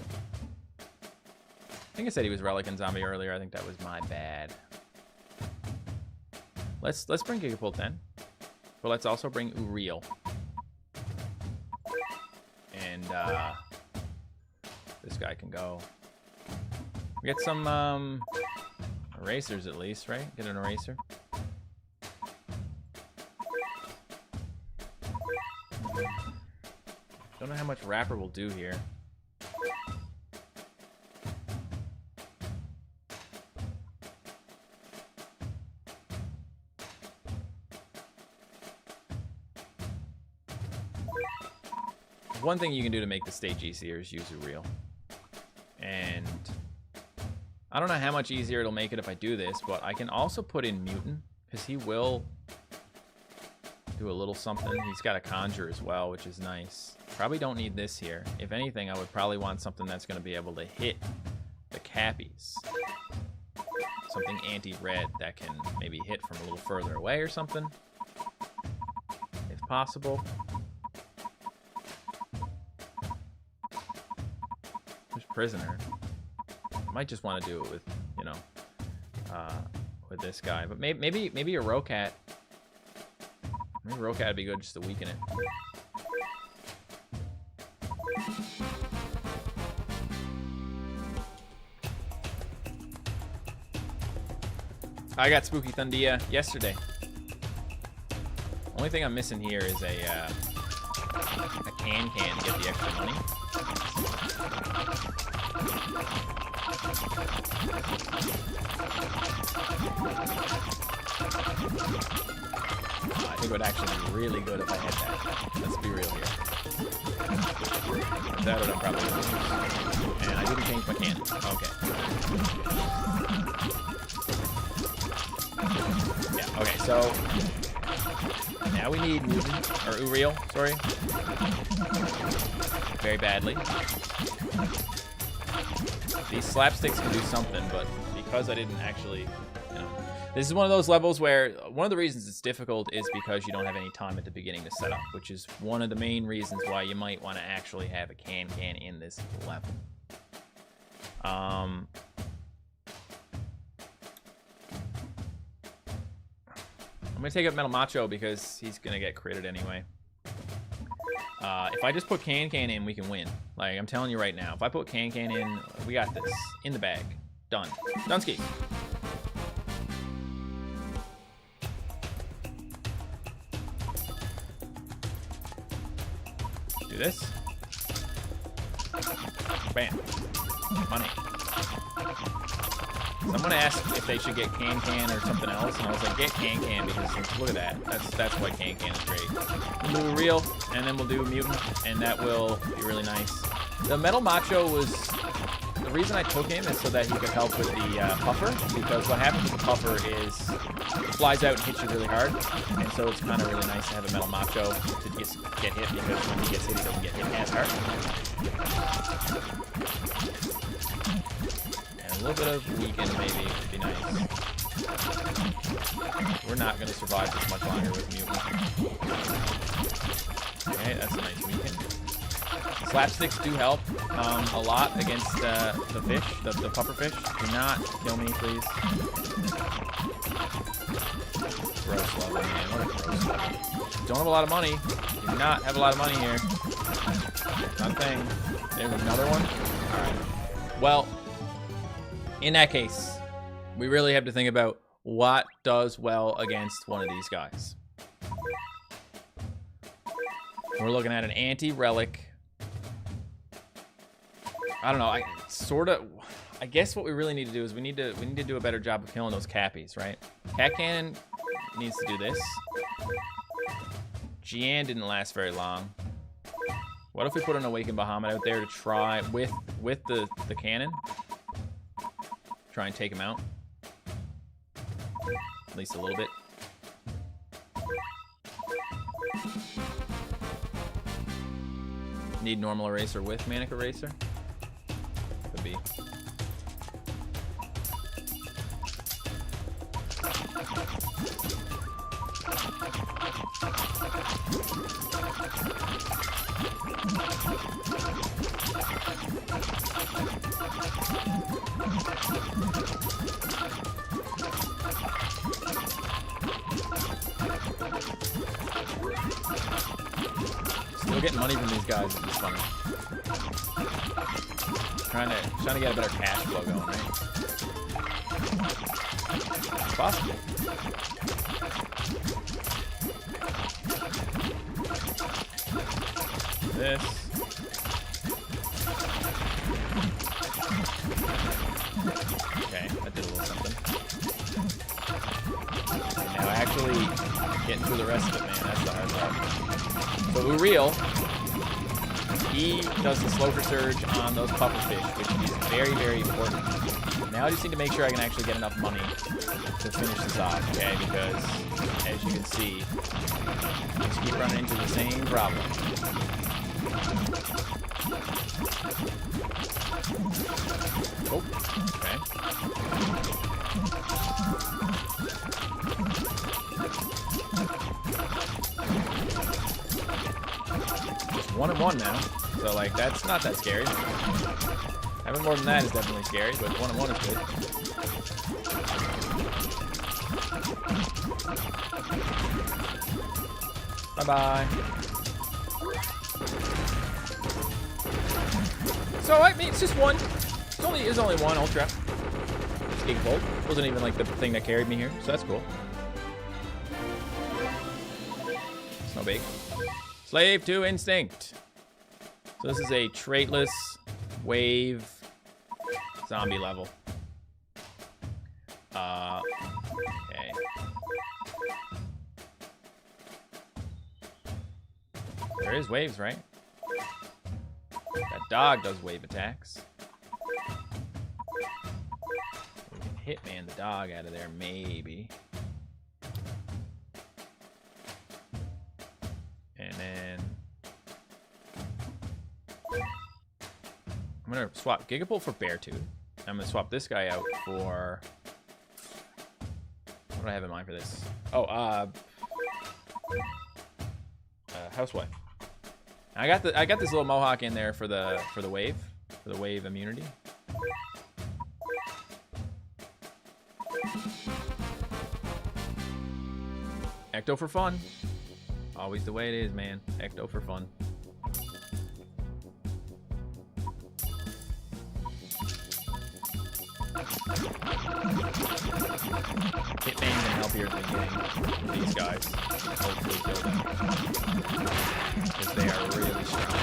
think I said he was relic and zombie earlier. I think that was my bad. Let's bring Gigapole then. But let's also bring Uriel. And this guy can go. We get some erasers at least, right? Get an eraser. Don't know how much wrapper will do here. One thing you can do to make the stage easier is use Uriel. And I don't know how much easier it'll make it if I do this, but I can also put in Mutant, because he will do a little something. He's got a Conjure as well, which is nice. Probably don't need this here. If anything, I would probably want something that's going to be able to hit the Cappies. Something anti-red that can maybe hit from a little further away or something, if possible. Who's Prisoner? Might just want to do it with, you know, with this guy. But maybe a Rocat. Maybe Rocat would be good just to weaken it. I got Spooky Thundia yesterday. Only thing I'm missing here is a can to get the extra money. I think it would actually be really good if I had that. Let's be real here. That would probably use. And I didn't change my cannon. Okay. Yeah, okay, so now we need Mutant, or Uriel, sorry. Very badly. These slapsticks can do something, but because I didn't actually, you know, this is one of those levels where one of the reasons it's difficult is because you don't have any time at the beginning to set up, which is one of the main reasons why you might want to actually have a can in this level. I'm going to take up Metal Macho because he's going to get critted anyway. If I just put can in, we can win. Like, I'm telling you right now. If I put can in, we got this. In the bag. Done. Dunsky. Do this. Bam. Money. Someone asked if they should get can or something else, and I was like, get can because look at that. That's why can is great. We'll do Real, and then we'll do Mutant, and that will be really nice. The Metal Macho was... The reason I took him is so that he could help with the puffer, because what happens with the puffer is it flies out and hits you really hard, and so it's kind of really nice to have a Metal Macho to get hit, because when he gets hit, he doesn't get hit as hard. A little bit of weaken maybe would be nice. We're not going to survive this much longer with Mutant. Okay, that's a nice weaken. Slapsticks do help a lot against the fish, the puffer fish. Do not kill me, please. Gross level, man. What a gross level. Don't have a lot of money. Do not have a lot of money here. Nothing. There's another one. Alright. Well, in that case, we really have to think about what does well against one of these guys. We're looking at an anti-relic. I don't know. I guess what we really need to do is we need to do a better job of killing those Cappies, right? Cat Cannon needs to do this. Gian didn't last very long. What if we put an Awakened Bahamut out there to try with the cannon? Try and take him out. At least a little bit. Need normal eraser with manic eraser? Could be. Still getting money from these guys, which is funny. Trying to get a better cash flow going, right? It's possible. This. Okay, that did a little something. And now actually getting through the rest of it, man, that's the hard part. So Uriel, he does the slow for surge on those pufferfish, which is very, very important. Now I just need to make sure I can actually get enough money to finish this off, okay? Because, as you can see, I just keep running into the same problem. Oh, okay. Just 1 and 1 now. So, like, that's not that scary. Having more than that is definitely scary, but 1 and 1 is good. Bye-bye. So, I mean, it's just one. It's only one ultra. Gigavolt. Wasn't even like the thing that carried me here, so that's cool. It's no big. Slave to Instinct. So this is a traitless wave zombie level. Okay. There is waves, right? That dog does wave attacks. We can hitman the dog out of there, maybe. And then I'm gonna swap Gigapult for Beartooth. I'm gonna swap this guy out for, what do I have in mind for this? Oh, Housewife. I got this little mohawk in there for the wave immunity. Ecto for fun. Always the way it is, man. Ecto for fun. Hitman can help here at the beginning with these guys. Hopefully kill them. Because they are really strong.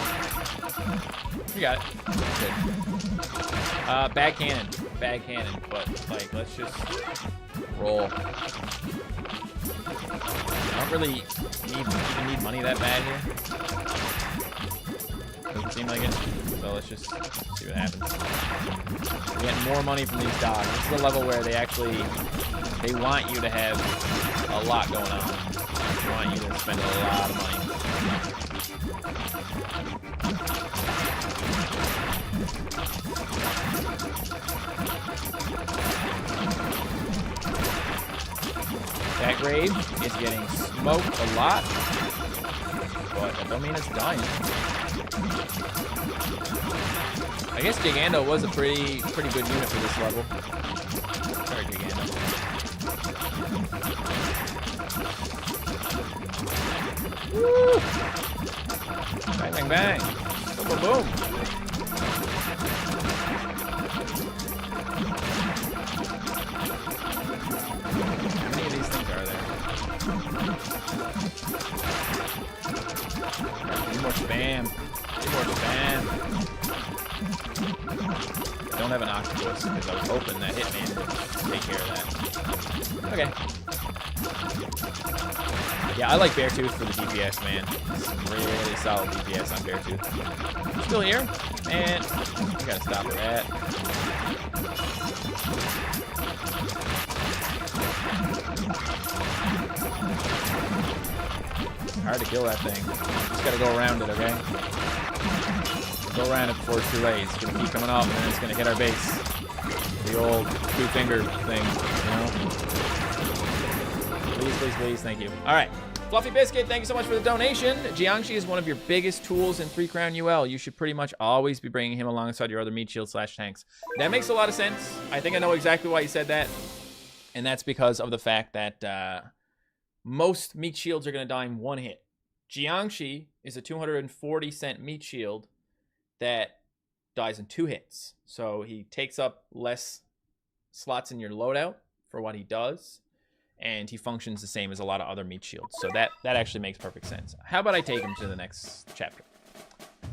You got it. Good. Bad cannon. Bad cannon. But, like, let's just roll. I don't really even need money that bad here. Doesn't seem like it. So let's just see what happens. We're getting more money from these dogs. This is the level where they want you to have a lot going on. They want you to spend a lot of money. That grave is getting smoked a lot, but that don't mean it's dying. I guess Gigando was a pretty good unit for this level. Sorry, Gigando. Woo! Bang, bang, bang. Boom, boom, boom. How many of these things are there? Need more spam. Need more spam. I don't have an octopus because I was hoping that Hitman would take care of that. Okay. Yeah, I like Beartooth for the DPS, man. Some really solid DPS on Beartooth. Still here? And you gotta stop with that. Hard to kill that thing. Just gotta go around it, okay? go around it before it's too late. It's gonna keep coming up, and then it's gonna hit our base. The old two-finger thing, you know? Please, please, please, thank you. All right. Fluffy Biscuit, thank you so much for the donation. Jiangxi is one of your biggest tools in 3 Crown UL. You should pretty much always be bringing him alongside your other meat shield / tanks. That makes a lot of sense. I think I know exactly why you said that. And that's because of the fact that most meat shields are going to die in 1 hit. Jiangxi is a 240-cent meat shield that dies in 2 hits. So he takes up less slots in your loadout for what he does. And he functions the same as a lot of other meat shields. So that actually makes perfect sense. How about I take him to the next chapter?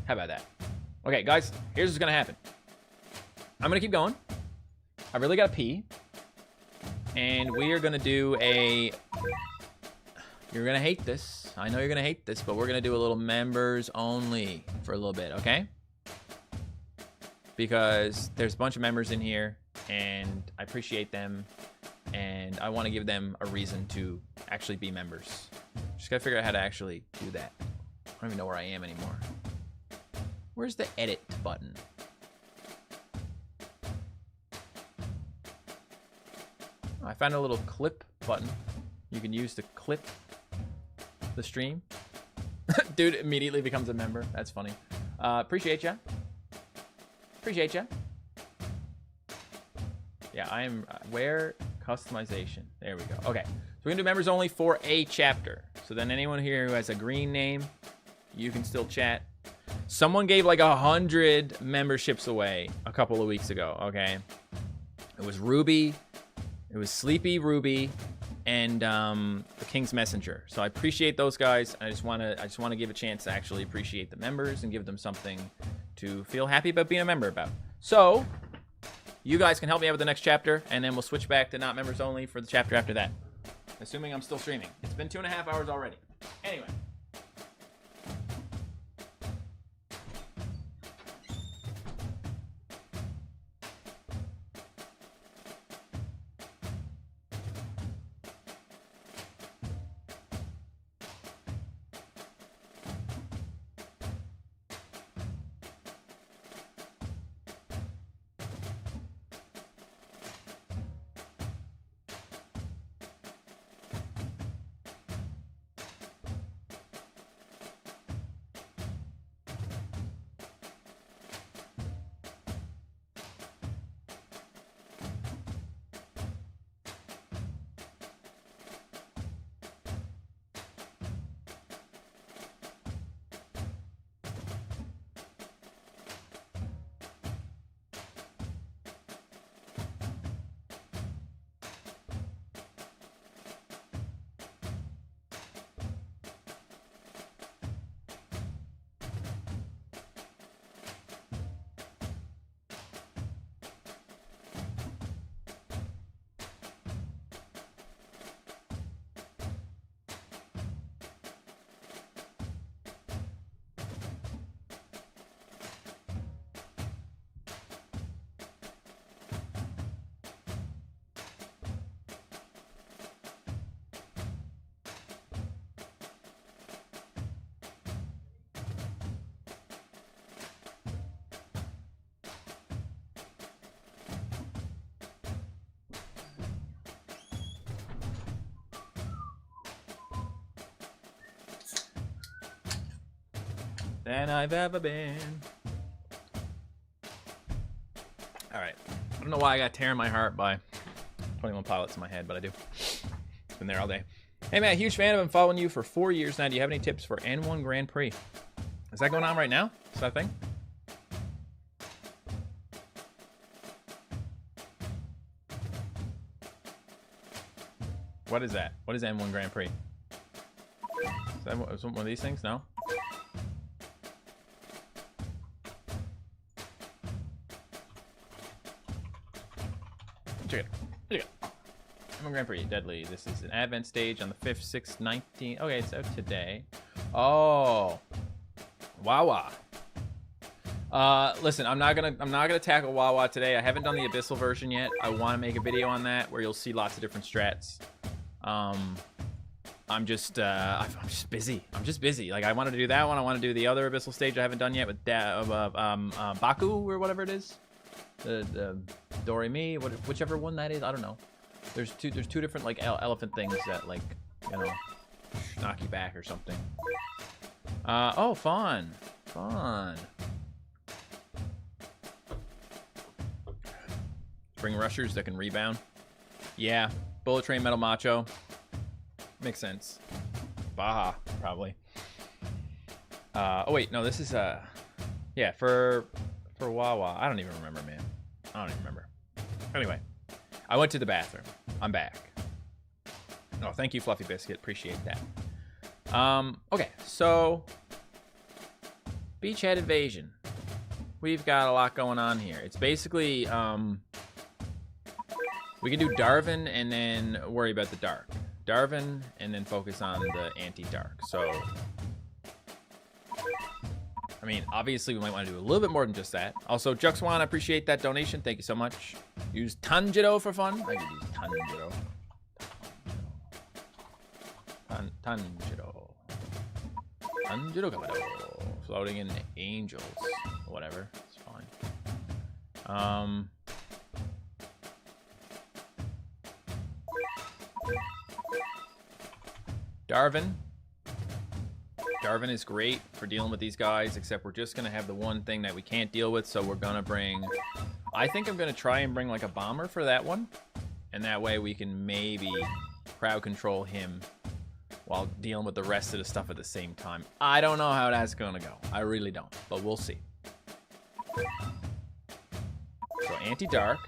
How about that? Okay, guys, here's what's going to happen. I'm going to keep going. I really got to pee. And we are going to do a... You're going to hate this. I know you're going to hate this, but we're going to do a little members only for a little bit, okay? Because there's a bunch of members in here, and I appreciate them. And I want to give them a reason to actually be members. Just gotta figure out how to actually do that. I don't even know where I am anymore. Where's the edit button? I found a little clip button you can use to clip the stream. Dude immediately becomes a member. That's funny. Appreciate ya. Appreciate ya. Yeah, I am... where... Customization. There we go. Okay. So we're going to do members only for a chapter. So then anyone here who has a green name, you can still chat. Someone gave like 100 memberships away a couple of weeks ago. Okay. It was Ruby. It was Sleepy Ruby and the King's Messenger. So I appreciate those guys. I just want to give a chance to actually appreciate the members and give them something to feel happy about being a member about. So you guys can help me out with the next chapter, and then we'll switch back to not members only for the chapter after that. Assuming I'm still streaming. It's been 2.5 hours already. Anyway. Than I've ever been. All right. I don't know why I got tearing my heart by 21 Pilots in my head, but I do. Been there all day. Hey, Matt, huge fan. I've been following you for 4 years now. Do you have any tips for N1 Grand Prix? Is that going on right now? Is that a thing? What is that? What is N1 Grand Prix? Is that one of these things? No? Check it. Check it. N1 Grand Prix, Deadly. This is an advent stage on the 5th, 6th, 19th. Okay, it's out today. Oh. Wawa. Listen, I'm not gonna tackle Wawa today. I haven't done the Abyssal version yet. I want to make a video on that where you'll see lots of different strats. I'm just busy. I'm just busy. Like, I wanted to do that one. I want to do the other abyssal stage I haven't done yet with Baku or whatever it is. The Doremi, whichever one that is. I don't know. There's two different like elephant things that like, you know, knock you back or something. Oh, fun. Spring rushers that can rebound. Yeah, bullet train metal macho. Makes sense. Baja, probably. Oh wait, no, this is yeah, for Wawa. I don't even remember, man. I don't even remember. Anyway, I went to the bathroom. I'm back. Oh, thank you, Fluffy Biscuit. Appreciate that. Okay, so Beachhead Invasion. We've got a lot going on here. It's basically we can do Darwin and then worry about the dark. Darwin and then focus on the anti-dark. So, I mean, obviously we might want to do a little bit more than just that. Also, Juxwan, I appreciate that donation. Thank you so much. Use Tanjiro for fun. I could use Tanjiro. Tanjiro. Tanjiro Kamado. Floating in angels. Whatever. It's fine. Darwin. Darwin is great for dealing with these guys, except we're just going to have the one thing that we can't deal with, so we're going to bring... I think I'm going to try and bring like a bomber for that one, and that way we can maybe crowd control him while dealing with the rest of the stuff at the same time. I don't know how that's going to go. I really don't, but we'll see. So anti-dark.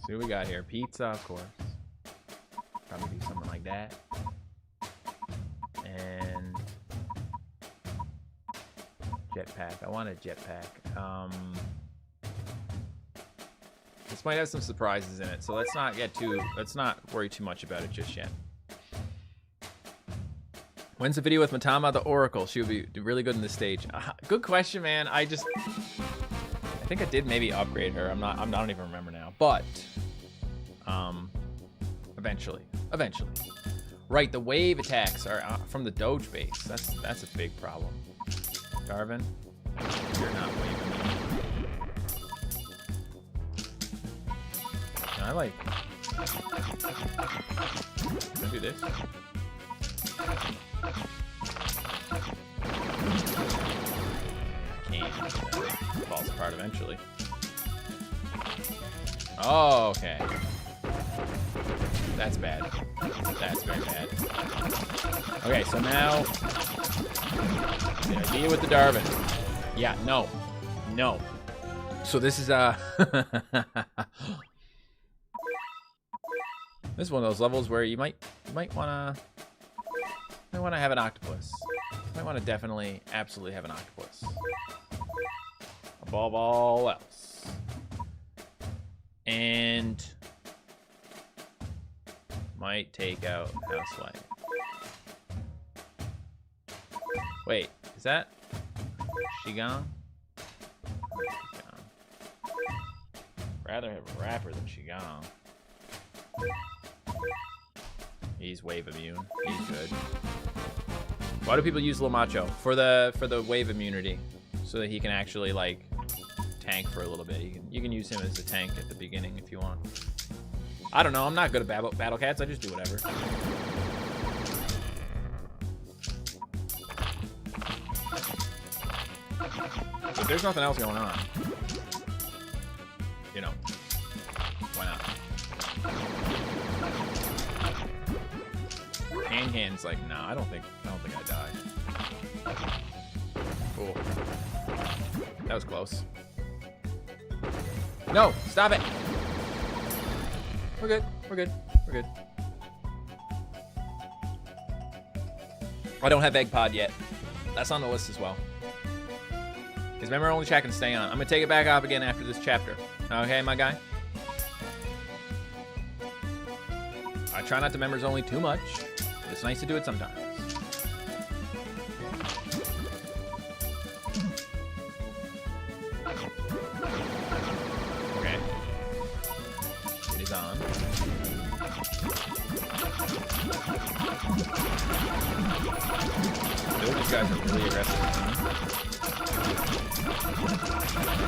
See what we got here. Pizza, of course. Probably do something like that. And jetpack. I want a jetpack. This might have some surprises in it, so let's not worry too much about it just yet. When's the video with Matama the Oracle? She would be really good in this stage. Good question, man. I think I did maybe upgrade her. I don't even remember now. But eventually. Right, the wave attacks are from the Doge base. That's a big problem. Darwin, you're not waving me. Can I like... Can I do this? Can't. It falls apart eventually. Oh, okay. That's bad. That's very bad. Okay, so now the idea with the Darwin. Yeah, no. So this is this is one of those levels where you might wanna have an octopus. Might wanna definitely, absolutely have an octopus. Above all else. And might take out Housewife. Wait, is that Shigan? Rather have a rapper than Shigan. He's wave immune. He's good. Why do people use Lil Macho? For the wave immunity, so that he can actually like tank for a little bit. You can use him as a tank at the beginning if you want. I don't know. I'm not good at battle cats. I just do whatever. If there's nothing else going on, you know, why not? Hand's like, nah, I don't think I died. Cool. That was close. No, stop it. We're good. I don't have Egg Pod yet. That's on the list as well. His memory only chat can stay on. I'm gonna take it back off again after this chapter. Okay, my guy? I try not to members only too much. It's nice to do it sometimes. Still, these guys are really aggressive.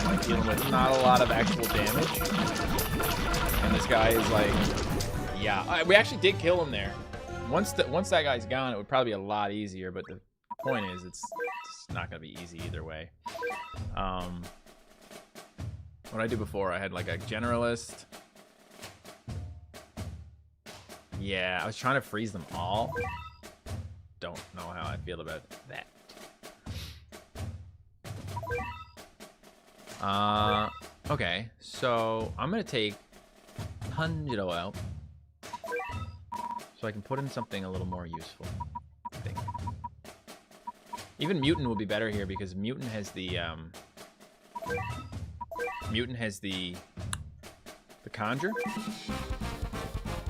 I'm dealing with not a lot of actual damage. And this guy is like, yeah. We actually did kill him there. Once that guy's gone, it would probably be a lot easier. But the point is, it's not going to be easy either way. What I did before, I had like a generalist. Yeah, I was trying to freeze them all. Don't know how I feel about that. Okay, so I'm gonna take 100 out so I can put in something a little more useful, I think. Even Mutant will be better here because Mutant has the Conjure.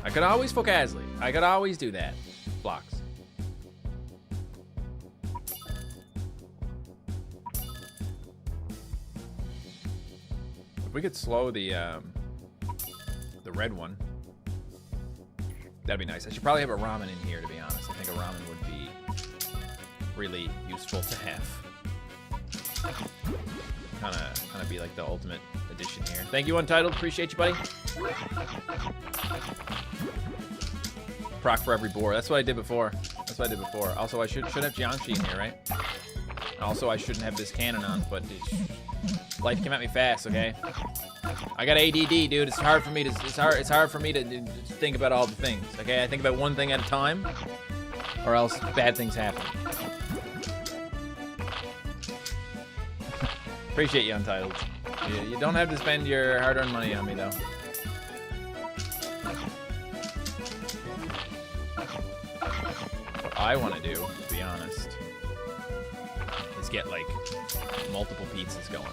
I could always Focazly. I could always do that. Blocks. If we could slow the red one, that'd be nice. I should probably have a ramen in here, to be honest. I think a ramen would be really useful to have. Kind of be like the ultimate addition here. Thank you, Untitled. Appreciate you, buddy. Proc for every boar. That's what I did before. Also, I should have Jiangxi in here, right? Also, I shouldn't have this cannon on, but life came at me fast. Okay. I got ADD, dude. It's hard for me to. It's hard for me to think about all the things. Okay. I think about one thing at a time, or else bad things happen. Appreciate you, Untitled. You don't have to spend your hard-earned money on me, though. What I want to do, to be honest, is get, like, multiple pizzas going.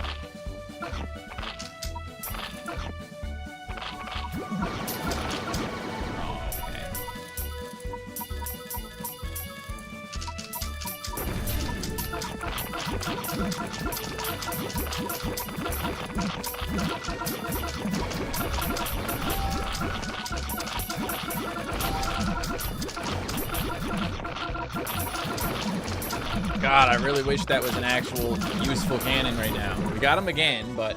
God, I really wish that was an actual useful cannon right now. We got him again, but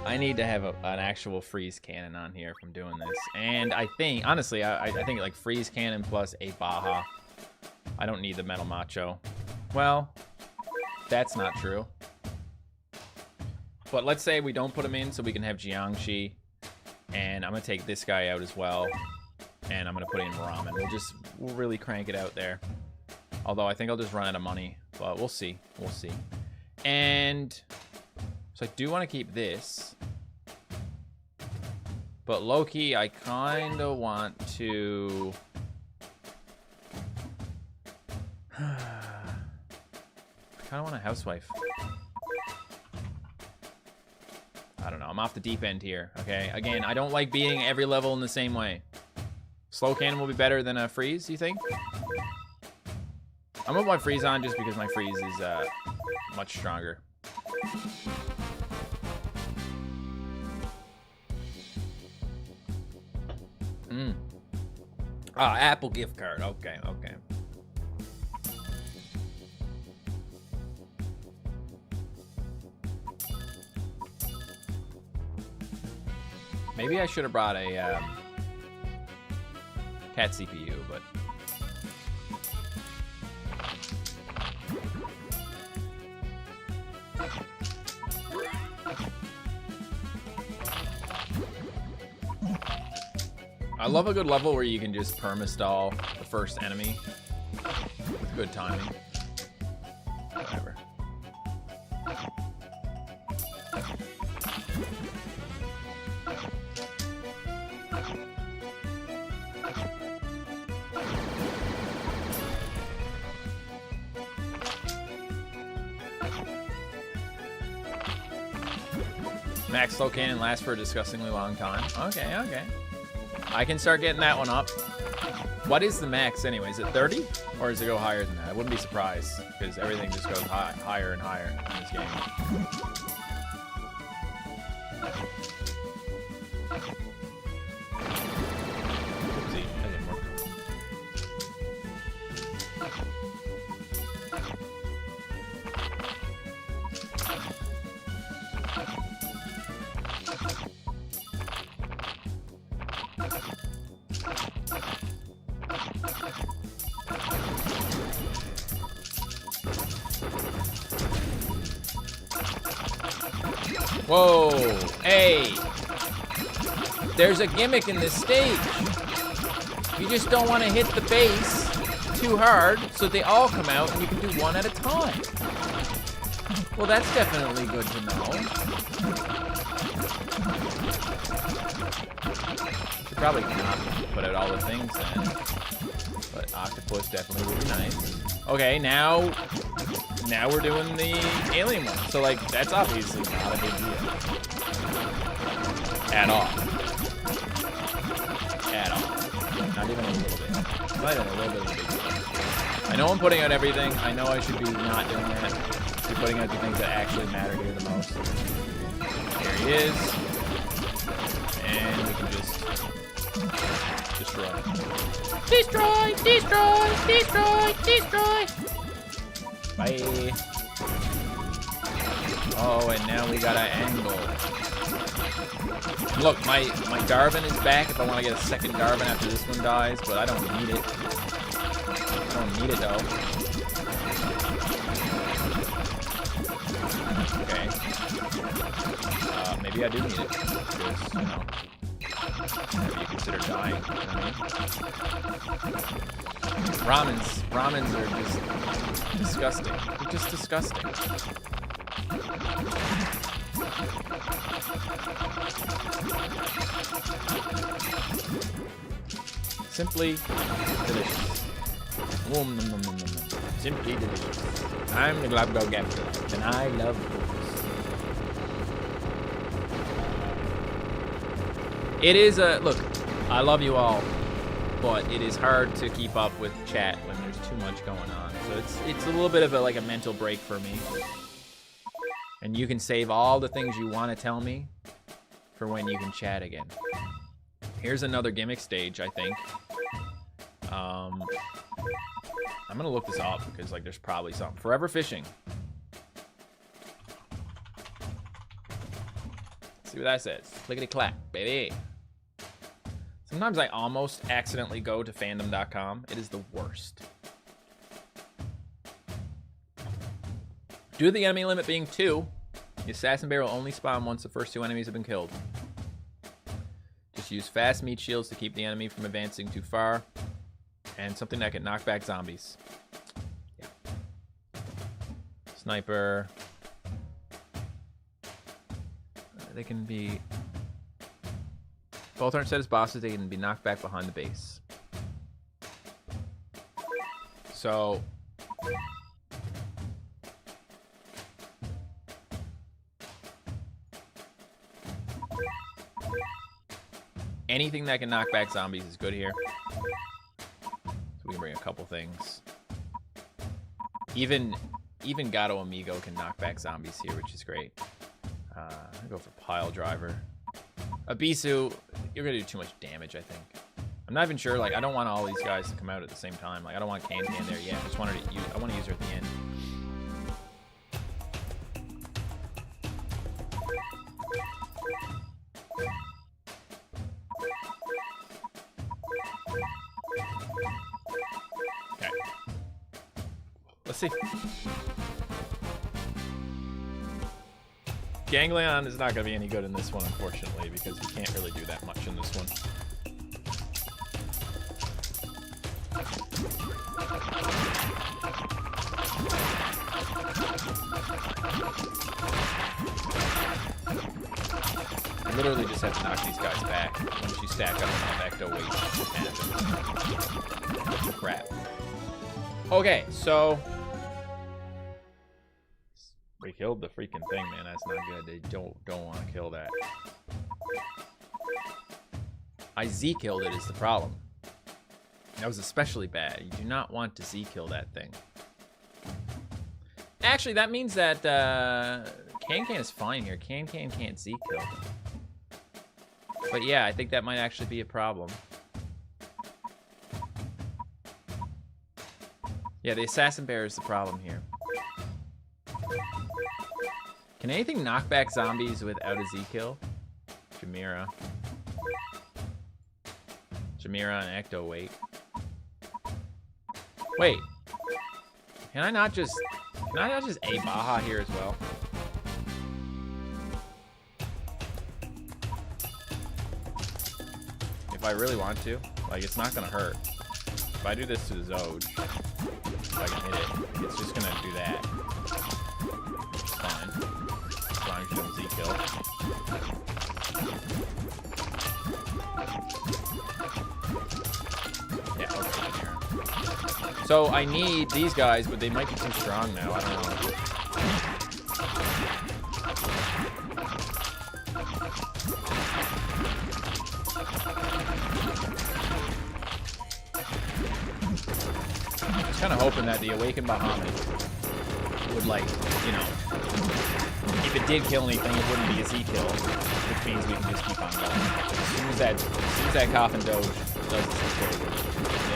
I need to have an actual freeze cannon on here from doing this. And I think, honestly, I think like freeze cannon plus a Baja. I don't need the metal macho. Well, that's not true. But let's say we don't put him in so we can have Jiangxi. And I'm going to take this guy out as well. And I'm going to put in ramen. We'll really crank it out there. Although I think I'll just run out of money. But we'll see. We'll see. And so I do want to keep this. But low-key, I kind of want to... I kind of want a housewife. I don't know. I'm off the deep end here, okay? Again, I don't like being every level in the same way. Slow cannon will be better than a freeze, you think? I'm gonna put my freeze on just because my freeze is much stronger. Ah, Apple gift card. Okay, okay. Maybe I should have brought a cat CPU, but I love a good level where you can just perma-stall the first enemy with good timing. Whatever. Max slow cannon lasts for a disgustingly long time. Okay, okay. I can start getting that one up. What is the max anyway? Is it 30? Or does it go higher than that? I wouldn't be surprised, because everything just goes higher and higher in this game. Oopsie, that didn't work. Whoa. Hey. There's a gimmick in this stage. You just don't want to hit the base too hard so they all come out and you can do one at a time. Well, that's definitely good to know. Should probably not put out all the things then. But octopus definitely would be nice. Okay, now we're doing the alien one. So like that's obviously not a big deal. At all. At all. Not even a little bit. Not even a little bit of a big deal. I know I'm putting out everything. I know I should be not doing that. Be putting out the things that actually matter here the most. There he is. And we can just destroy. Destroy, destroy, destroy, destroy. Bye. Oh, and now we got an angle. Look, my Darwin is back if I want to get a second Darwin after this one dies, but I don't need it. I don't need it though. Okay. Maybe I do need it. Because, you know, whatever you consider dying. You know what I mean? Ramens are just disgusting. They're just disgusting. Simply delicious. Nom, nom, nom, nom, nom. Simply delicious. I'm the Globgo Gambler, and I love books. It is a look. I love you all, but it is hard to keep up with chat when there's too much going on. So it's a little bit of a mental break for me. And you can save all the things you want to tell me for when you can chat again. Here's another gimmick stage, I think. I'm gonna look this up because like there's probably something. Forever fishing. Let's see what that says. Clickety clack, baby. Sometimes I almost accidentally go to fandom.com. It is the worst. Due to the enemy limit being 2, the assassin bear will only spawn once the first 2 enemies have been killed. Just use fast meat shields to keep the enemy from advancing too far. And something that can knock back zombies. Yeah. Sniper. They can be... Both aren't set as bosses, they can be knocked back behind the base. So... anything that can knock back zombies is good here. So we can bring a couple things. Even Gato Amigo can knock back zombies here, which is great. I'm gonna go for Pile Driver. Abisu, you're gonna do too much damage, I think. I'm not even sure, like, I don't want all these guys to come out at the same time. Like, I don't want Can there yet. I just wanted to use, I want to use her at the end. Okay. Let's see. Ganglion is not going to be any good in this one, unfortunately, because we can't really do that much in this one. I literally just have to knock these guys back. Once you stack up enough ecto weight, crap. Okay, so we killed the freaking thing, man. That's not good. They don't want to kill that. I Z-killed it is the problem. That was especially bad. You do not want to Z-kill that thing. Actually, that means that Can is fine here. Can can't Z-kill. But yeah, I think that might actually be a problem. Yeah, the Assassin Bear is the problem here. Can anything knock back zombies without a Z-kill? Jamira. Jamira and Ecto weight. Wait. Can I not just A Baja here as well? if I really want to. Like, it's not gonna hurt. If I do this to the Zode, if I can hit it, it's just gonna do that. It's fine. As long as you don't Z-kill. Yeah, okay, here. So I need these guys, but they might be too strong now. I don't know. I was kind of hoping that the Awakened Bahamut would, like, you know, if it did kill anything, it wouldn't be a Z kill, which means we can just keep on going. As soon as that Coffin Doge does the Z kill,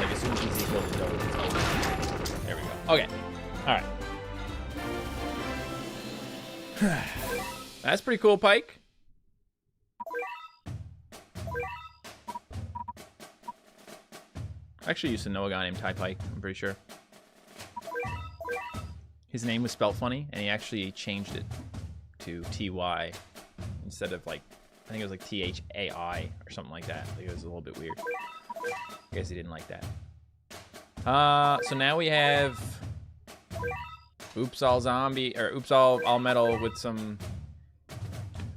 like, as soon as he Z kills the Doge, it's over. There we go. Okay. All right. That's pretty cool, Pike. I actually used to know a guy named Ty Pike, I'm pretty sure. His name was spelled funny, and he actually changed it to T-Y instead of, like, I think it was like T-H-A-I or something like that. Like, it was a little bit weird. I guess he didn't like that. So now we have Oops All Zombie, or Oops All Metal with some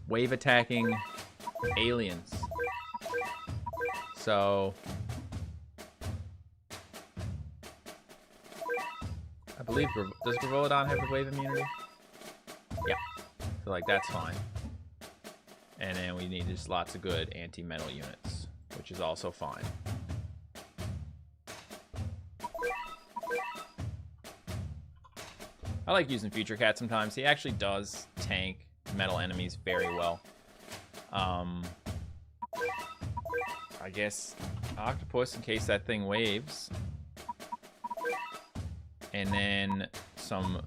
wave attacking aliens. So I believe, does Gravolodon have a wave immunity? Yeah. So, like, that's fine. And then we need just lots of good anti-metal units, which is also fine. I like using Future Cat sometimes. He actually does tank metal enemies very well. I guess Octopus in case that thing waves. And then some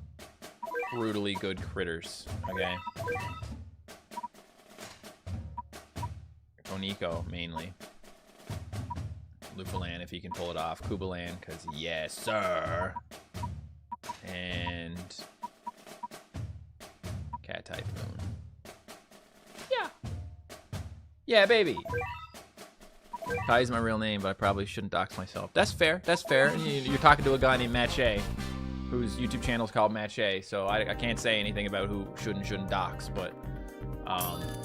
brutally good critters, okay? Koniko, mainly. Lufalan, if he can pull it off. Kubalan, because yes, sir. And Cat Typhoon. Yeah. Yeah, baby. Kai is my real name, but I probably shouldn't dox myself. That's fair. That's fair. You're talking to a guy named MattShea, whose YouTube channel is called MattShea, so I can't say anything about who should and shouldn't dox, but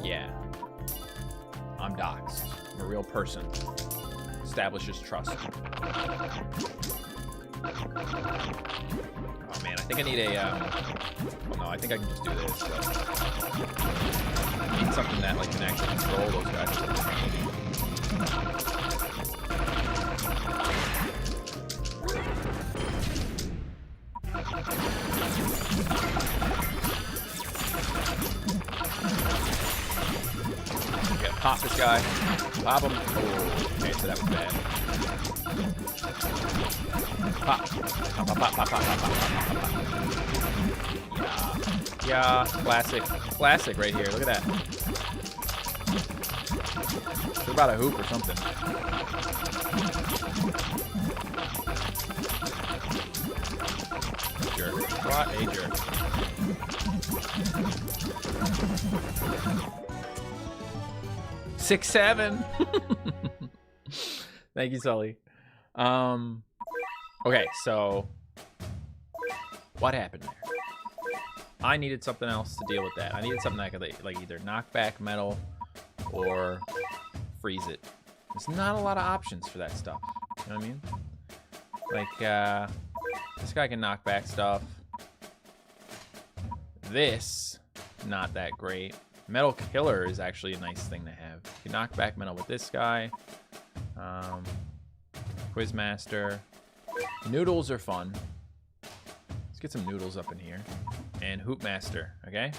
yeah. I'm doxed. I'm a real person. Establishes trust. Oh man, I think I need a, well, no, I think I can just do this, but I need something that, like, can actually control those guys. Okay, pop this guy. Pop him. Oh, okay, so that was bad. Pop. Pop, pop, pop, pop, pop, pop, pop, pop. Yeah. Yeah, classic. Classic right here. Look at that. What about a hoop or something? Jerk. What a jerk. Six, 7. Thank you, Sully. Okay, so what happened there? I needed something else to deal with that. I needed something that could, like, either knock back metal or freeze it. There's not a lot of options for that stuff. You know what I mean? Like, this guy can knock back stuff. This, not that great. Metal Killer is actually a nice thing to have. You can knock back metal with this guy. Quizmaster. Noodles are fun. Let's get some noodles up in here. And Hoopmaster, okay?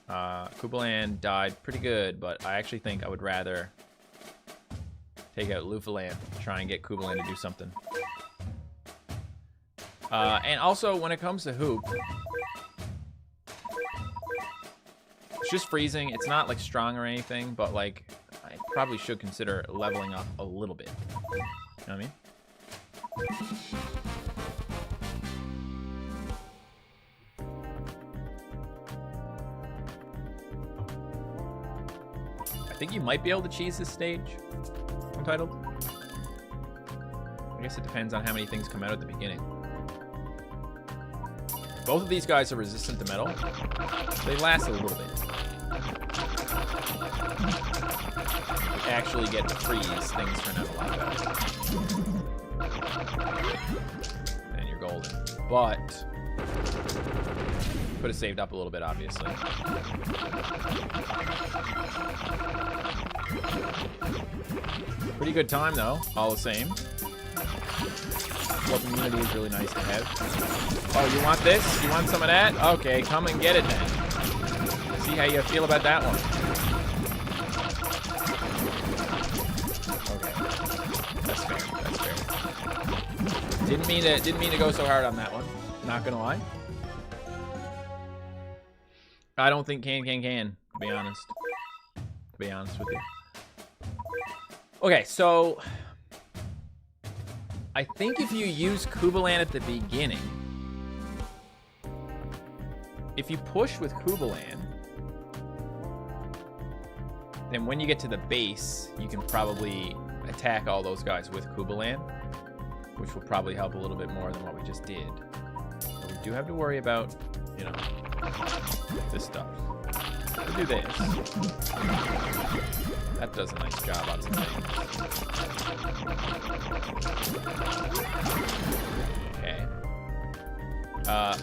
Kubalan died pretty good, but I actually think I would rather take out Lufalan, try and get Kubalan to do something. And also, when it comes to Hoop, it's just freezing. It's not, like, strong or anything, but, like, I probably should consider leveling up a little bit. You know what I mean? I think you might be able to cheese this stage. subtitled? I guess it depends on how many things come out at the beginning. Both of these guys are resistant to metal. They last a little bit. Actually get to freeze, things turn out a lot better. And you're golden. But could have saved up a little bit, obviously. Pretty good time, though, all the same. Well, immunity is really nice to have. Oh, you want this? You want some of that? Okay, come and get it then. See how you feel about that one. Okay, that's fair. That's fair. Didn't mean to go so hard on that one. Not gonna lie. I don't think can, to be honest. To be honest with you. Okay, so I think if you use Kubalan at the beginning, if you push with Kubalan, then when you get to the base, you can probably attack all those guys with Kubalan, which will probably help a little bit more than what we just did. But we do have to worry about, you know, this stuff. We'll do this. That does a nice job on some things. Okay.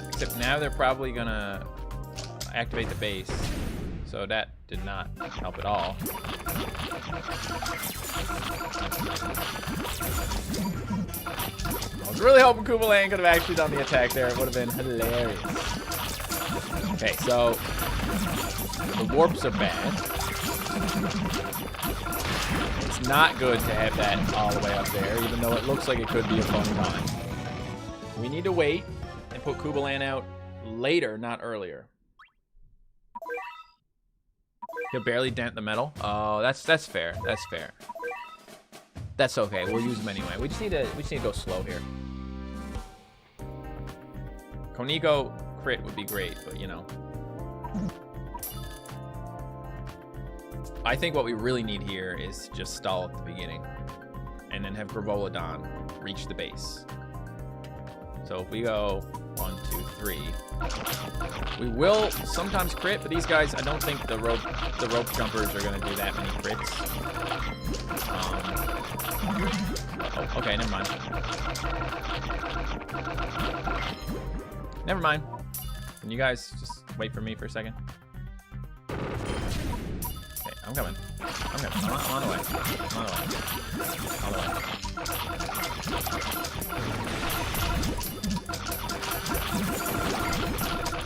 Except now they're probably gonna activate the base. So that did not help at all. I was really hoping Kubalan could have actually done the attack there. It would have been hilarious. Okay, so the warps are bad. It's not good to have that all the way up there, even though it looks like it could be a fun time. We need to wait and put Kubalan out later, not earlier. He'll barely dent the metal. Oh, that's fair. That's fair. That's okay. We'll use him anyway. We just need to go slow here. Koniko crit would be great, but you know. I think what we really need here is to just stall at the beginning and then have Gravolodon reach the base. So if we go 1, 2, 3, we will sometimes crit, but these guys, I don't think the rope jumpers are going to do that many crits. Oh, okay, never mind. Never mind. Can you guys just wait for me for a second? Okay, I'm coming. I'm on the way. I'm on the way. On the way.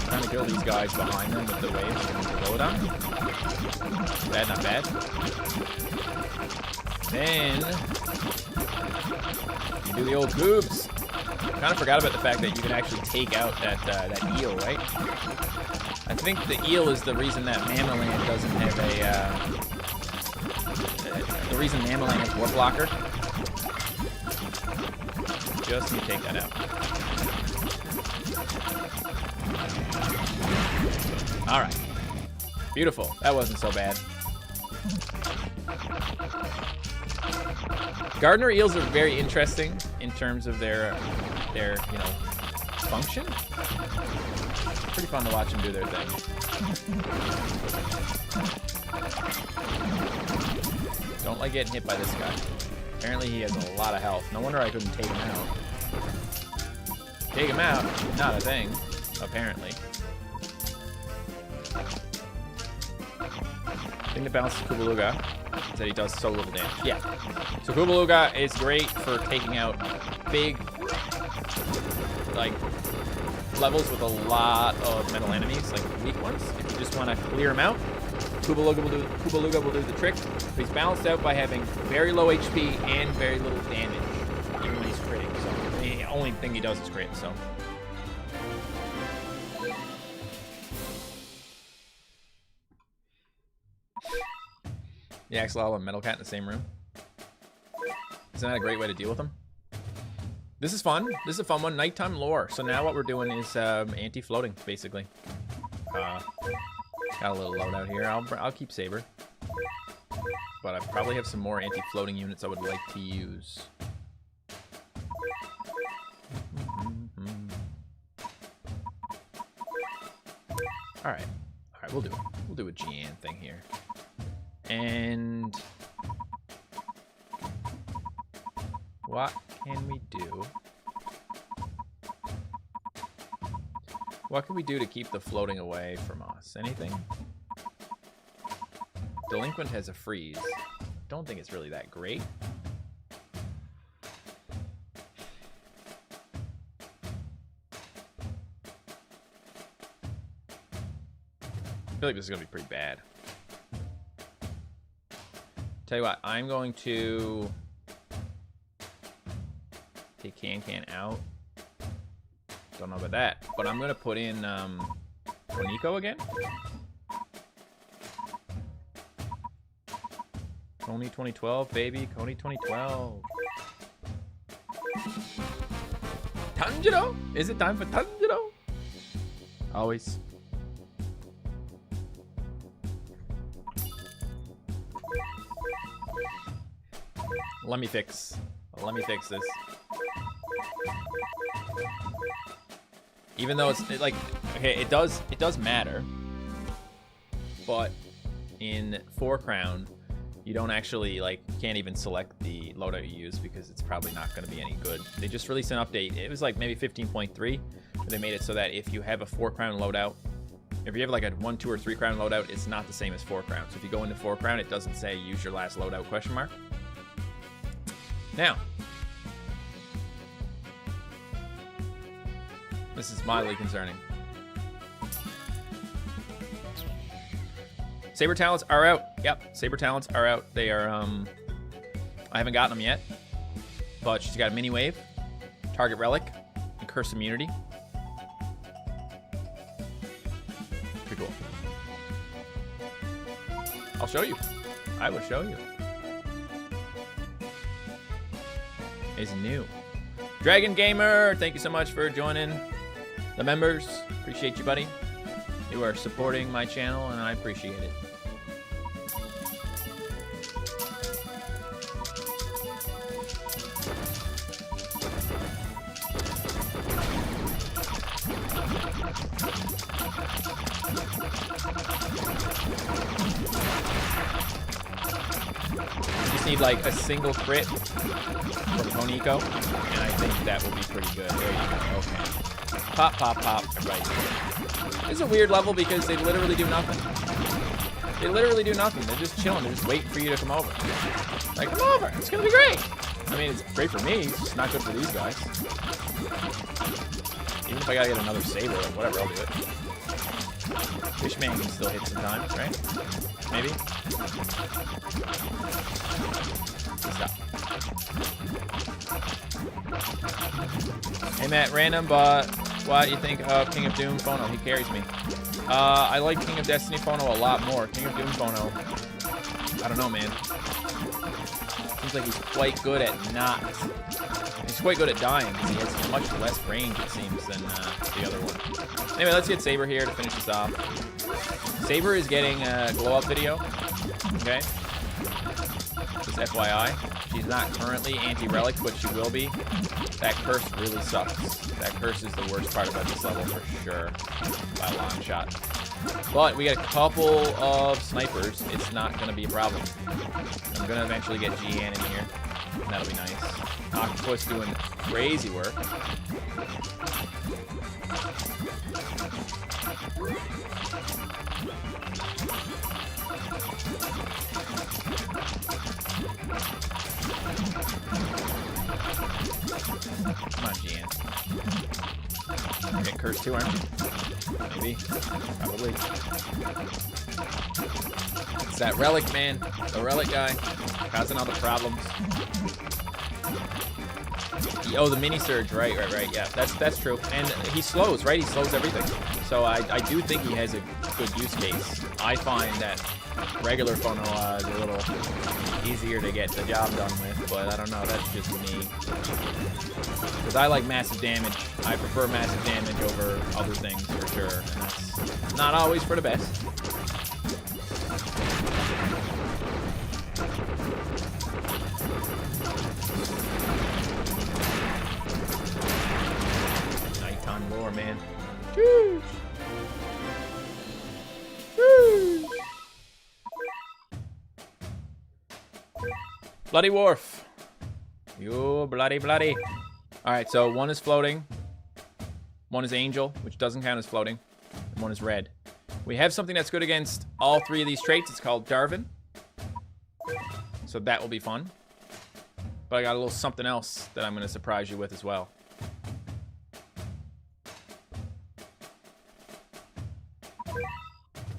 Trying to kill these guys behind them with the waves and the loadout. Bad, not bad. Then you do the old goobs. Kind of forgot about the fact that you can actually take out that eel, right? I think the eel is the reason that Mammaland doesn't have the reason Mammaland has Warp Blocker. Just need to take that out. All right. Beautiful. That wasn't so bad. Gardener eels are very interesting in terms of their you know, function. Pretty fun to watch them do their thing. Don't like getting hit by this guy. Apparently he has a lot of health. No wonder I couldn't take him out. Take him out? Not a thing, apparently. The thing that balances Kubaluga is that he does so little damage. Yeah. So Kubaluga is great for taking out big, like, levels with a lot of metal enemies, like weak ones. If you just want to clear them out, Kubaluga will do the trick. But he's balanced out by having very low HP and very little damage, even when he's critting. So the only thing he does is crit. So. The Axolotl and Metal Cat in the same room. Isn't that a great way to deal with them? This is fun. This is a fun one. Nighttime lore. So now what we're doing is anti-floating, basically. Got a little loadout here. I'll keep Saber. But I probably have some more anti-floating units I would like to use. Alright. Alright, we'll do it. We'll do a GN thing here. And what can we do? What can we do to keep the floating away from us? Anything? Delinquent has a freeze. Don't think it's really that great. I feel like this is going to be pretty bad. Tell you what, I'm going to take Can out. Don't know about that, but I'm going to put in Koniko again. Coney 2012, baby. Coney 2012. Tanjiro? Is it time for Tanjiro? Always. Let me fix this. Even though it's like, okay, it does matter, but in 4 crown, you don't actually, like, can't even select the loadout you use because it's probably not going to be any good. They just released an update. It was like maybe 15.3, but they made it so that if you have a 4 crown loadout, if you have like a 1, 2, or 3 crown loadout, it's not the same as 4 crown. So if you go into 4 crown, it doesn't say use your last loadout question mark. Now, this is mildly concerning. Saber talents are out. Yep, saber talents are out. They are, I haven't gotten them yet, but she's got a mini wave, target relic, and curse immunity. Pretty cool. I'll show you. I will show you. Is new. Dragon Gamer, thank you so much for joining the members. Appreciate you, buddy. You are supporting my channel, and I appreciate it. Just need like a single crit from Koniko, and I think that will be pretty good. There you go. Okay. Pop, pop, pop. Right. It's a weird level because they literally do nothing. They literally do nothing. They're just chilling. They're just waiting for you to come over. Like, come over. It's gonna be great. I mean, it's great for me. It's just not good for these guys. Even if I gotta get another saber or whatever, I'll do it. Fishman can still hit sometimes, right? Maybe. Stop. Hey Matt, random, but what do you think of King of Doom Phono? He carries me. I like King of Destiny Phono a lot more. King of Doom Phono, I don't know, man. Seems like he's quite good at not. He's quite good at dying because he has much less range, it seems, than the other one. Anyway, let's get Saber here to finish this off. Saber is getting a glow-up video, okay? Just FYI. She's not currently anti-relic, but she will be. That curse really sucks. That curse is the worst part about this level for sure, by a long shot. But we got a couple of snipers. It's not going to be a problem. I'm going to eventually get GN in here, and that'll be nice. Octopus doing crazy work. Come on, GN. You're getting cursed too, aren't you? Maybe. Probably. It's that relic, man. The relic guy. Causing all the problems. Oh, the mini surge. Right. Yeah, that's true. And he slows, right? He slows everything. So I do think he has a good use case. I find that regular Phono is a little easier to get the job done with, but I don't know. That's just me. Because I like massive damage. I prefer massive damage over other things for sure, and that's not always for the best. on lore, man. Woo! Woo! Bloody Wharf. You bloody. Alright, so one is floating. One is Angel, which doesn't count as floating. And one is red. We have something that's good against all three of these traits. It's called Darvin. So that will be fun. But I got a little something else that I'm going to surprise you with as well.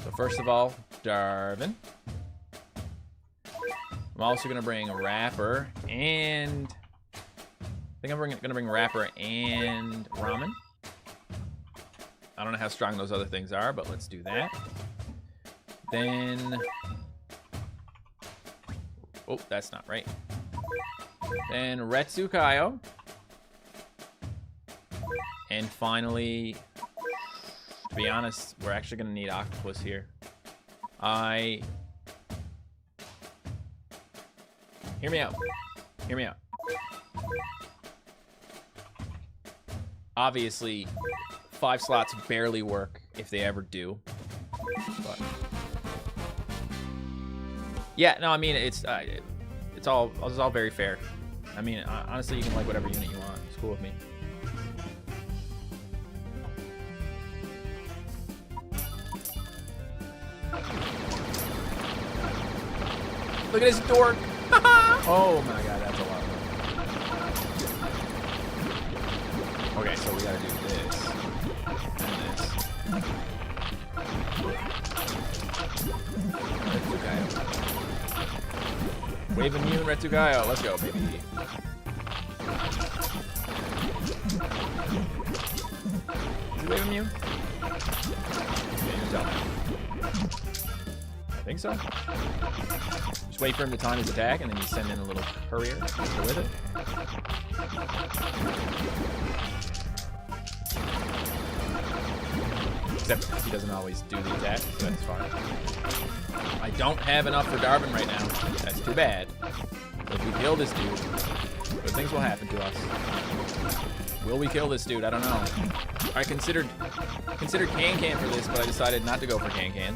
So first of all, Darvin. I'm also going to bring Rapper and... I think I'm going to bring Rapper and Ramen. I don't know how strong those other things are, but let's do that. Then... Oh, that's not right. Then Retsukayo. And finally, to be honest, we're actually going to need Octopus here. Hear me out. Hear me out. Obviously, 5 slots barely work if they ever do. But yeah, no, I mean it's all very fair. I mean, honestly, you can like whatever unit you want. It's cool with me. Look at this dork. Oh my god, that's a lot. Okay, so we gotta do this and this. Retsugayo. Wave immune, Retsugayo. Let's go, baby. Is he wave immune? Yeah, you can tell me. I think so. Just wait for him to time his attack, and then you send in a little courier to go with it. Except he doesn't always do the attack, so that's fine. I don't have enough for Darvin right now. That's too bad. But if we kill this dude, good things will happen to us. Will we kill this dude? I don't know. I considered Can for this, but I decided not to go for Can.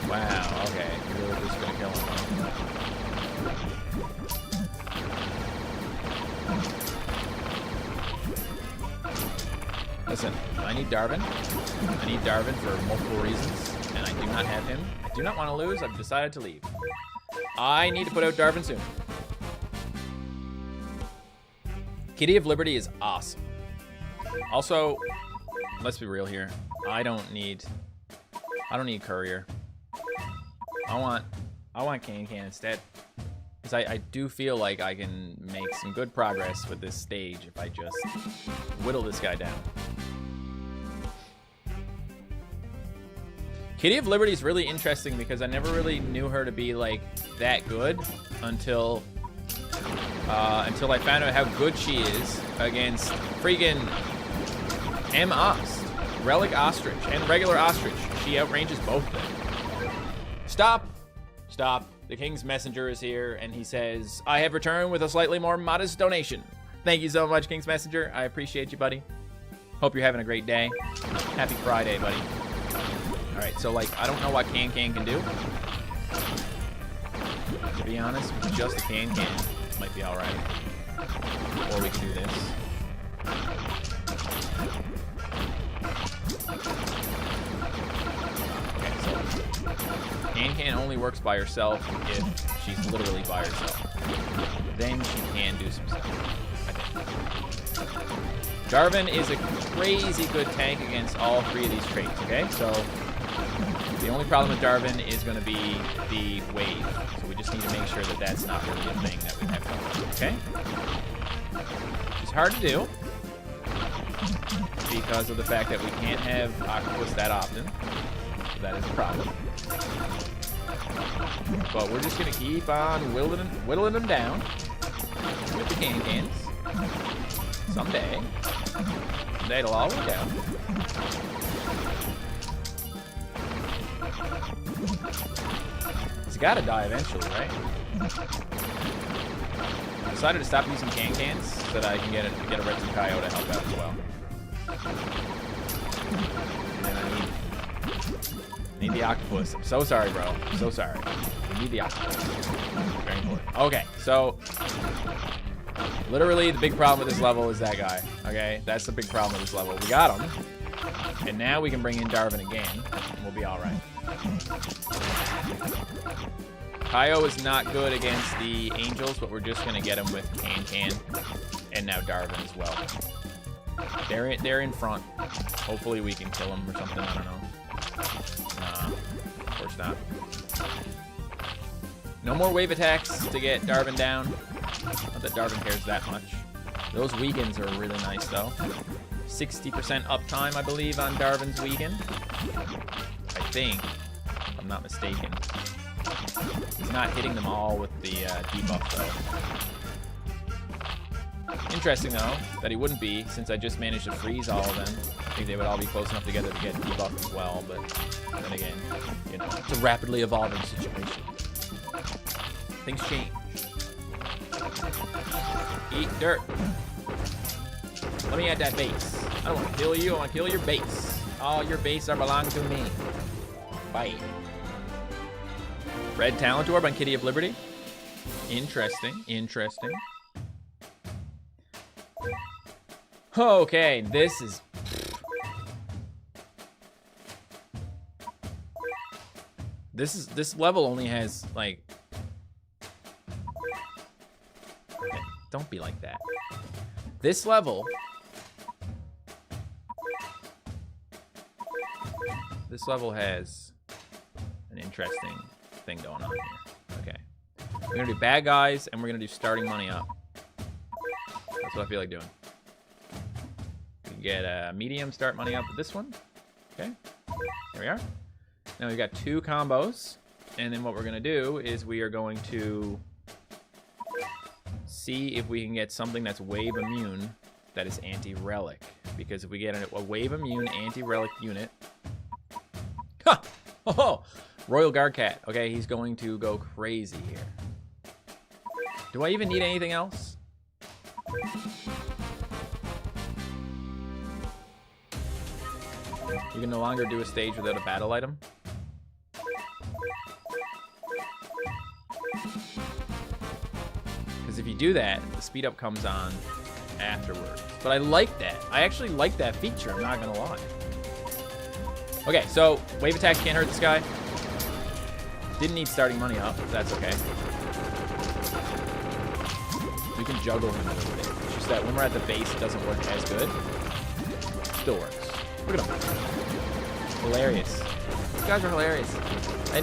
Wow, okay. You're really just gonna kill him, huh? Listen, I need Darvin. I need Darvin for multiple reasons, and I do not have him. I do not want to lose. I've decided to leave. I need to put out Darvin soon. Kitty of Liberty is awesome. Also, let's be real here. I don't need Courier. I want Can instead. Because I do feel like I can make some good progress with this stage if I just whittle this guy down. Kitty of Liberty is really interesting because I never really knew her to be like that good until I found out how good she is against freaking Ost, Relic Ostrich, and regular Ostrich. She outranges both of them. Stop! Stop. The King's Messenger is here, and he says, I have returned with a slightly more modest donation. Thank you so much, King's Messenger. I appreciate you, buddy. Hope you're having a great day. Happy Friday, buddy. Alright, so, like, I don't know what Can can do. To be honest, with just a Can might be alright. Or we can do this. Okay, so Can only works by herself if she's literally by herself. Then she can do some stuff, I think. Darvin is a crazy good tank against all 3 of these traits, okay? So the only problem with Darvin is going to be the wave. So we just need to make sure that that's not really a thing that we have going, okay? Which is hard to do because of the fact that we can't have Octopus that often. So that is a problem. But we're just going to keep on whittling them down with the cans. Someday it'll all work out. He's got to die eventually, right? decided to stop using cans so that I can get a red two coyote to help out as well. And then I need the octopus. I'm so sorry, bro. I'm so sorry. We need the octopus. Very important. Okay, so literally the big problem with this level is that guy. Okay, that's the big problem with this level. We got him, and now we can bring in Darvin again, and we'll be all right. Kaio is not good against the Angels, but we're just gonna get him with Can, and now Darvin as well. They're in front. Hopefully we can kill him or something. I don't know. Nah, of course not. No more wave attacks to get Darvin down. Not that Darvin cares that much. Those weakens are really nice though. 60% uptime, I believe, on Darvin's weaken. I think, if I'm not mistaken. He's not hitting them all with the debuff though. Interesting though that he wouldn't be, since I just managed to freeze all of them. I think they would all be close enough together to get debuffed as well, but then again, you know, it's a rapidly evolving situation. Things change. Eat dirt. Let me add that base. I don't want to kill you, I want to kill your base. All your base are belong to me. Bye. Red Talent Orb on Kitty of Liberty. Interesting, interesting. Okay, this is... This level only has, like... Okay, don't be like that. This level... This level has an interesting thing going on here. Okay. We're gonna do bad guys, and we're gonna do starting money up. That's what I feel like doing. We can get a medium start money up with this one. Okay. There we are. Now we've got 2 combos, and then what we're gonna do is we are going to see if we can get something that's wave immune that is anti-relic. Because if we get a wave immune anti-relic unit... Ha! Oh! Royal Guard Cat. Okay, he's going to go crazy here. Do I even need anything else? You can no longer do a stage without a battle item. Because if you do that, the speed up comes on afterwards. But I like that. I actually like that feature, I'm not gonna lie. Okay, so wave attacks can't hurt this guy. Didn't need starting money up, that's okay. We can juggle him a little bit. It's just that when we're at the base, it doesn't work as good. Still works. Look at him. Hilarious. These guys are hilarious. I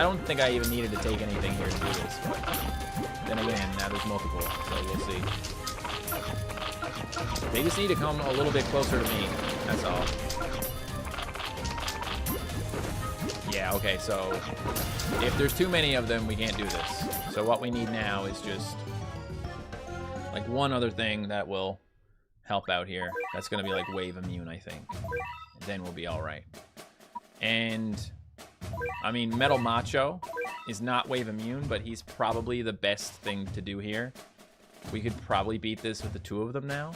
don't think I even needed to take anything here to do this, but then again, now there's multiple, so we'll see. They just need to come a little bit closer to me, that's all. Yeah, okay, so if there's too many of them, we can't do this. So what we need now is just like one other thing that will help out here. That's gonna be like wave immune, I think. And then we'll be all right. And I mean, Metal Macho is not wave immune, but he's probably the best thing to do here. We could probably beat this with the 2 of them now,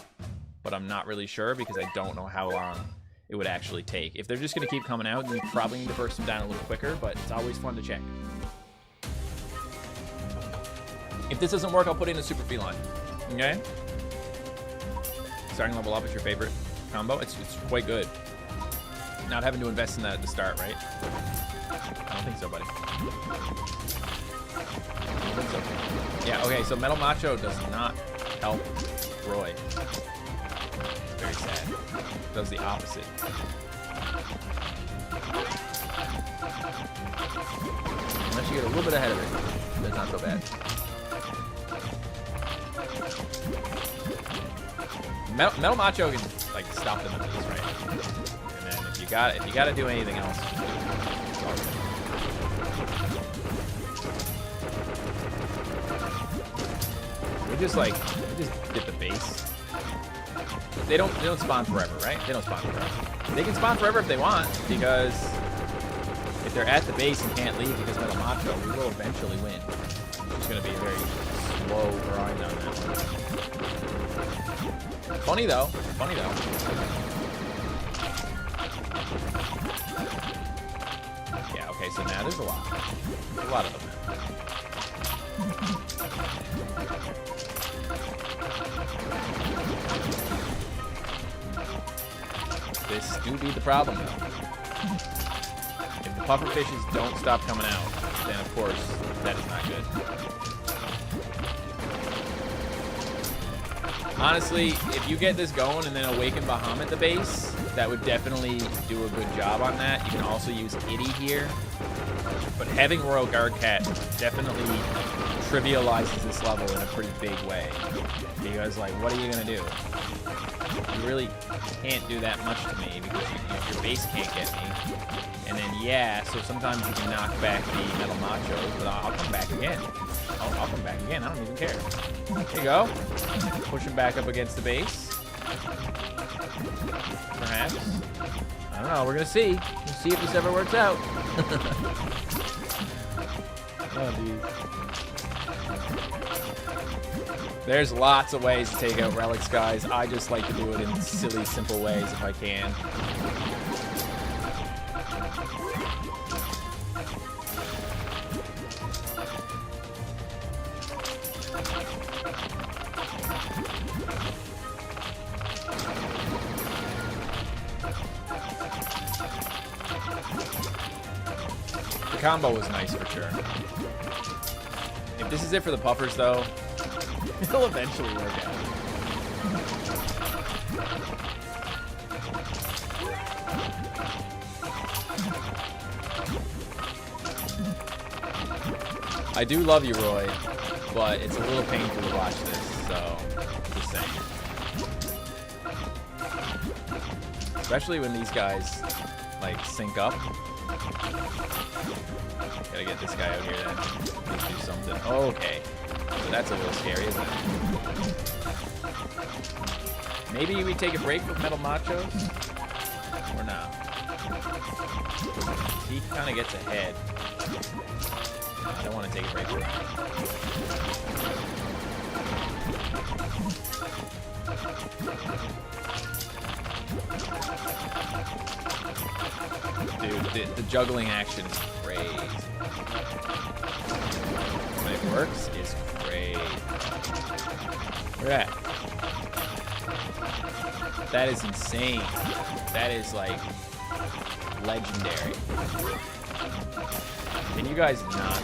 but I'm not really sure because I don't know how long it would actually take. If they're just going to keep coming out, then you probably need to burst them down a little quicker, but it's always fun to check. If this doesn't work, I'll put in a Super Feline. Okay? Starting level up is your favorite combo? It's quite good. Not having to invest in that at the start, right? I don't think so, buddy. I don't think so. Yeah, okay, so Metal Macho does not help Roy. Very sad. Does the opposite. Unless you get a little bit ahead of it, that's not so bad. Metal Macho can like stop them at this, right? And then if you gotta do anything else, we just get the base. They don't spawn forever, right? They don't spawn forever. They can spawn forever if they want, because if they're at the base and can't leave because Metal Macho, we will eventually win. Which is going to be a very slow grind on that one. Funny though. Funny though. Yeah, okay, so now there's a lot. There's a lot of them now. This do be the problem though. If the puffer fishes don't stop coming out, then of course that is not good. Honestly, if you get this going and then awaken Bahamut at the base, that would definitely do a good job on that. You can also use Itty here. But having Royal Guard Cat definitely trivializes this level in a pretty big way. Because, like, what are you going to do? You really can't do that much to me because your base can't get me. And then, yeah, so sometimes you can knock back the Metal Machos, but I'll come back again. I'll come back again. I don't even care. There you go. Push him back up against the base. Perhaps. I don't know. We're going to see. We'll see if this ever works out. Oh, dude. There's lots of ways to take out relics, guys. I just like to do it in silly, simple ways if I can. The combo was nice for sure. If this is it for the puffers, though, it'll eventually work out. I do love you, Roy, but it's a little painful to watch this, so just saying. Especially when these guys, like, sync up. Gotta get this guy out here then. Let's do something. Okay. So that's a little scary, isn't it? Maybe we take a break with Metal Machos? Or not? He kind of gets ahead. No, I don't want to take a break with him. Dude, the juggling action is crazy. When it works, it's crazy. Look at that. That is insane. That is, like, legendary. Can you guys not?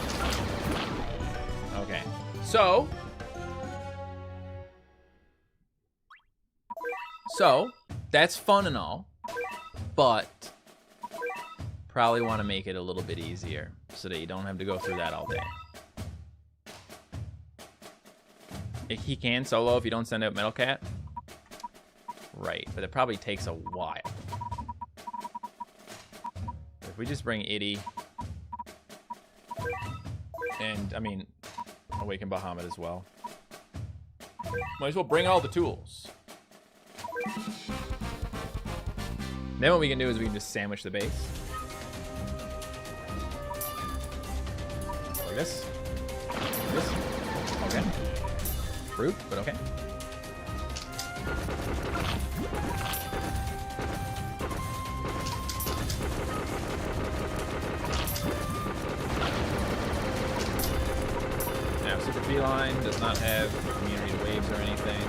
Okay. So, that's fun and all, but probably want to make it a little bit easier so that you don't have to go through that all day. He can solo if you don't send out Metal Cat. Right, but it probably takes a while. If we just bring Itty, and, I mean, Awaken Bahamut as well. Might as well bring all the tools. Then what we can do is we can just sandwich the base. Like this. Like this. Okay. Rude, but okay. Now, Super Feline does not have immunity to waves or anything.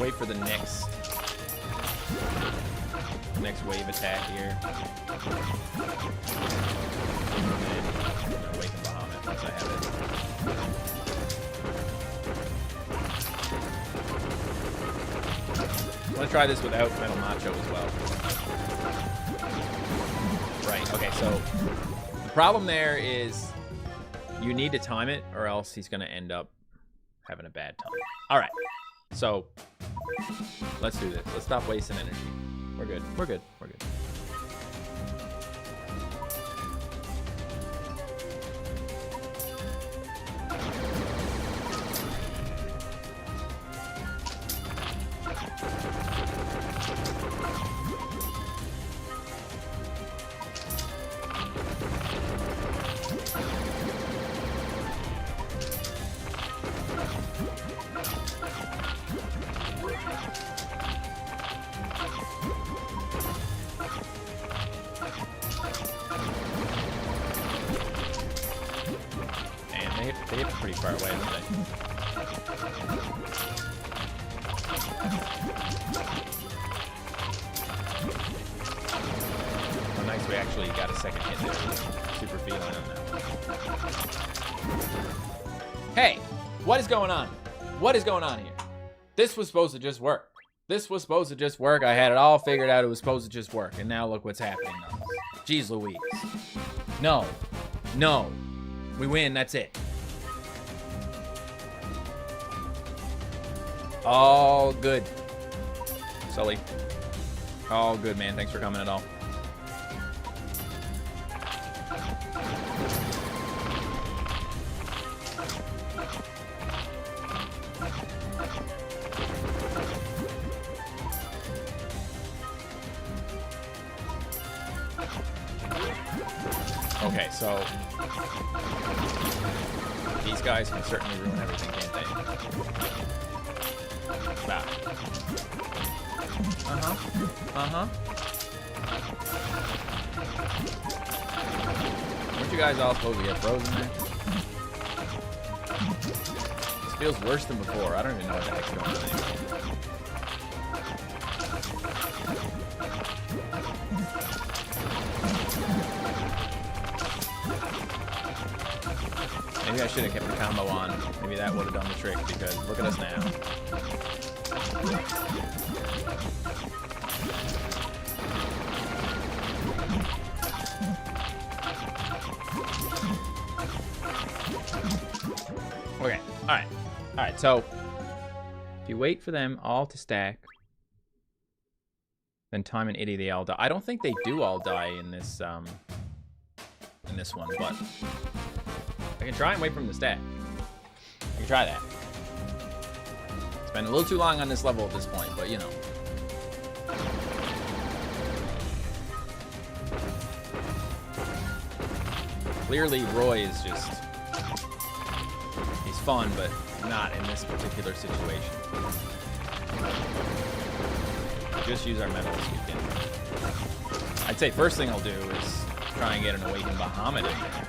Wait for the next wave attack here. And Awaken Bahamut once I have it. I'm gonna try this without Metal Macho as well. Right, okay, so the problem there is you need to time it or else he's gonna end up having a bad time. Alright. So, let's do this. Let's stop wasting energy. We're good. We're good. We're good. They hit pretty far away, don't they? Oh, nice. We actually got a second hit there. Super feline on that. Hey, what is going on? What is going on here? This was supposed to just work. This was supposed to just work. I had it all figured out. It was supposed to just work. And now look what's happening. Jeez Louise. No. No. We win. That's it. All good. Sully. All good, man. Thanks for coming at all. Okay, so these guys can certainly ruin everything, can't they? Bah. Weren't you guys all supposed to get frozen there? This feels worse than before. I don't even know what the heck's going on anymore. Maybe I should have kept the combo on. Maybe that would have done the trick, because look at us now. Okay, alright. Alright, so if you wait for them all to stack, then Time and Itty, they all die. I don't think they do all die in this one, but I can try and wait for them to stack. I can try that. It's been a little too long on this level at this point, but you know. Clearly, Roy is just... he's fun, but not in this particular situation. Just use our medals we can. I'd say first thing I'll do is try and get an Awakened Bahamut in there.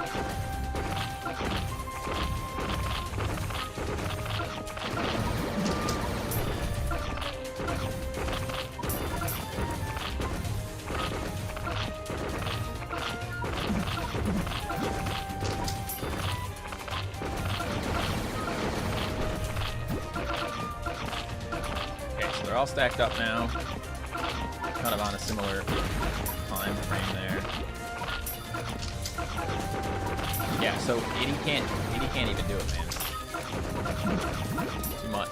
All stacked up now, kind of on a similar time frame there. Yeah, so Itty can't even do it, man. Too much.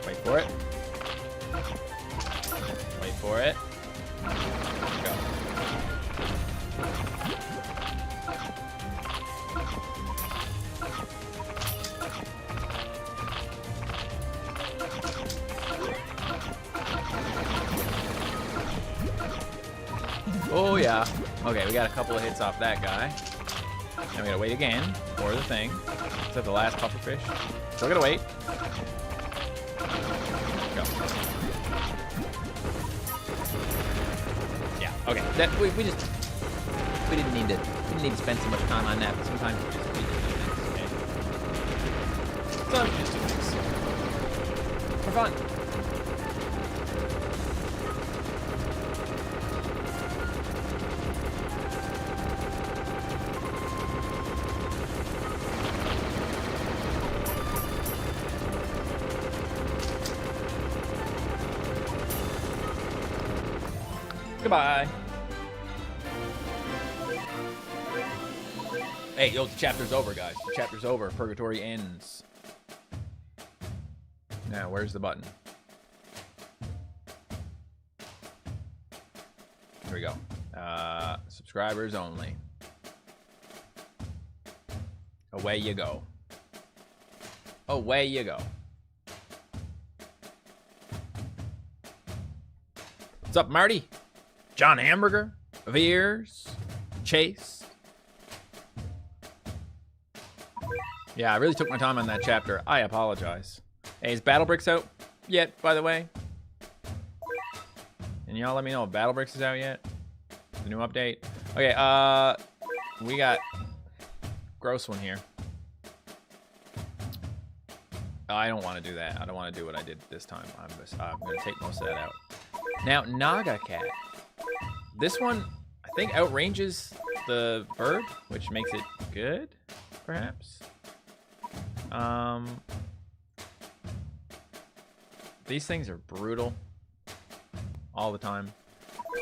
Wait for it. For it. Go. Oh yeah. Okay, we got a couple of hits off that guy. Now we gotta wait again for the thing. Is that the last pufferfish? Still gotta wait. Okay, that we didn't need to spend so much time on that, but sometimes we just need to do things, okay? Sometimes we just do things. For fun. Goodbye. Hey, yo, the chapter's over, guys. The chapter's over. Purgatory ends. Now, where's the button? Here we go. Subscribers only. Away you go. Away you go. What's up, Marty? John Hamburger, Veers, Chase. Yeah, I really took my time on that chapter. I apologize. Hey, is Battle Bricks out yet, by the way? And y'all let me know if Battle Bricks is out yet. The new update. Okay, we got gross one here. Oh, I don't want to do that. I don't want to do what I did this time. I'm going to take most of that out. Now, Naga Cat. This one, I think, outranges the bird, which makes it good, perhaps. These things are brutal all the time.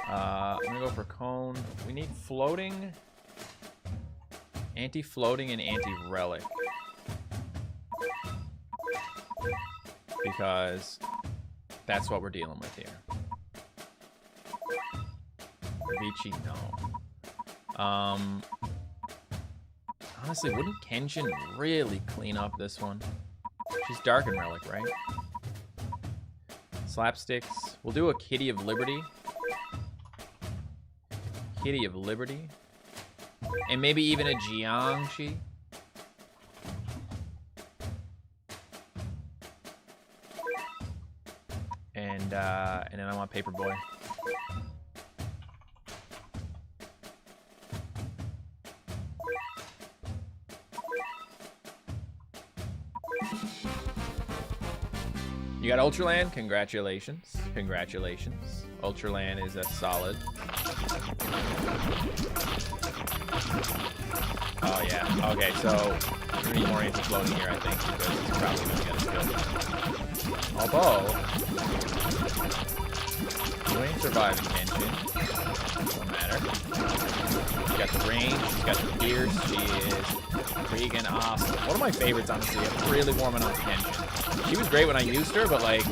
I'm gonna go for cone. We need floating, anti-floating, and anti-relic, because that's what we're dealing with here. Vici, no. Honestly, wouldn't Kenshin really clean up this one? She's Dark and Relic, right? Slapsticks. We'll do a Kitty of Liberty. Kitty of Liberty. And maybe even a Jiangxi. And then I want Paperboy. You got Ultraland? Congratulations. Congratulations. Ultraland is a solid. Oh, yeah. Okay, so we need more anti-floating here, I think, because it's probably going to get us killed. Although, you ain't surviving, Kenshin. Don't matter. She's got the range, she's got the pierce, she is freaking awesome. One of my favorites, honestly. I'm really warming up to Kenshin. She was great when I used her, but like,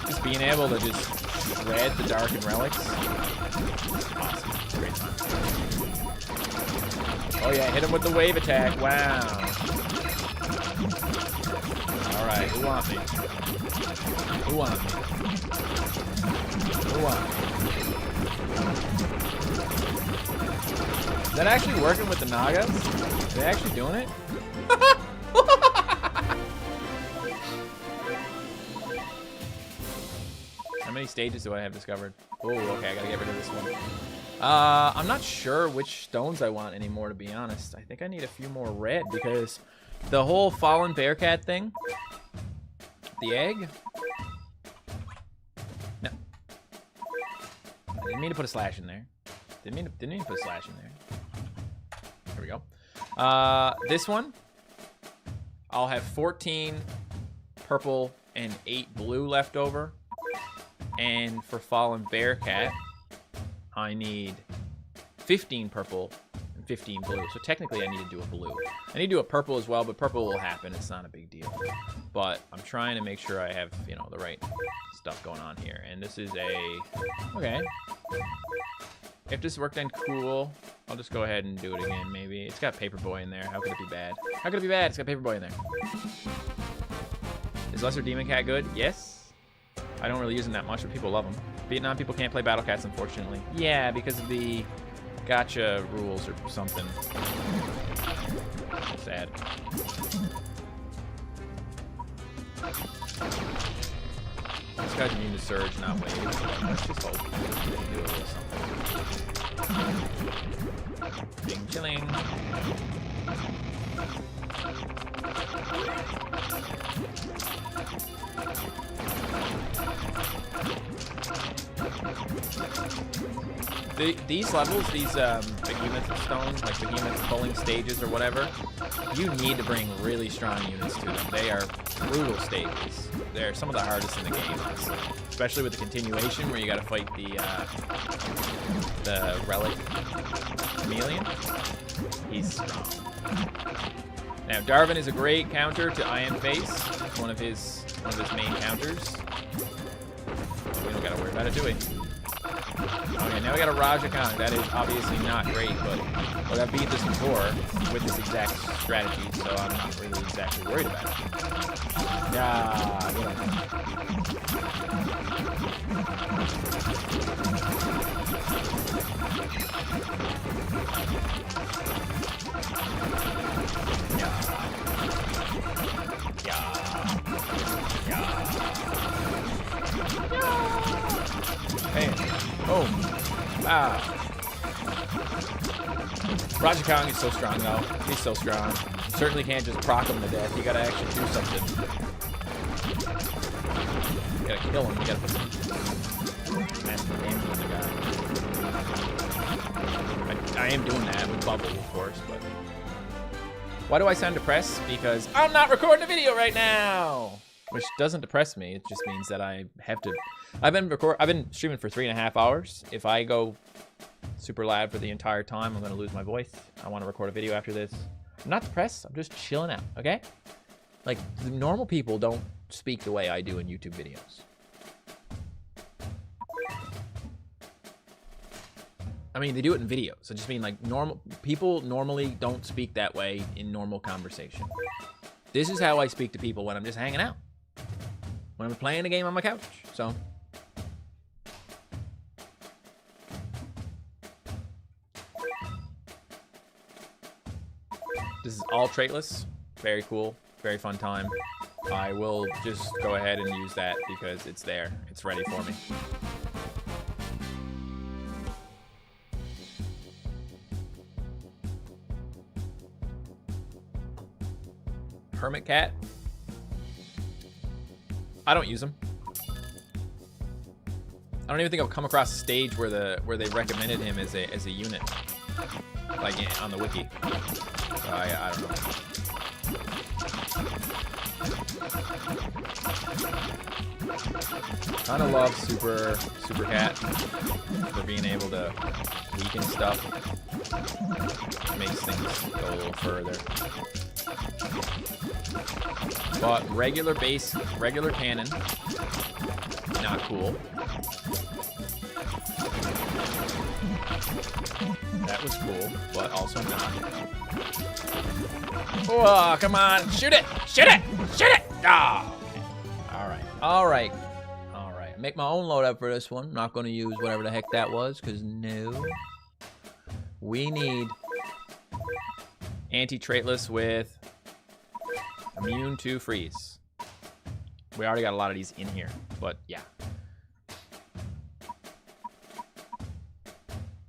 just being able to just shred the Dark and Relics. Awesome. Great time. Oh yeah, hit him with the wave attack. Wow. Alright, who wants me? Who wants me? Who wants me? Is that actually working with the Nagas? Are they actually doing it? How many stages do I have discovered? Oh, okay, I gotta get rid of this one. I'm not sure which stones I want anymore, to be honest. I think I need a few more red, because the whole fallen Bearcat thing, the egg. No, I didn't mean to put a slash in there. Didn't mean to put a slash in there. There we go. This one, I'll have 14 purple and 8 blue left over. And for Fallen Bearcat, I need 15 purple and 15 blue. So technically I need to do a blue. I need to do a purple as well, but purple will happen. It's not a big deal. But I'm trying to make sure I have, you know, the right stuff going on here. And this is a... Okay. If this worked then cool, I'll just go ahead and do it again, maybe. It's got Paperboy in there. How could it be bad? How could it be bad? It's got Paperboy in there. Is Lesser Demon Cat good? Yes. I don't really use them that much, but people love them. Vietnam people can't play Battle Cats, unfortunately. Yeah, because of the gacha rules or something. Sad. This guy's immune to Surge, not Wave. Let's just hope we can do a little something. Bing chilling. These levels, these behemoth stones, like behemoth pulling stages or whatever, you need to bring really strong units to them. They are brutal stages. They're some of the hardest in the game, honestly. Especially with the continuation where you gotta fight the relic chameleon. He's strong. Now Darwin is a great counter to Iron Face, one of his main counters. We don't gotta worry about it, do we? Okay, now we got a Raja Khan. That is obviously not great, but look, I've beat this before with this exact strategy, so I'm not really exactly worried about it. Yeah, get him. Yeah. Bam. Boom. Ah. Roger Kong is so strong, though. He's so strong. You certainly can't just proc him to death. You gotta actually do something. You gotta kill him. You gotta put some massive damage on the guy. I am doing that with Bubble, of course, but... Why do I sound depressed? Because I'm not recording a video right now! Which doesn't depress me. It just means that I have to... I've been streaming for 3.5 hours. If I go super loud for the entire time, I'm gonna lose my voice. I want to record a video after this. I'm not depressed. I'm just chilling out, okay? Like, the normal people don't speak the way I do in YouTube videos. I mean, they do it in videos. I just mean, like, normal people normally don't speak that way in normal conversation. This is how I speak to people when I'm just hanging out. When I'm playing a game on my couch, so. This is all traitless. Very cool. Very fun time. I will just go ahead and use that because it's there. It's ready for me. Hermit cat. I don't use them. I don't even think I've come across a stage where they recommended him as a unit, like on the wiki. So I don't know. Kind of love super cat for being able to weaken stuff. Makes things go a little further. But regular cannon, not cool. That was cool, but also not. Oh, come on, shoot it, shoot it, shoot it! Oh, okay. All right. Make my own loadout for this one. Not gonna use whatever the heck that was, because no. We need anti-traitless with immune to freeze. We already got a lot of these in here, but yeah.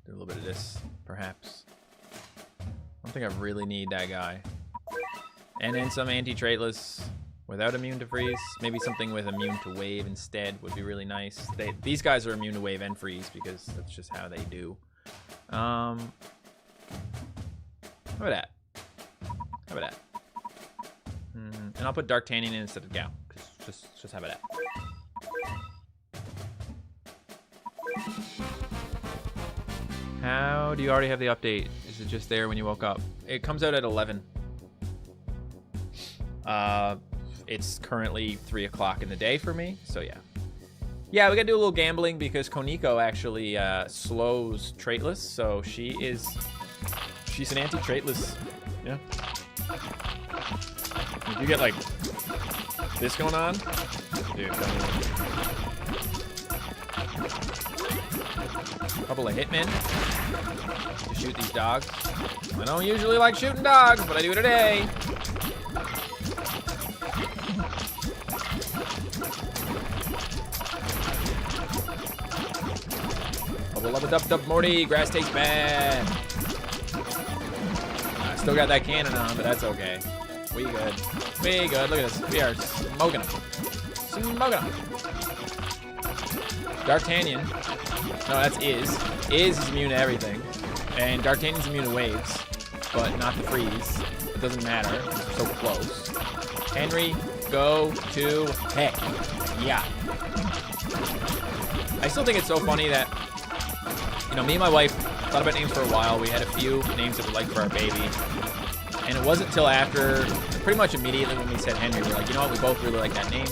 Do a little bit of this, perhaps. I don't think I really need that guy. And then some anti-traitless without immune to freeze. Maybe something with immune to wave instead would be really nice. These guys are immune to wave and freeze because that's just how they do. How about that? How about that? And I'll put D'Artagnan in instead of Gao. Just have it at. How do you already have the update? Is it just there when you woke up? It comes out at 11. It's currently 3 o'clock in the day for me, so yeah. Yeah, we gotta do a little gambling because Koniko actually slows traitless, so she's an anti-traitless. Yeah. If you get like this going on, dude, couple of hitmen to shoot these dogs. I don't usually like shooting dogs, but I do today. Love a dub Morty, grass tastes bad. I still got that cannon on, but that's okay. We good. We good. Look at this. We are smoking them. Smoking them. D'Artagnan. No, that's Is. Is immune to everything. And D'Artagnan's immune to waves, but not to freeze. It doesn't matter. We're so close. Henry, go to heck. Yeah. I still think it's so funny that, you know, me and my wife thought about names for a while. We had a few names that we liked for our baby. And it wasn't until after, pretty much immediately when we said Henry, we were like, you know what, we both really like that name.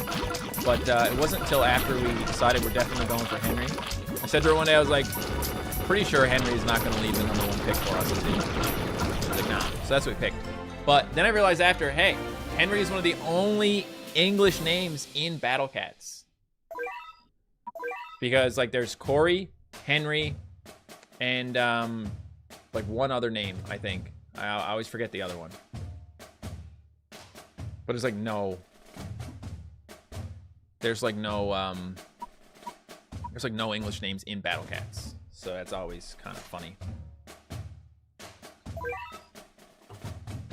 But it wasn't until after we decided we're definitely going for Henry. I said to her one day, I was like, pretty sure Henry is not going to leave the #1 pick for us. I was like, nah. So that's what we picked. But then I realized after, hey, Henry is one of the only English names in Battle Cats. Because, like, there's Corey, Henry, and like one other name, I think. I always forget the other one. But it's like no. There's like no There's like no English names in Battle Cats, so that's always kind of funny.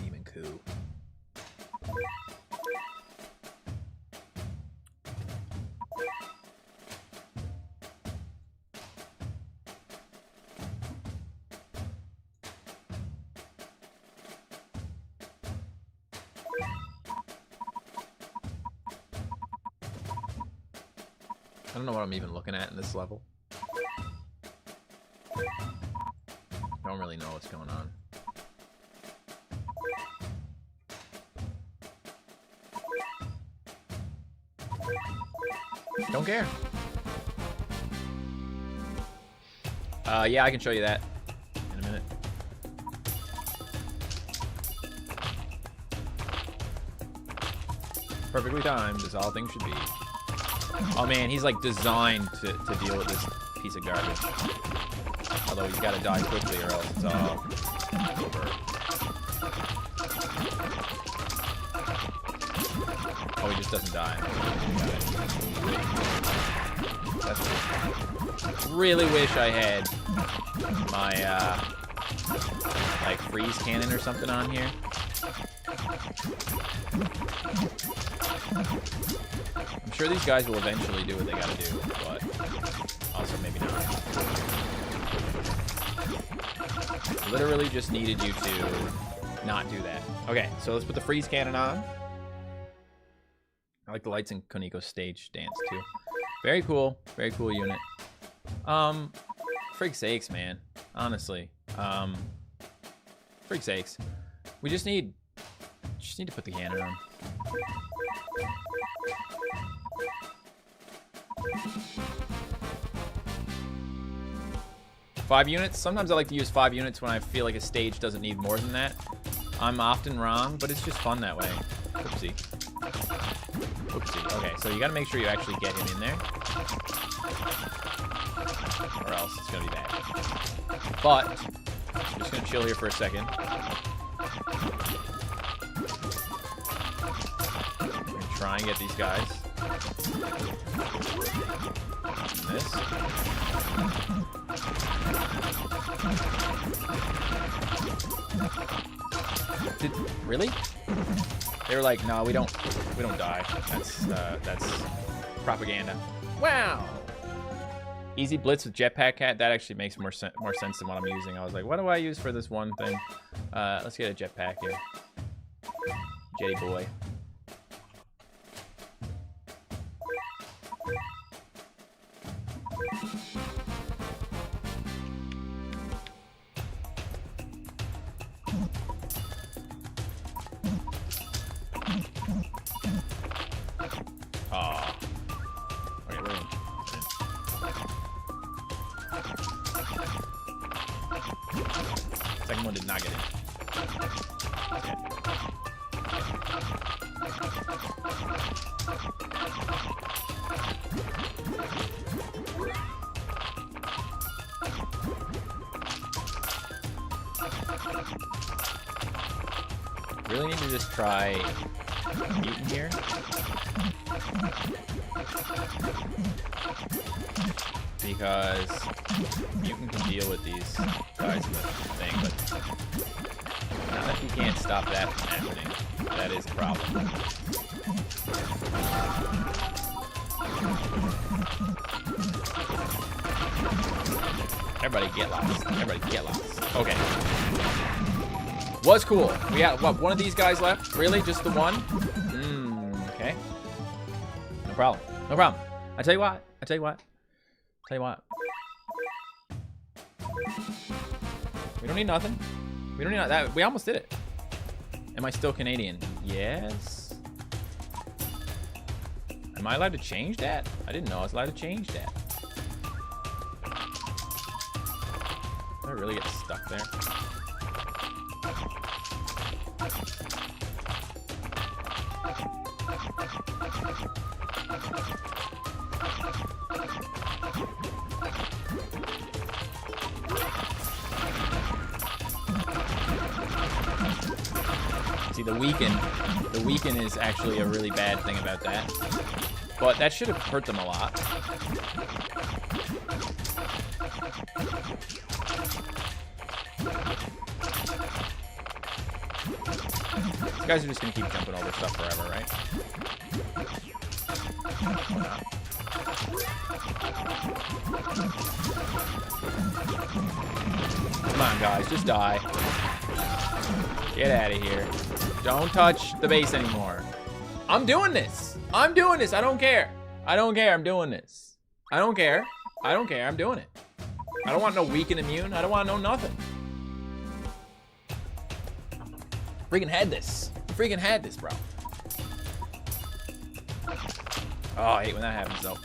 Demon Coup. I don't know what I'm even looking at in this level. Don't really know what's going on. Don't care. Yeah, I can show you that in a minute. Perfectly timed, as all things should be. Oh man, he's like designed to deal with this piece of garbage. Although he's got to die quickly or else it's all over. Oh, he just doesn't die. That's really wish I had my like freeze cannon or something on here. I'm sure these guys will eventually do what they gotta do, but also maybe not. Literally just needed you to not do that. Okay, so let's put the freeze cannon on. I like the lights in Koniko's stage dance too. Very cool unit. Frig sakes, man. Honestly. Frig sakes. We just need to put the cannon on. 5 units? Sometimes I like to use 5 units when I feel like a stage doesn't need more than that. I'm often wrong, but it's just fun that way. Oopsie. Oopsie. Okay, so you gotta make sure you actually get him in there. Or else it's gonna be bad. But, I'm just gonna chill here for a second. I'm gonna try and get these guys. And this. Really? They were like, no, we don't die. That's propaganda. Wow. Easy blitz with jetpack cat. That actually makes more sense than what I'm using. I was like, what do I use for this one thing? Let's get a jetpack here. Jetty boy. Second one did not get in. Okay. Really need to just try mutant here. Because mutant can deal with these guys in the thing, but not if you can't stop that from happening. That is a problem. Everybody get lost. Everybody get lost. Okay. Was cool. We got, what, one of these guys left? Really? Just the one? Okay. No problem. No problem. I tell you what. We don't need nothing. We don't need that. We almost did it. Am I still Canadian? Yes. Am I allowed to change that? I didn't know I was allowed to change that. Did I really get stuck there? See, the weaken is actually a really bad thing about that. But that should have hurt them a lot. You guys are just gonna keep jumping over stuff forever, right? Come on, guys, just die. Get out of here. Don't touch the base anymore. I'm doing this. I'm doing this. I don't care. I don't care. I'm doing this. I don't care. I don't care. I'm doing it. I don't want no weak and immune. I don't want no nothing. Freaking had this. Freaking had this, bro. Oh, I hate when that happens, though.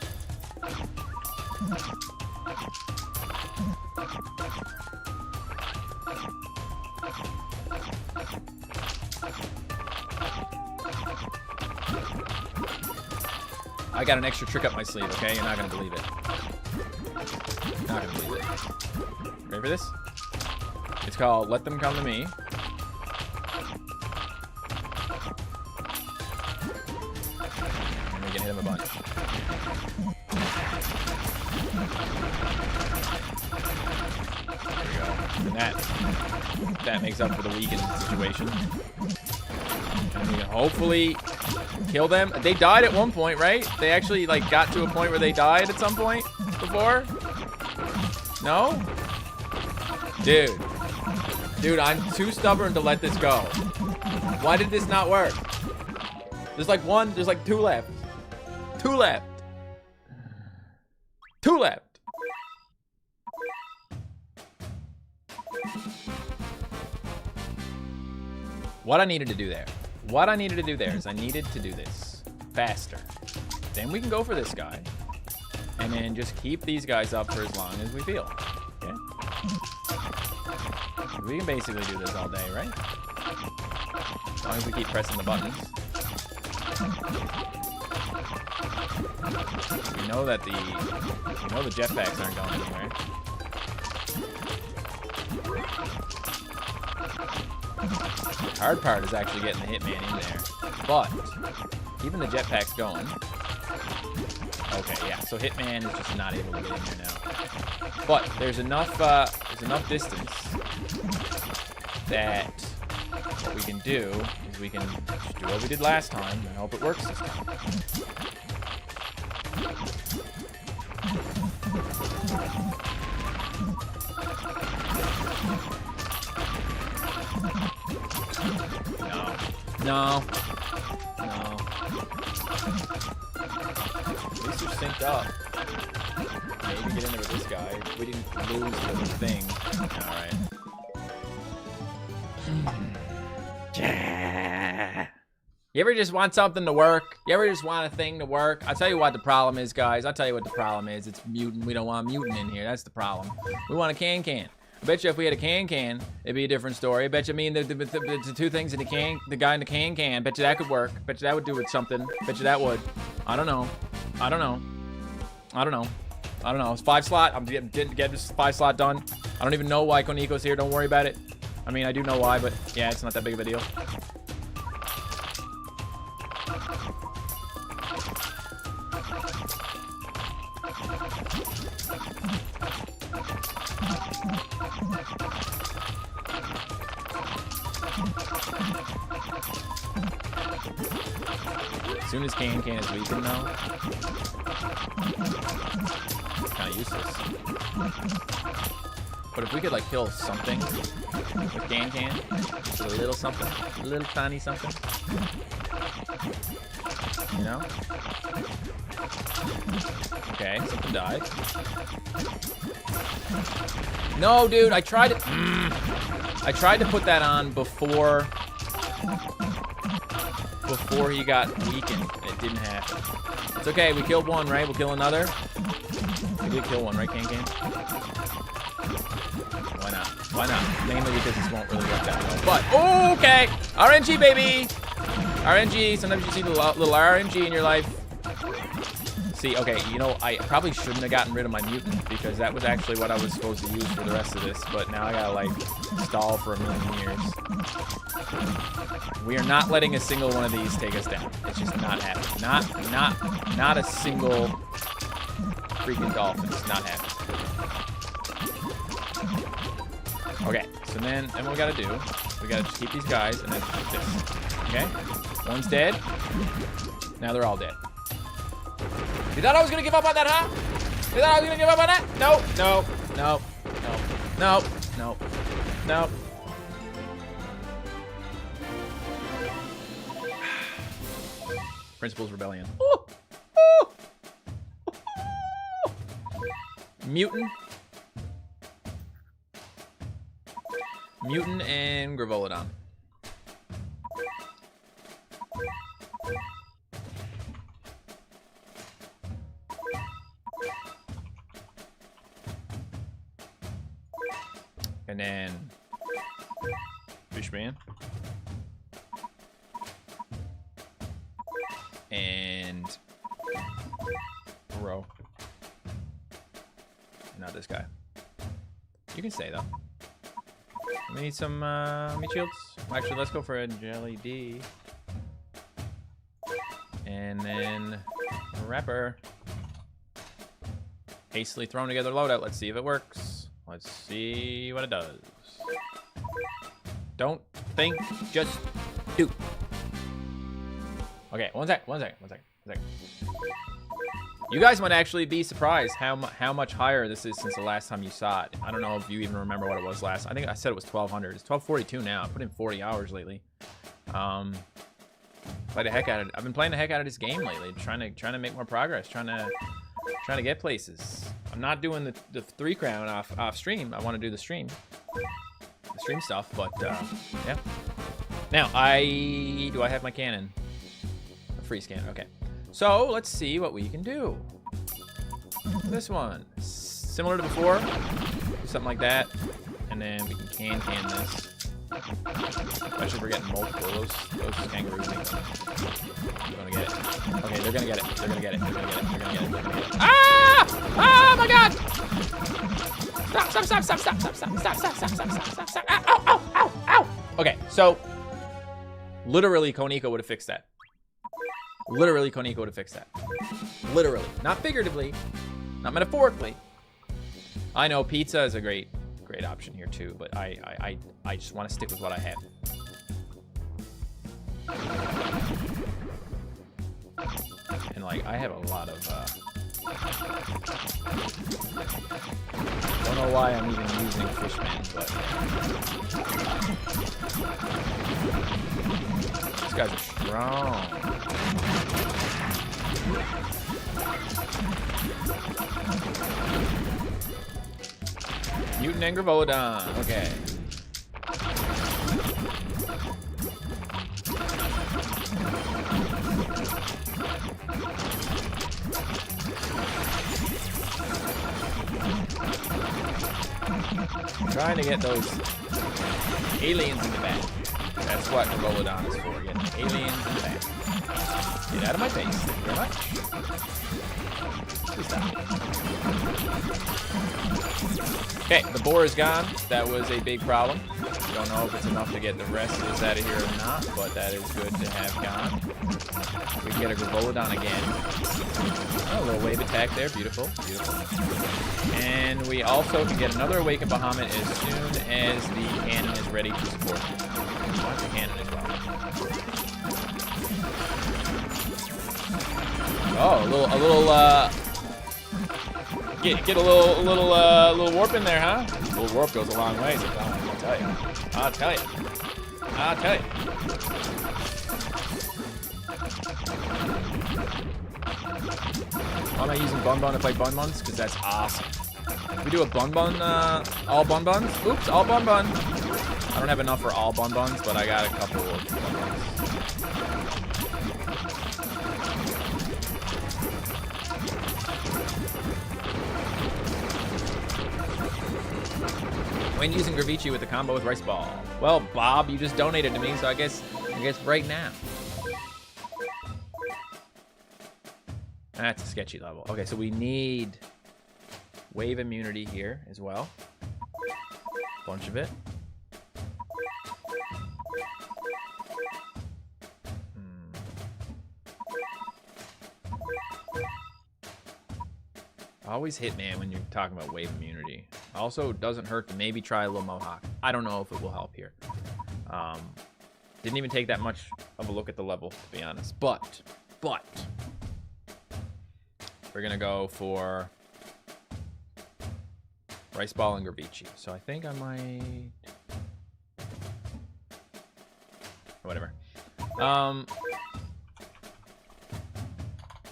I got an extra trick up my sleeve, okay? You're not gonna believe it. Not gonna believe it. Ready for this? It's called Let Them Come to Me. And we can hit him a bunch. There we go. And that makes up for the weakened situation. And we can hopefully kill them. They died at one point, right? They actually like got to a point where they died at some point before. No? Dude, I'm too stubborn to let this go. Why did this not work? There's like two left. Two left. Two left. What I needed to do there. What I needed to do there is I needed to do this faster. Then we can go for this guy. And then just keep these guys up for as long as we feel. Okay? We can basically do this all day, right? As long as we keep pressing the buttons. We know that the jetpacks aren't going anywhere. The hard part is actually getting the hitman in there. But even the jetpack's going. Okay, yeah, so hitman is just not able to get in there now. But there's enough distance that what we can do is we can just do what we did last time and hope it works this time. No. At least you're synced up. Maybe get in there with this guy. We didn't lose the thing. Alright. Yeah. You ever just want something to work? You ever just want a thing to work? I'll tell you what the problem is, guys. I'll tell you what the problem is. It's mutant. We don't want mutant in here. That's the problem. We want a can-can. I bet you if we had a can-can, it'd be a different story. I bet you the two things in the can, the guy in the can-can, bet you that could work. Bet you that would do with something. Bet you that would. I don't know. It's 5 slot. I'm getting this 5 slot done. I don't even know why Koniko's here. Don't worry about it. I mean, I do know why, but yeah, it's not that big of a deal. As soon as can is weakened now, it's kind of useless. But if we could like kill something with can, just a little something, a little tiny something, you know? Okay, something died. No, dude, I tried to put that on before he got weakened. It didn't happen. It's okay, we killed one, right? We'll kill another. We did kill one, right, Can? Why not? Why not? Mainly because this won't really work that well. But, oh, okay! RNG, baby! RNG, sometimes you see the little RNG in your life. See, okay, you know, I probably shouldn't have gotten rid of my mutant because that was actually what I was supposed to use for the rest of this, but now I gotta, like, stall for a million years. We are not letting a single one of these take us down. It's just not happening. Not a single freaking dolphin. It's not happening. Okay, so then what we gotta do, we gotta just keep these guys and then keep this. Okay. One's dead. Now they're all dead. You thought I was gonna give up on that, huh? You thought I was gonna give up on that? No, no, no, no, no, no, no. Principal's Rebellion. Ooh. Ooh. Mutant. Mutant and Gravolodon. And then Fishman. And Row. Not this guy. You can stay though. We need some meat shields. Actually, let's go for a Jelly D. And then a Wrapper. Hastily thrown together loadout. Let's see if it works. Let's see what it does. Don't think, just do. Okay, one sec. You guys might actually be surprised how much higher this is since the last time you saw it. I don't know if you even remember what it was last. I think I said it was 1200. It's 1242 now. I put in 40 hours lately. Play the heck out of it. I've been playing the heck out of this game lately, trying to make more progress, trying to get places. I'm not doing the 3 crown off stream. I want to do the stream stuff, but yeah. Now do I have my cannon? A freeze cannon. Okay. So let's see what we can do. This one, similar to before, do something like that, and then we can can this. Especially if we're getting multiple. Those kangaroos things. They're gonna get it. Okay, they're gonna get it. They're gonna get it. They're gonna get it. They're gonna get it. They're gonna get it. Ah! Oh my God! Stop! Ow! Okay, so literally, Koniko would have fixed that. Literally, Koniko would have fixed that. Literally, not figuratively, not metaphorically. I know pizza is a great option here too, but I just want to stick with what I have. And like, I have a lot of. Don't know why I'm even using Fishman, but these guys are strong. Mutant and Gravolodon. Okay. Trying to get those aliens in the back. That's what Gravolodon is for. Getting aliens in the back. Get out of my face. Thank you very much. Please stop. Okay, the boar is gone. That was a big problem. Don't know if it's enough to get the rest of this out of here or not, but that is good to have gone. We can get a Gravolodon again. Oh, a little wave attack there. Beautiful, beautiful. And we also can get another Awakened Bahamut as soon as the cannon is ready to support. We want the cannon as well. Oh, a little get a little warp in there, huh? A little warp goes a long way sometimes. I'll tell you. Why am I using Bun Bun to fight Bun Buns? Because that's awesome. We do a Bun Bun, all Bun Buns. Oops, all Bun Bun. I don't have enough for all Bun Buns, but I got a couple of Bun Buns. When using Gravici with the combo with Rice Ball. Well, Bob, you just donated to me, so I guess right now. That's a sketchy level. Okay, so we need wave immunity here as well. Bunch of it. Always hit, man, when you're talking about wave immunity. Also, doesn't hurt to maybe try a little Mohawk. I don't know if it will help here. Didn't even take that much of a look at the level, to be honest. But we're gonna go for rice ball and Gravici. So I think I might, whatever.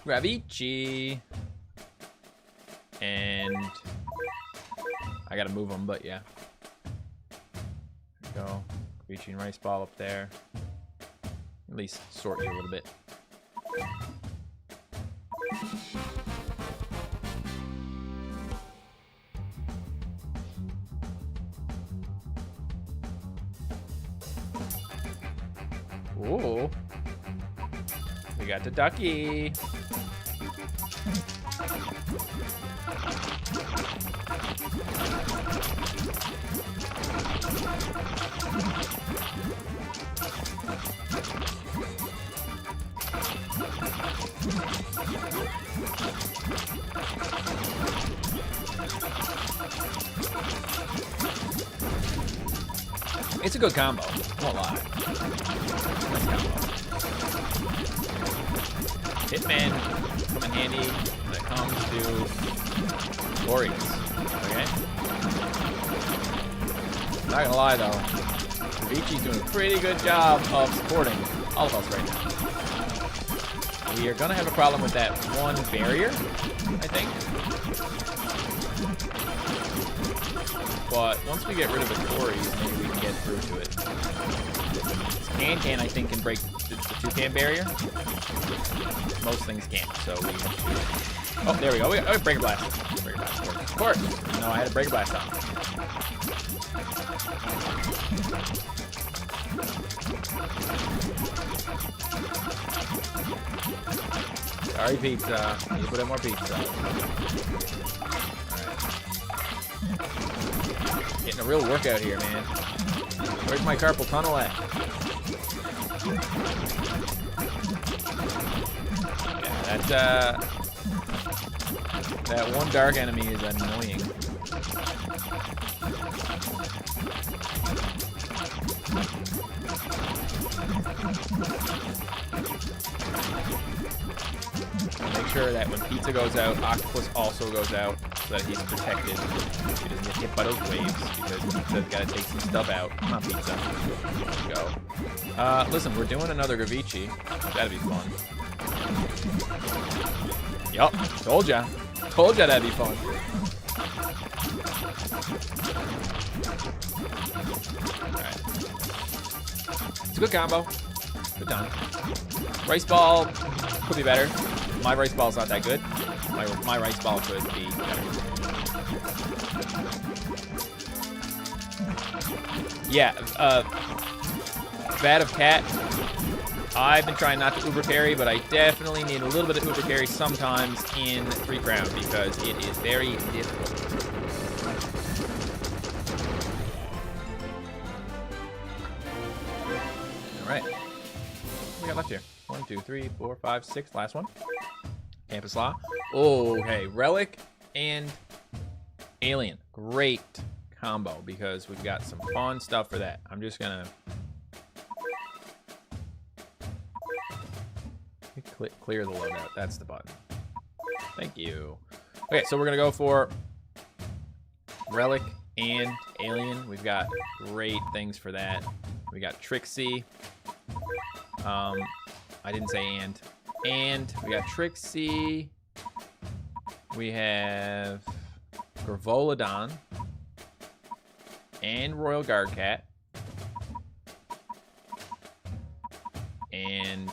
Gravici, and I gotta move them, but yeah. There we go. Gravici and rice ball up there. At least sort you a little bit. Ooh. We got the ducky. It's a good combo. I won't lie. Nice combo. Hitman come in handy when it comes to stories. Okay? Not gonna lie though, Vici's doing a pretty good job of supporting all of us right now. We are gonna have a problem with that one barrier, I think. But once we get rid of the Tories, maybe we can get through to it. Can I think can break the toucan barrier. Most things can, so we have to. Oh, there we go. Oh, breaker blast. Breaker blast, of course. No, I had a breaker blast on. Sorry, pizza. Need to put in more pizza. Alright. Getting a real workout here, man. Where's my carpal tunnel at? Yeah, that one dark enemy is annoying. Make sure that when pizza goes out, octopus also goes out so that he's protected. He doesn't get hit by those waves because pizza's got to take some stuff out. Not pizza. There we go. Listen, we're doing another Gravici. That'd be fun. Yup, told ya. Told ya that'd be fun. Alright. It's a good combo. Good time. Rice ball could be better. My rice ball's not that good. My rice ball could be better. Yeah, Vat of Cat. I've been trying not to uber carry, but I definitely need a little bit of uber carry sometimes in 3 crown because it is very difficult. All right, what we got left here? 1, 2, 3, 4, 5, 6. Last one. Campus Law. Oh, okay. Relic and Alien. Great combo because we've got some fun stuff for that. I'm just gonna clear the loadout. That's the button. Thank you. Okay, so we're gonna go for Relic and Alien. We've got great things for that. We got Trixie. I didn't say and. And we got Trixie. We have Gravolodon and Royal Guard Cat. And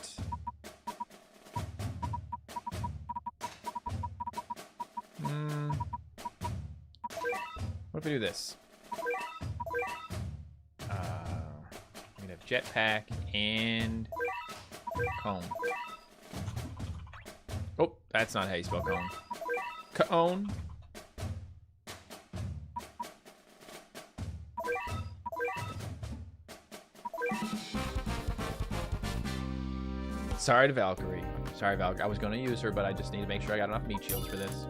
what if we do this? We can have Jetpack and Cone. Oh, that's not how you spell cone. Cone. Sorry to Valkyrie. Sorry, Valkyrie. I was going to use her, but I just need to make sure I got enough meat shields for this.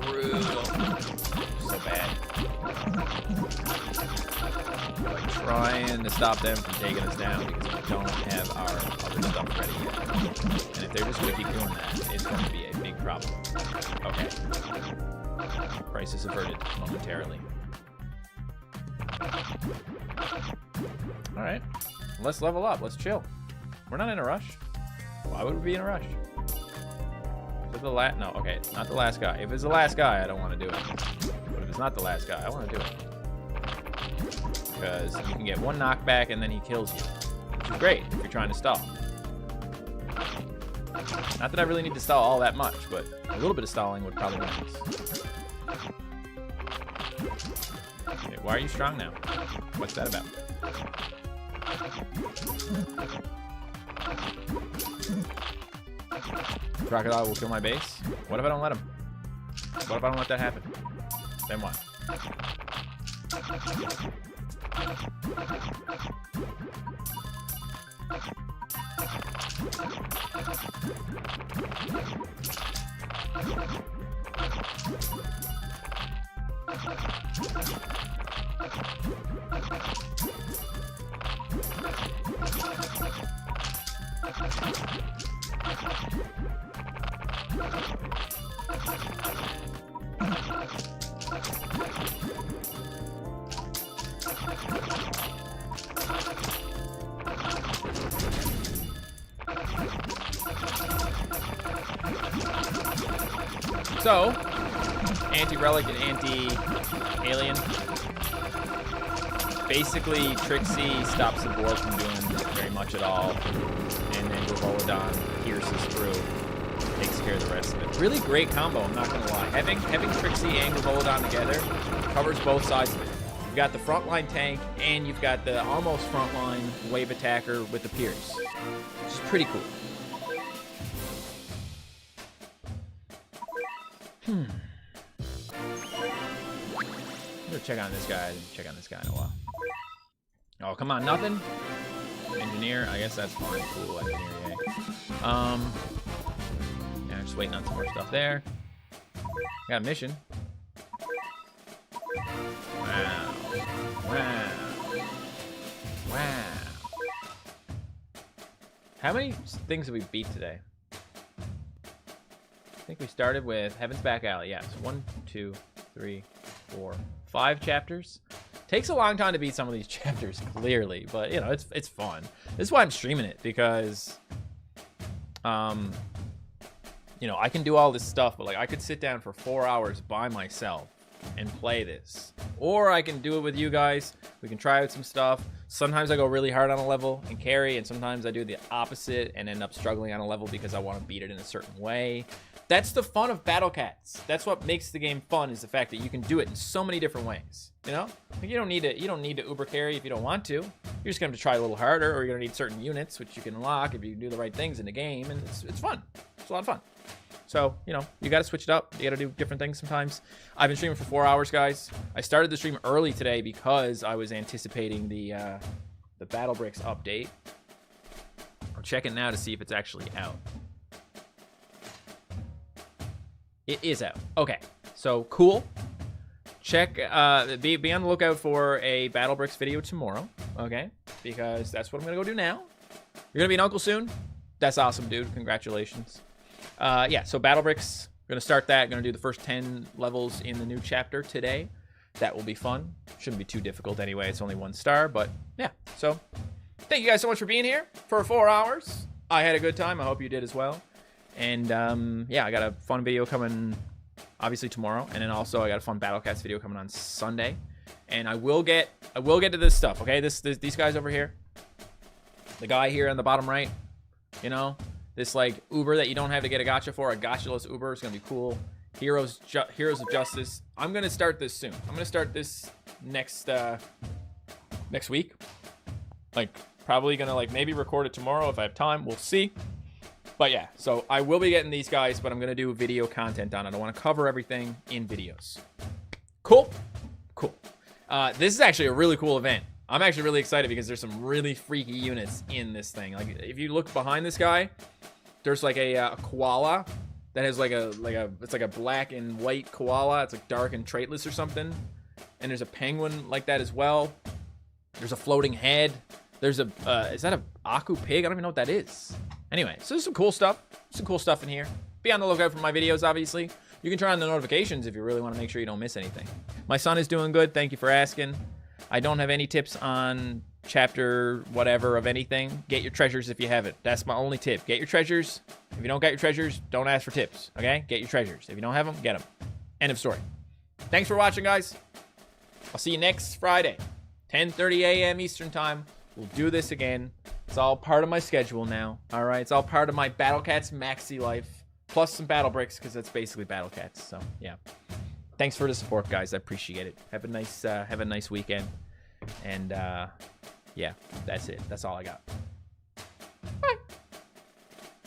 brutal. So bad. Like trying to stop them from taking us down because we don't have our other stuff ready yet. And if they're just going to keep doing that, it's going to be a big problem. Okay. Crisis averted momentarily. All right. Let's level up. Let's chill. We're not in a rush. Why would we be in a rush? Is it the last? No. Okay. It's not the last guy. If it's the last guy, I don't want to do it. But if it's not the last guy, I want to do it. Because you can get one knockback and then he kills you. Which is great if you're trying to stall. Not that I really need to stall all that much, but a little bit of stalling would probably be nice. Okay, why are you strong now? What's that about? Crocodile will kill my base? What if I don't let him? What if I don't let that happen? Then what? So, anti-relic and anti-alien. Basically, Trixie stops the board from doing very much at all. And then Volodon pierces through, takes care of the rest of it. Really great combo, I'm not gonna lie. Having Trixie and Volodon together covers both sides of it. You've got the frontline tank, and you've got the almost frontline wave attacker with the pierce. Which is pretty cool. I'm gonna check on this guy. I didn't check on this guy in a while. Oh, come on, nothing? Engineer, I guess that's fine. Cool, engineer, yay. Yeah, just waiting on some more stuff there. Got a mission. Wow. Wow. Wow. How many things did we beat today? I think we started with Heaven's Back Alley. Yes, 1, 2, 3, 4, 5 chapters. Takes a long time to beat some of these chapters, clearly, but you know, it's fun. This is why I'm streaming it, because you know, I can do all this stuff, but like I could sit down for 4 hours by myself and play this, or I can do it with you guys. We can try out some stuff. Sometimes I go really hard on a level and carry, and sometimes I do the opposite and end up struggling on a level because I want to beat it in a certain way. That's the fun of Battle Cats. That's what makes the game fun, is the fact that you can do it in so many different ways. You know, like you don't need to uber carry if you don't want to. You're just gonna have to try a little harder, or you're gonna need certain units which you can unlock if you do the right things in the game, and it's fun. It's a lot of fun. So, you know, you gotta switch it up. You gotta do different things sometimes. I've been streaming for 4 hours, guys. I started the stream early today because I was anticipating the Battle Bricks update. I'm checking now to see if it's actually out. It is out. Okay, so cool. Check, be on the lookout for a Battle Bricks video tomorrow, okay? Because that's what I'm gonna go do now. You're gonna be an uncle soon? That's awesome, dude. Congratulations. Yeah, so Battle Bricks, we're gonna start that. Gonna do the first 10 levels in the new chapter today. That will be fun. Shouldn't be too difficult anyway. It's only 1 star, but yeah. So thank you guys so much for being here for 4 hours. I had a good time. I hope you did as well. And yeah, I got a fun video coming obviously tomorrow, and then also I got a fun Battle Cats video coming on Sunday. And I will get to this stuff, okay? These guys over here, the guy here on the bottom right, you know, this like Uber that you don't have to get a gacha for, a gachaless Uber is gonna be cool. Heroes of Justice. I'm gonna start this soon. I'm gonna start this next week. Like probably gonna like maybe record it tomorrow if I have time. We'll see. But yeah, so I will be getting these guys, but I'm gonna do video content on it. I want to cover everything in videos. Cool. This is actually a really cool event. I'm actually really excited because there's some really freaky units in this thing. Like if you look behind this guy, there's like a koala that has it's like a black and white koala. It's like dark and traitless or something. And there's a penguin like that as well. There's a floating head. There's a is that a Aku pig? I don't even know what that is. Anyway, so there's some cool stuff. Some cool stuff in here. Be on the lookout for my videos, obviously. You can turn on the notifications if you really want to make sure you don't miss anything. My son is doing good. Thank you for asking. I don't have any tips on chapter whatever of anything. Get your treasures if you have it. That's my only tip. Get your treasures. If you don't get your treasures, don't ask for tips. Okay? Get your treasures. If you don't have them, get them. End of story. Thanks for watching, guys. I'll see you next Friday, 10:30 a.m. Eastern time. We'll do this again. It's all part of my schedule now. All right? It's all part of my Battle Cats maxi life. Plus some battle bricks, because that's basically Battle Cats. So, yeah. Thanks for the support, guys. I appreciate it. Have a nice weekend. And, yeah, that's it. That's all I got.